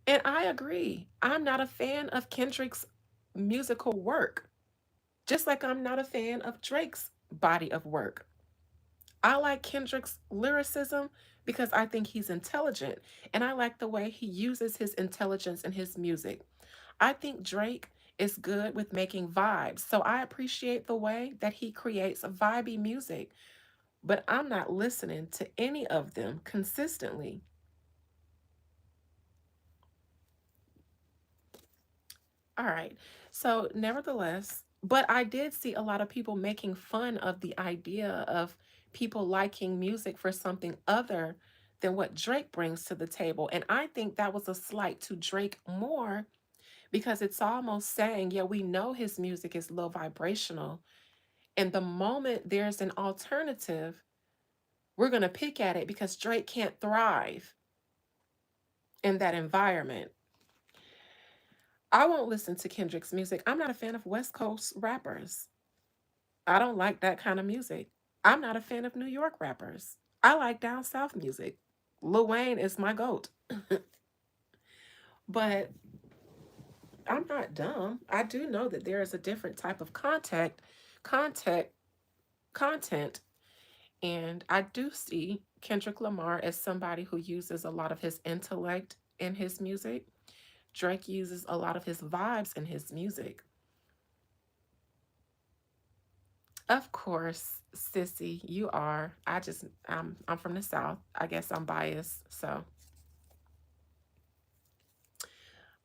And I agree. I'm not a fan of Kendrick's musical work, just like I'm not a fan of Drake's body of work. I like Kendrick's lyricism because I think he's intelligent and I like the way he uses his intelligence in his music. I think Drake is good with making vibes. So I appreciate the way that he creates vibey music, but I'm not listening to any of them consistently. All right. So, nevertheless, but I did see a lot of people making fun of the idea of people liking music for something other than what Drake brings to the table. And I think that was a slight to Drake more because it's almost saying, yeah, we know his music is low vibrational. And the moment there's an alternative, we're going to pick at it because Drake can't thrive in that environment. I won't listen to Kendrick's music. I'm not a fan of West Coast rappers. I don't like that kind of music. I'm not a fan of New York rappers. I like down south music. Lil Wayne is my goat. But I'm not dumb. I do know that there is a different type of content, content, and I do see Kendrick Lamar as somebody who uses a lot of his intellect in his music. Drake uses a lot of his vibes in his music. Of course, sissy, you are. I'm from the South. I guess I'm biased. So,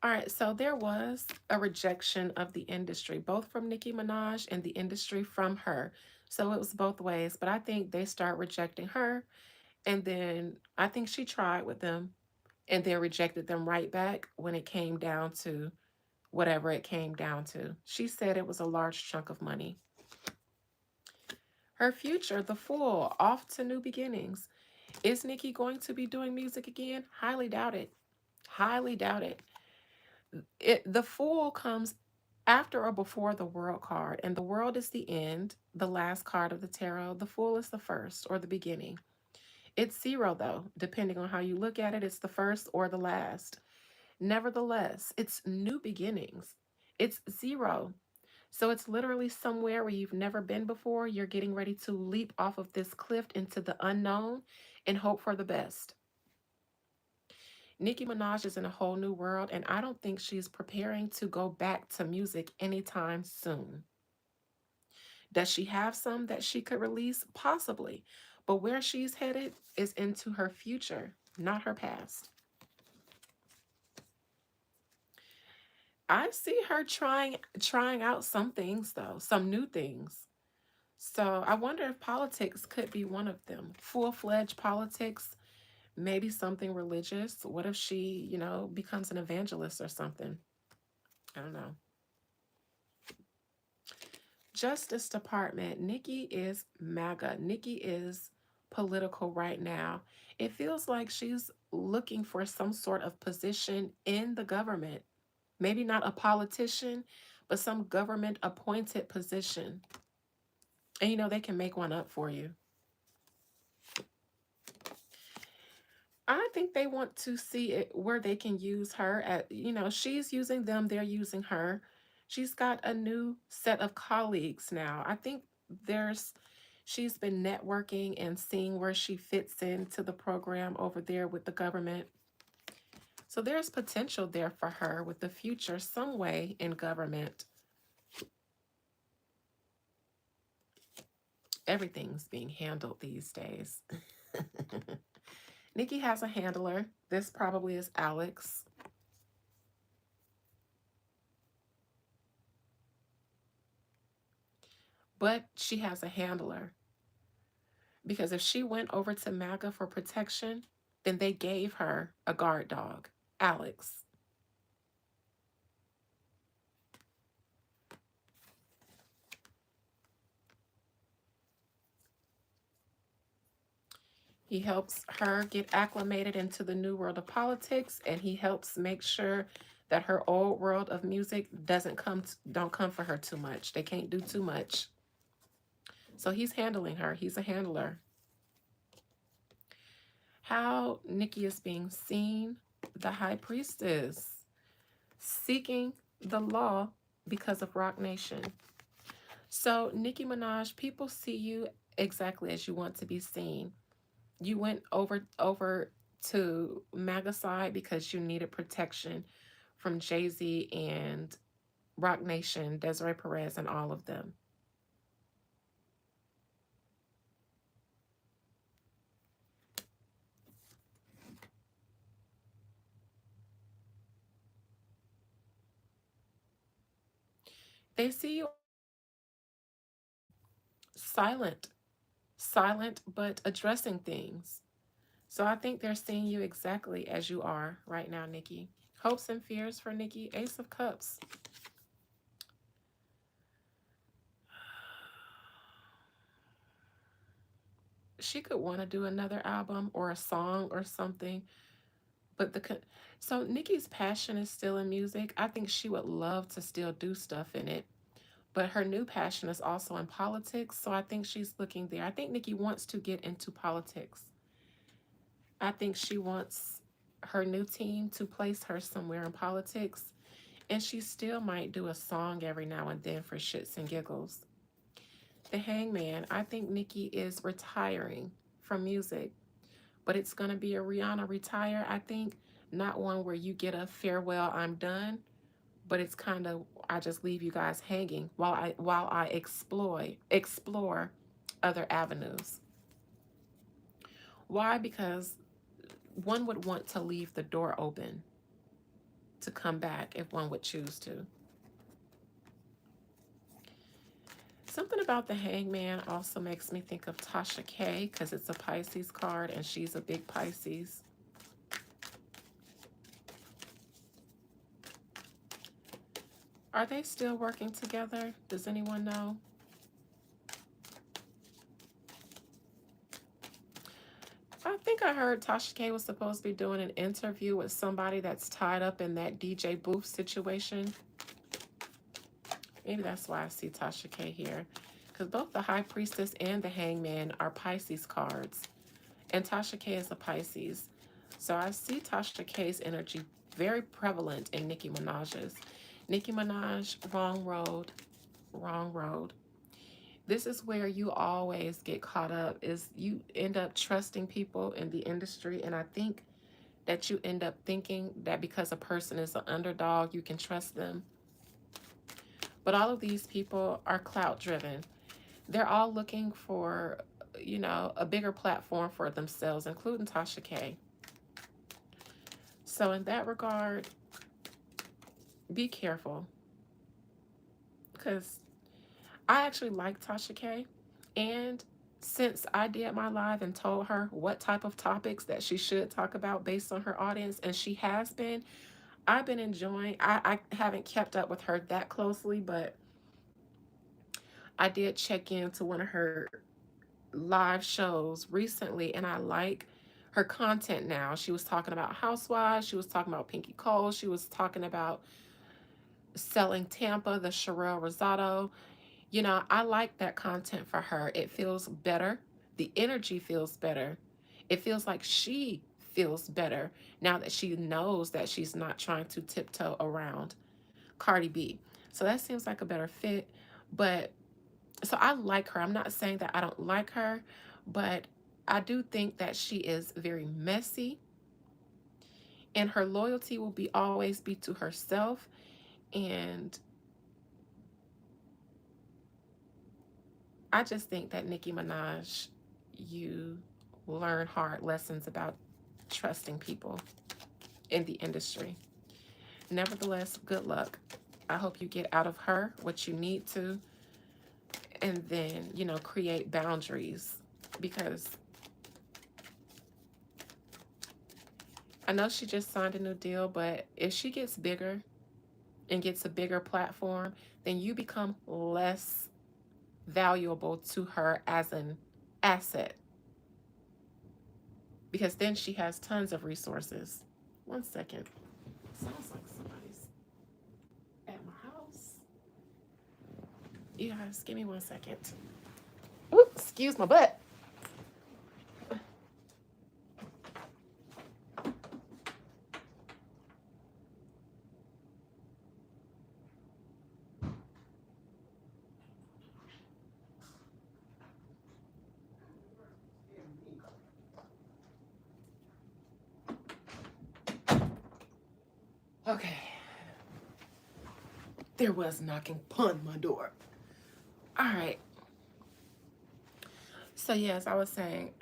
all right. So there was a rejection of the industry, both from Nicki Minaj and the industry from her. So it was both ways. But I think they start rejecting her, and then I think she tried with them, and then rejected them right back when it came down to whatever it came down to. She said it was a large chunk of money. Her future, the fool, off to new beginnings. Is Nicki going to be doing music again? Highly doubt it. Highly doubt it. The fool comes after or before the world card, and the world is the end, the last card of the tarot. The fool is the first or the beginning. It's zero, though, depending on how you look at it. It's the first or the last. Nevertheless, it's new beginnings. It's zero. So it's literally somewhere where you've never been before. You're getting ready to leap off of this cliff into the unknown and hope for the best. Nicki Minaj is in a whole new world, and I don't think she's preparing to go back to music anytime soon. Does she have some that she could release? Possibly. But where she's headed is into her future, not her past. I see her trying out some things though, some new things. So I wonder if politics could be one of them. Full-fledged politics, maybe something religious. What if she, becomes an evangelist or something? I don't know. Justice Department. Nicki is MAGA. Nicki is political right now. It feels like she's looking for some sort of position in the government. Maybe not a politician, but some government appointed position. And they can make one up for you. I think they want to see it where they can use her at, she's using them, they're using her. She's got a new set of colleagues now. I think there's she's been networking and seeing where she fits into the program over there with the government. So there's potential there for her with the future some way in government. Everything's being handled these days. Nicki has a handler. This probably is Alex. But she has a handler. Because if she went over to MAGA for protection, then they gave her a guard dog, Alex. He helps her get acclimated into the new world of politics, and he helps make sure that her old world of music don't come for her too much. They can't do too much. So he's handling her. He's a handler. How Nicki is being seen, the high priestess, seeking the law because of Rock Nation. So, Nicki Minaj, people see you exactly as you want to be seen. You went over to MAGA side because you needed protection from Jay-Z and Rock Nation, Desiree Perez, and all of them. They see you silent, silent, but addressing things. So I think they're seeing you exactly as you are right now, Nicki. Hopes and fears for Nicki, Ace of Cups. She could want to do another album or a song or something, but so Nicki's passion is still in music. I think she would love to still do stuff in it, but her new passion is also in politics. So I think she's looking there. I think Nicki wants to get into politics. I think she wants her new team to place her somewhere in politics, and she still might do a song every now and then for shits and giggles. The Hangman, I think Nicki is retiring from music, but it's going to be a Rihanna retire. I think not one where you get a farewell, I'm done, but it's kind of I just leave you guys hanging while I explore other avenues. Why? Because one would want to leave the door open to come back if one would choose to. Something about the Hangman also makes me think of Tasha K because it's a Pisces card and she's a big Pisces. Are they still working together? Does anyone know? I think I heard Tasha K was supposed to be doing an interview with somebody that's tied up in that DJ Booth situation. Maybe that's why I see Tasha K here. Because both the High Priestess and the Hangman are Pisces cards. And Tasha K is a Pisces. So I see Tasha K's energy very prevalent in Nicki Minaj's. Nicki Minaj, wrong road, wrong road. This is where you always get caught up is you end up trusting people in the industry, and I think that you end up thinking that because a person is an underdog you can trust them, but all of these people are clout driven. They're all looking for a bigger platform for themselves, including Tasha K. So in that regard, be careful, because I actually like Tasha K, and since I did my live and told her what type of topics that she should talk about based on her audience, and she has been, I've been enjoying. I haven't kept up with her that closely, but I did check into one of her live shows recently, and I like her content now. She was talking about Housewives. She was talking about Pinky Cole. She was talking about selling Tampa, the Sherelle Rosado. You know, I like that content for her. It feels better. The energy feels better. It feels like she feels better now that she knows that she's not trying to tiptoe around Cardi B. So that seems like a better fit. But so I like her. I'm not saying that I don't like her, but I do think that she is very messy, and her loyalty will be always be to herself. And I just think that Nicki Minaj, you learn hard lessons about trusting people in the industry. Nevertheless, good luck. I hope you get out of her what you need to, and then, create boundaries, because I know she just signed a new deal, but if she gets bigger and gets a bigger platform, then you become less valuable to her as an asset, because then she has tons of resources. One second. Sounds like somebody's at my house. You guys, give me 1 second. Ooh, excuse my butt. Okay. There was knocking upon my door. All right. So, yes, I was saying,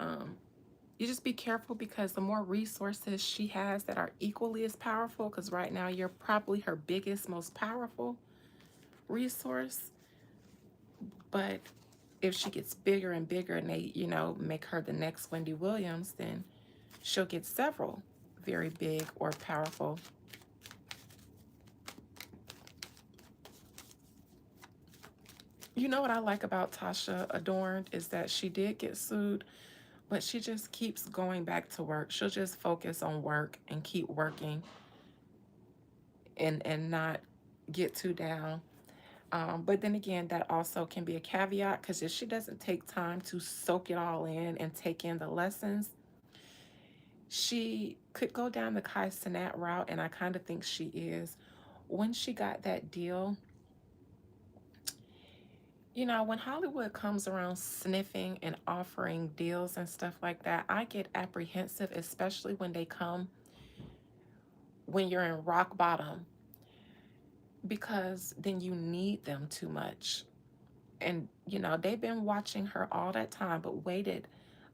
you just be careful, because the more resources she has that are equally as powerful, because right now you're probably her biggest, most powerful resource. But if she gets bigger and bigger and they, make her the next Wendy Williams, then she'll get several very big or powerful. You know what I like about Tasha Adorned is that she did get sued, but she just keeps going back to work. She'll just focus on work and keep working, and not get too down. But then again, that also can be a caveat, because if she doesn't take time to soak it all in and take in the lessons, she could go down the Kai Cenat route, and I kind of think she is. When she got that deal, when Hollywood comes around sniffing and offering deals and stuff like that, I get apprehensive, especially when they come when you're in rock bottom, because then you need them too much. And, they've been watching her all that time, but waited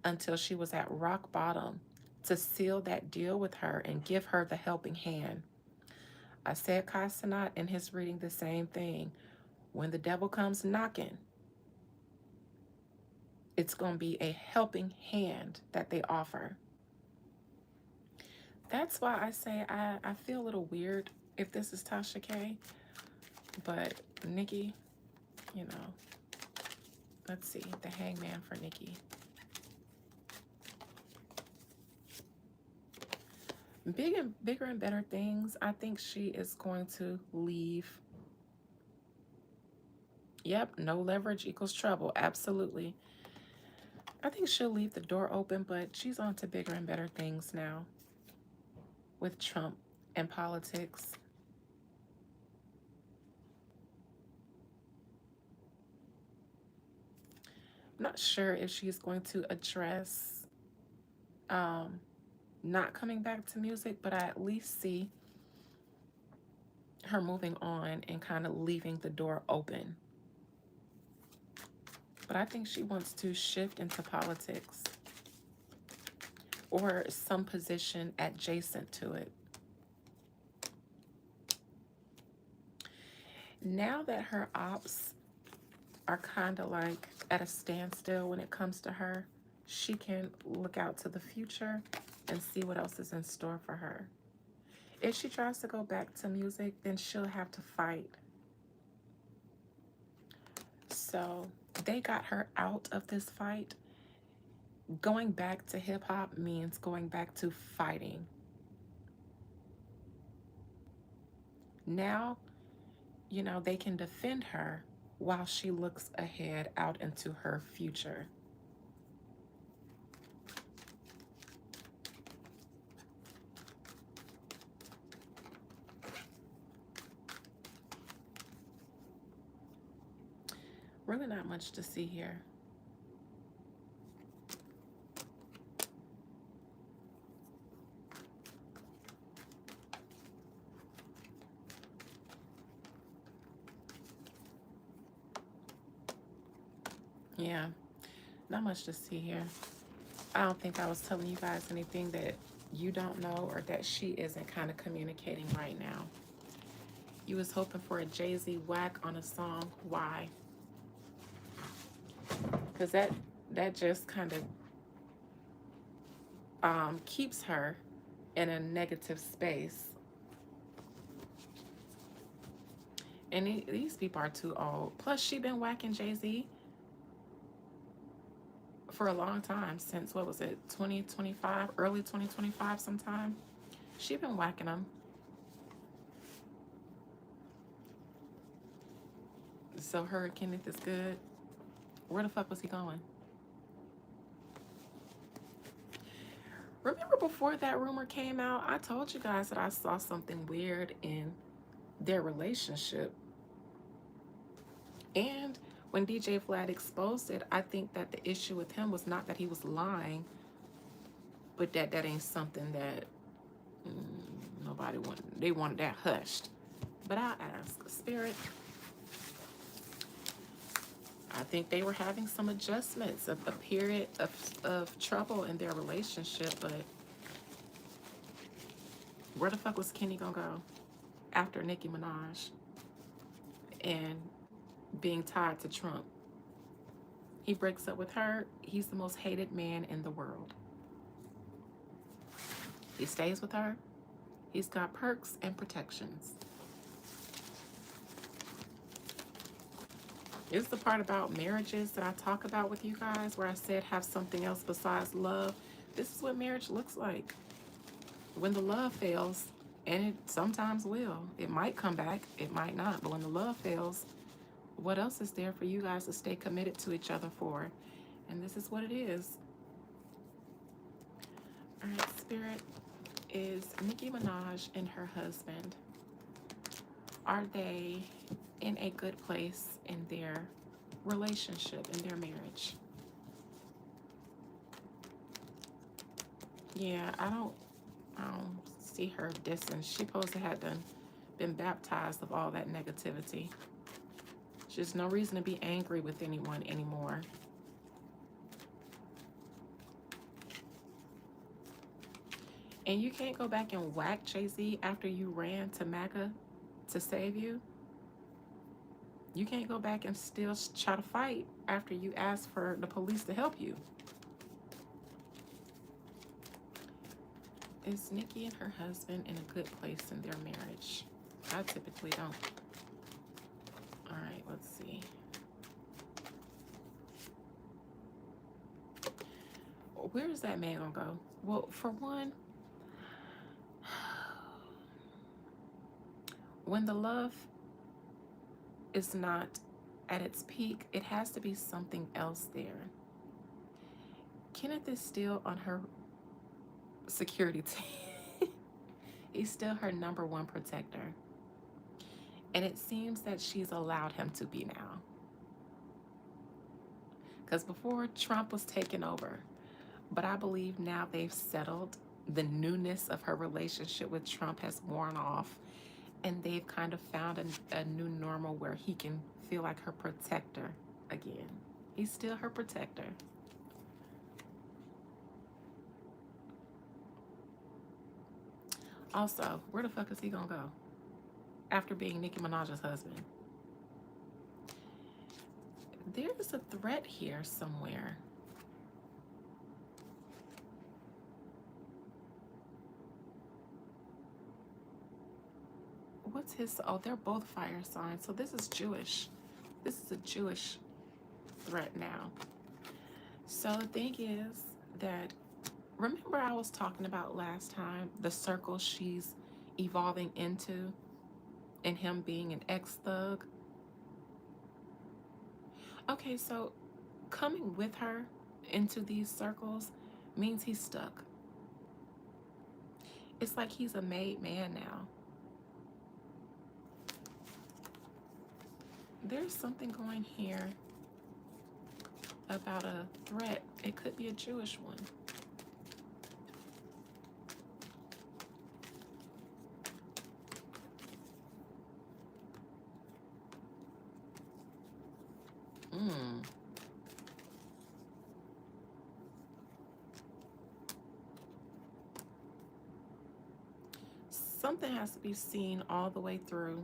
until she was at rock bottom to seal that deal with her and give her the helping hand. I said Kai Cenat in his reading the same thing. When the devil comes knocking, it's going to be a helping hand that they offer. That's why I say I feel a little weird if this is Tasha K. But Nicki, you know, let's see, the hangman for Nicki. Bigger and better things. I think she is going to leave. Yep, no leverage equals trouble. Absolutely. I think she'll leave the door open, but she's on to bigger and better things now with Trump and politics. I'm not sure if she's going to address um, not coming back to music, but I at least see her moving on and kind of leaving the door open. But I think she wants to shift into politics or some position adjacent to it. Now that her ops are kind of like at a standstill when it comes to her, she can look out to the future and see what else is in store for her. If she tries to go back to music, then she'll have to fight. So they got her out of this fight. Going back to hip hop means going back to fighting. Now, they can defend her while she looks ahead out into her future. Really not much to see here. Yeah, not much to see here. I don't think I was telling you guys anything that you don't know or that she isn't kind of communicating right now. You was hoping for a Jay-Z whack on a song. Why? Because that just kind of keeps her in a negative space. And these people are too old. Plus, she been whacking Jay-Z for a long time, since, what was it, 2025, early 2025 sometime. She been whacking him. So her Kenneth is good. Where the fuck was he going? Remember before that rumor came out, I told you guys that I saw something weird in their relationship. And when DJ Vlad exposed it, I think that the issue with him was not that he was lying, but that ain't something that nobody wanted. They wanted that hushed. But I ask, Spirit, I think they were having some adjustments, a period of trouble in their relationship, but where the fuck was Kenny gonna go after Nicki Minaj and being tied to Trump? He breaks up with her. He's the most hated man in the world. He stays with her. He's got perks and protections. It's the part about marriages that I talk about with you guys where I said have something else besides love. This is what marriage looks like. When the love fails, and it sometimes will, it might come back, it might not, but when the love fails, what else is there for you guys to stay committed to each other for? And this is what it is. All right, Spirit, is Nicki Minaj and her husband, are they in a good place in their relationship, in their marriage? Yeah, I don't see her dissing. She supposed to have been baptized of all that negativity. There's no reason to be angry with anyone anymore. And you can't go back and whack Jay-Z after you ran to MAGA to save you. You can't go back and still try to fight after you asked for the police to help you. Is Nicki and her husband in a good place in their marriage? I typically don't. All right, let's see. Where is that man gonna go? Well, for one, when the love is not at its peak, it has to be something else there. Kenneth is still on her security team. He's still her #1 protector. And it seems that she's allowed him to be now. Because before, Trump was taking over. But I believe now they've settled. The newness of her relationship with Trump has worn off. And they've kind of found a new normal where he can feel like her protector again. He's still her protector. Also, where the fuck is he gonna go after being Nicki Minaj's husband? There is a threat here somewhere. What's his? Oh, they're both fire signs. So this is Jewish. This is a Jewish threat now. So the thing is that, remember I was talking about last time the circle she's evolving into and him being an ex thug? Okay, so coming with her into these circles means he's stuck. It's like he's a made man now. There's something going here about a threat. It could be a Jewish one. Mm. Something has to be seen all the way through.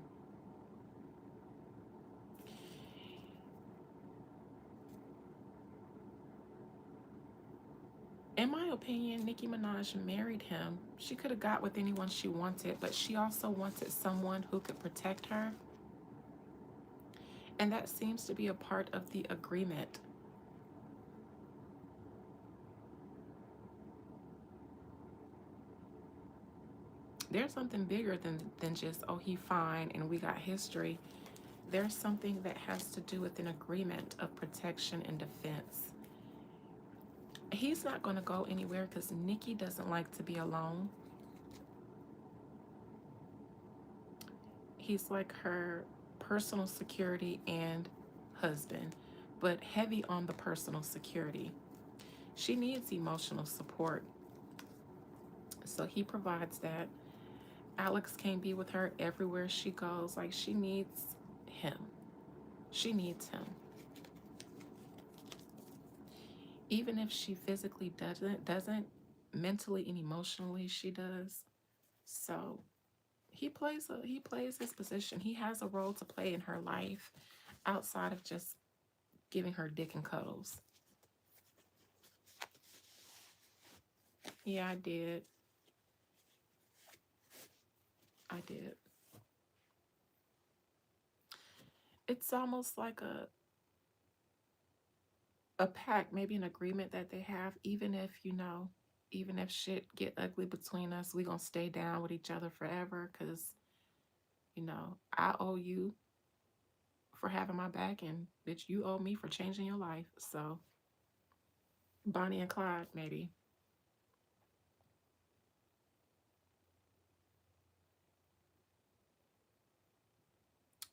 In my opinion, Nicki Minaj married him. She could have got with anyone she wanted, but she also wanted someone who could protect her. And that seems to be a part of the agreement. There's something bigger than just, oh, he fine and we got history. There's something that has to do with an agreement of protection and defense. He's not going to go anywhere because Nicki doesn't like to be alone. He's like her personal security and husband, but heavy on the personal security. She needs emotional support, so he provides that. Alex can't be with her everywhere she goes. Like, she needs him. She needs him. Even if she physically doesn't mentally and emotionally she does. So he plays his position. He has a role to play in her life outside of just giving her dick and cuddles. Yeah, I did. I did. It's almost like a pact, maybe an agreement that they have, even if, even if shit get ugly between us, we gonna stay down with each other forever because, I owe you for having my back, and bitch, you owe me for changing your life. So, Bonnie and Clyde, maybe.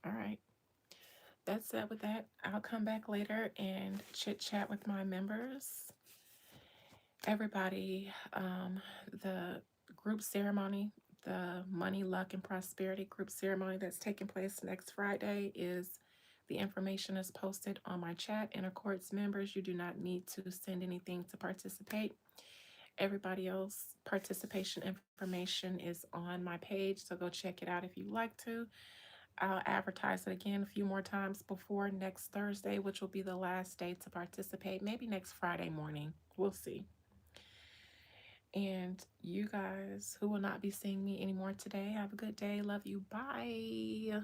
All right. That's it with that. I'll come back later and chit chat with my members. Everybody, the group ceremony, the Money, Luck, and Prosperity group ceremony that's taking place next Friday is the information is posted on my chat. And of course, members, you do not need to send anything to participate. Everybody else participation information is on my page, so go check it out if you like to. I'll advertise it again a few more times before next Thursday, which will be the last day to participate. Maybe next Friday morning. We'll see. And you guys who will not be seeing me anymore today, have a good day. Love you. Bye.